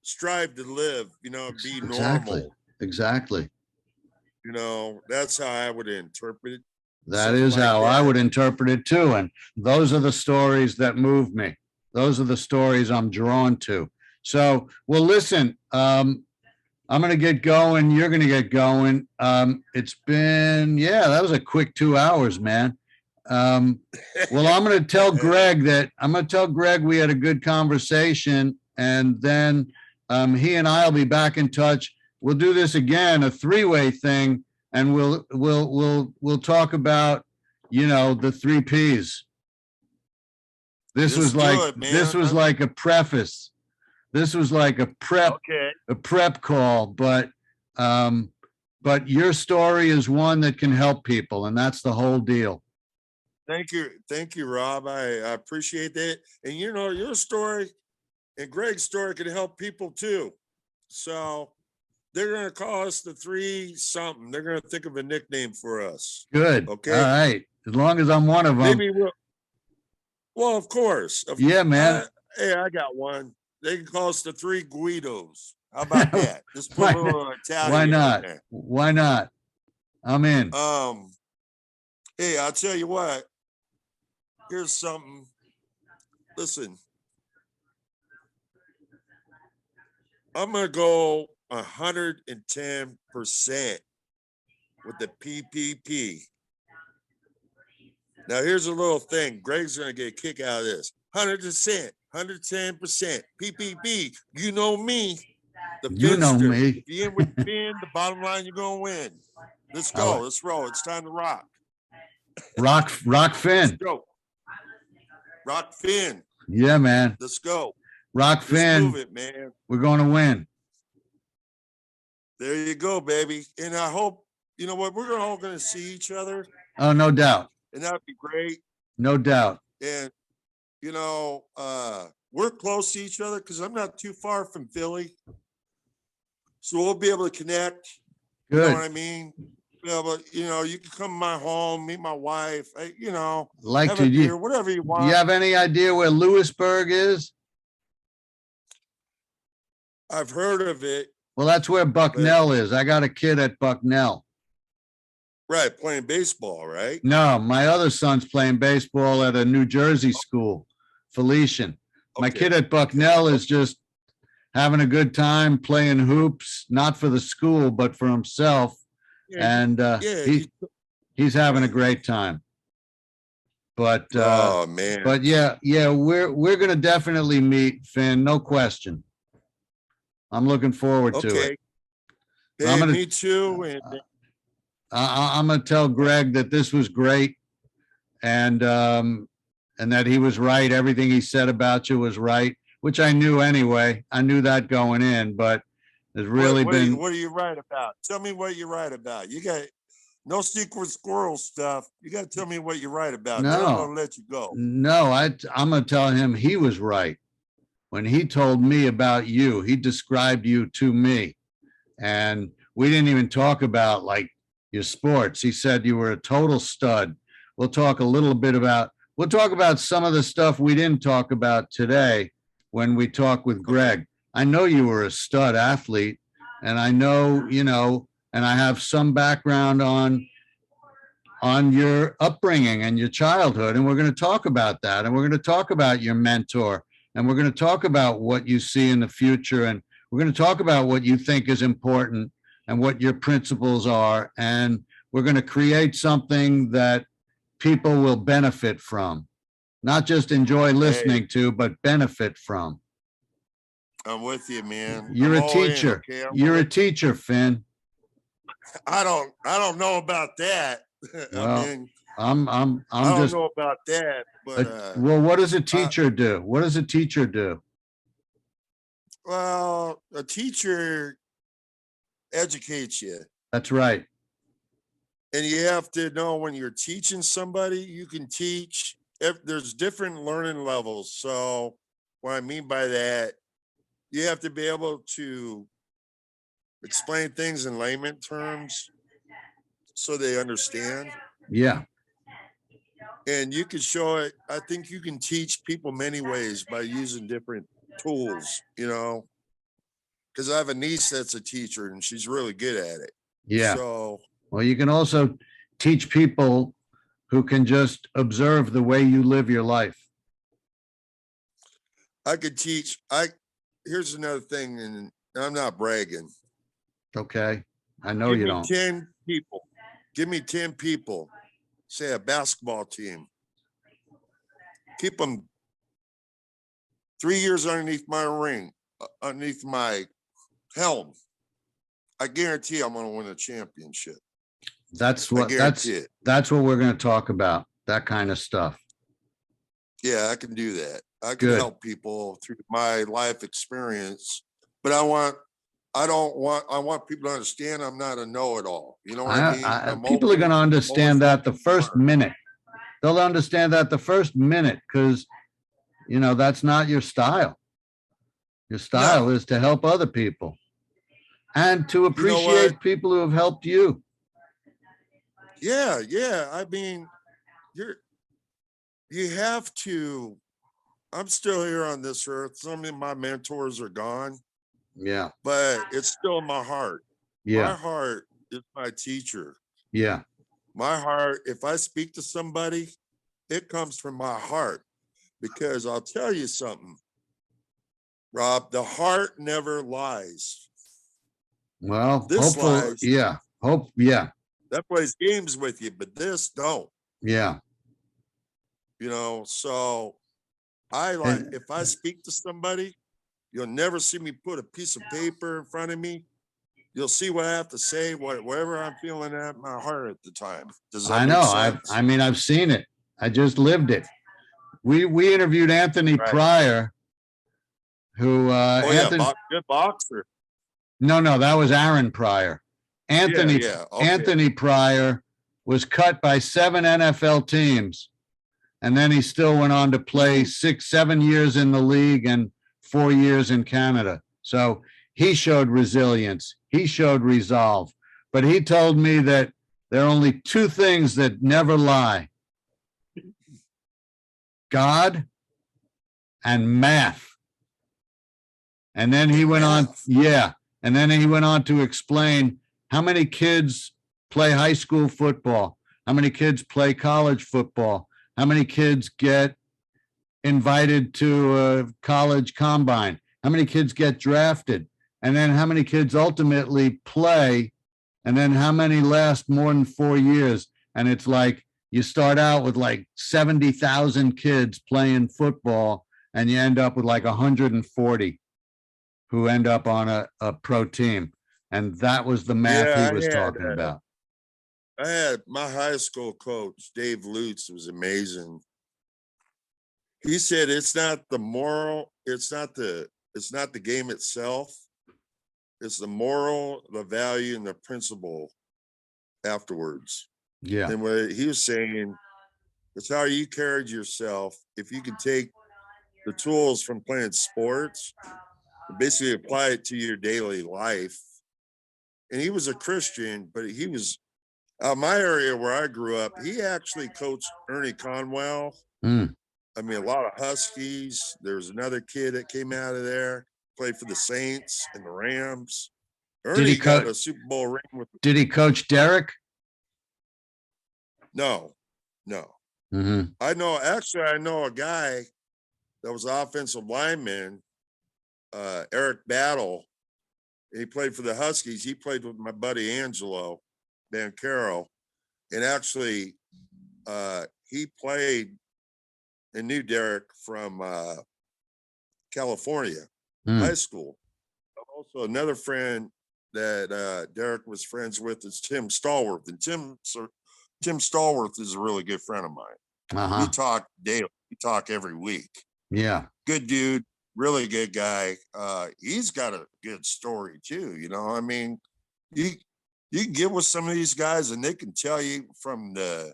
strive to live, be normal. Exactly. That's how I would interpret it. That is how I would interpret it too. And those are the stories that move me. Those are the stories I'm drawn to. So, well, listen, I'm going to get going. You're going to get going. It's been, that was a quick 2 hours, man. Well, I'm going to tell Greg we had a good conversation, and then he and I'll be back in touch. We'll do this again, a 3-way thing, and we'll talk about, the 3 Ps. This was like a preface. This was like a prep call, but your story is one that can help people, and that's the whole deal. Thank you, Rob. I appreciate that. And your story and Greg's story can help people too. So they're going to call us the 3 something. They're going to think of a nickname for us. Good. Okay. All right. As long as I'm one of them. Maybe well, of course. Man. Hey, I got one. They can call us the 3 Guidos. How about that? Just put a little Italian. Why not? Why not? I'm in. Hey, I'll tell you what. Here's something. Listen. I'm gonna go 110% with the PPP. Now, here's a little thing. Greg's gonna get a kick out of this. 100%, 110%, PPP. You know me. You know me. If you in with Finn, the bottom line, you're gonna win. Let's go. Let's roll. It's time to rock. Rock Finn. Let's go. Rock Finn. Yeah, man. Let's go. Rock Finn. Move it, man. We're going to win. There you go, baby. And I hope, you know what, we're all going to see each other. Oh, no doubt. And that'd be great. No doubt. And, we're close to each other because I'm not too far from Philly. So we'll be able to connect. Good. You know what I mean? You can come to my home, meet my wife, like to beer, whatever you want. Do you have any idea where Lewisburg is? I've heard of it. Well, that's where Bucknell is. I got a kid at Bucknell. Right, playing baseball, right? No, my other son's playing baseball at a New Jersey school, Felician. My kid at Bucknell is just having a good time playing hoops, not for the school, but for himself. And he's having a great time. But oh man. But we're gonna definitely meet, Finn, no question. I'm looking forward to it. Hey, me too. And I'm gonna tell Greg that this was great, and that he was right. Everything he said about you was right, which I knew anyway. I knew that going in, but there's really been. What are you right about? Tell me what you're right about. You got no secret squirrel stuff. You got to tell me what you're right about. No, I'm gonna let you go. No, I'm gonna tell him he was right when he told me about you. He described you to me, and we didn't even talk about like your sports. He said you were a total stud. We'll talk about some of the stuff we didn't talk about today when we talk with Greg. I know you were a stud athlete, and I know, and I have some background on your upbringing and your childhood. And we're going to talk about that. And we're going to talk about your mentor, and we're going to talk about what you see in the future. And we're going to talk about what you think is important and what your principles are. And we're going to create something that people will benefit from, not just enjoy listening to, but benefit from. I'm with you, man. You're a teacher. You're a teacher, Finn. I don't know about that. Well, I don't know about that, but well, what does a teacher do? What does a teacher do? Well, a teacher educates you. That's right. And you have to know when you're teaching somebody, you can teach. There's different learning levels. So what I mean by that, you have to be able to explain things in layman terms so they understand. Yeah. And you can show it. I think you can teach people many ways by using different tools, you know, because I have a niece that's a teacher and she's really good at it. Yeah. So, Well, you can also teach people who can just observe the way you live your life. I could teach. Here's another thing, and I'm not bragging. Okay. I know Give you me don't. 10 people. Give me 10 people, say a basketball team. Keep them 3 years underneath my ring, underneath my helm. I guarantee I'm going to win a championship. That's I what guarantee it. that's what we're going to talk about. That kind of stuff. Yeah, I can do that. I can Good. help people through my life experience, but I want people to understand I'm not a know-it-all. You know what I mean? I'm People are always- going to understand always that the looking to first learn. minute. They'll understand that the first minute because, you know, that's not your style. Your style No. is to help other people and to You know appreciate what? people who have helped you. Yeah, yeah. I mean, you have to. I'm still here on this earth. Some of my mentors are gone, Yeah. but it's still in my heart. My Yeah. heart is my teacher. Yeah. My heart, if I speak to somebody, it comes from my heart. Because I'll tell you something, Rob, the heart never lies. Well, This hopeful. lies. Yeah. Hope. Yeah. That plays games with you, but this don't. Yeah. You know, so I like, And- if I speak to somebody, you'll never see me put a piece of paper in front of me. You'll see what I have to say, whatever I'm feeling at my heart at the time. Does that I make know. sense? I mean, I've seen it. I just lived it. We interviewed Anthony Right. Pryor, who Oh Anthony. yeah, good boxer. No, that was Aaron Pryor. Anthony Yeah, okay. Anthony Pryor was cut by 7 NFL teams, and then he still went on to play 6, 7 years in the league and 4 years in Canada. So he showed resilience. He showed resolve. But he told me that there are only 2 things that never lie: God and math. And then he went on, yeah. And then he went on to explain how many kids play high school football, how many kids play college football, how many kids get invited to a college combine, how many kids get drafted, and then how many kids ultimately play, and then how many last more than 4 years. And it's like you start out with like 70,000 kids playing football, and you end up with like 140 who end up on a pro team. And that was the math he was talking about. I had my high school coach, Dave Lutz, was amazing. He said it's not the moral, it's not the game itself. It's the moral, the value, and the principle afterwards. Yeah. And what he was saying, it's how you carried yourself. If you could take the tools from playing sports, basically apply it to your daily life. And he was a Christian, but he was my area where I grew up. He actually coached Ernie Conwell. Mm. I mean, a lot of Huskies. There was another kid that came out of there, played for the Saints and the Rams. Ernie got a Super Bowl ring with. Did he coach Derek? No. Mm-hmm. I know a guy that was offensive lineman, Eric Battle. He played for the Huskies. He played with my buddy Angelo Bancaro. And actually, he played and knew Derek from California, high school. Also, another friend that Derek was friends with is Tim Stallworth. And Tim Stallworth is a really good friend of mine. Uh-huh. We talk daily. We talk every week. Yeah. Good dude. Really good guy. He's got a good story too. You know, I mean, you can get with some of these guys and they can tell you from the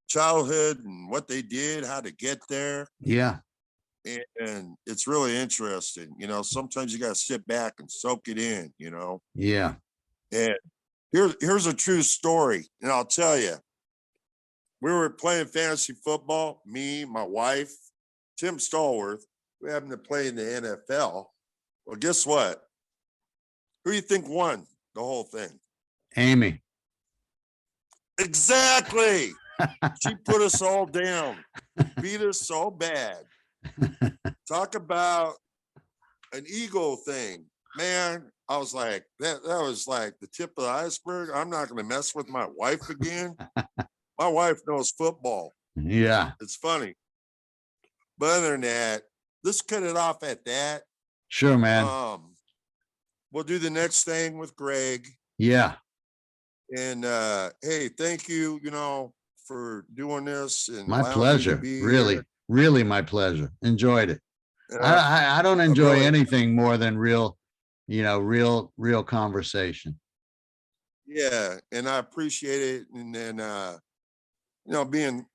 childhood and what they did, how to get there. Yeah. And it's really interesting. You know, sometimes you got to sit back and soak it in, you know? Yeah. And here's a true story. And I'll tell you, we were playing fantasy football, me, my wife, Tim Stallworth. We happened to play in the NFL. Well, guess what? Who do you think won the whole thing? Amy. Exactly. She put us all down, beat us so bad. Talk about an ego thing, man. I was like, that was like the tip of the iceberg. I'm not going to mess with my wife again. My wife knows football. Yeah. It's funny. But other than that, let's cut it off at that. Sure, man. We'll do the next thing with Greg. Yeah. And hey, thank you, for doing this. And my pleasure. Really, here. Really my pleasure. Enjoyed it. I don't enjoy anything more than real conversation. Yeah, and I appreciate it. And then being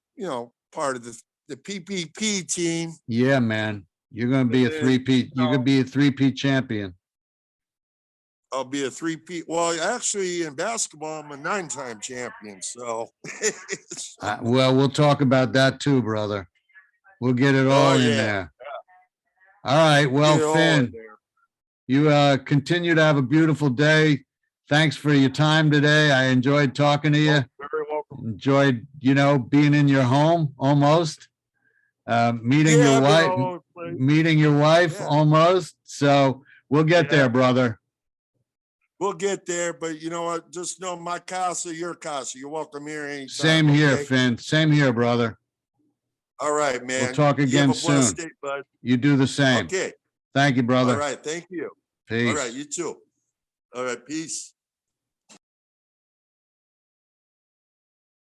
part of the PPP team. Yeah, man. You're gonna be a 3P. You're gonna be a 3P champion. I'll be a 3P. Well, actually, in basketball, I'm a 9-time champion. So, well, we'll talk about that too, brother. We'll get it all in there. All right. Well, Finn, you continue to have a beautiful day. Thanks for your time today. I enjoyed talking to you. Very welcome. Enjoyed, being in your home almost. Meeting your wife almost. So we'll get there, brother. We'll get there, but you know what? Just know my casa, your casa. You're welcome here anytime. Same here, Finn. Same here, brother. All right, man. We'll talk again soon. Day, bud. You do the same. Okay. Thank you, brother. All right. Thank you. Peace. All right. You too. All right. Peace.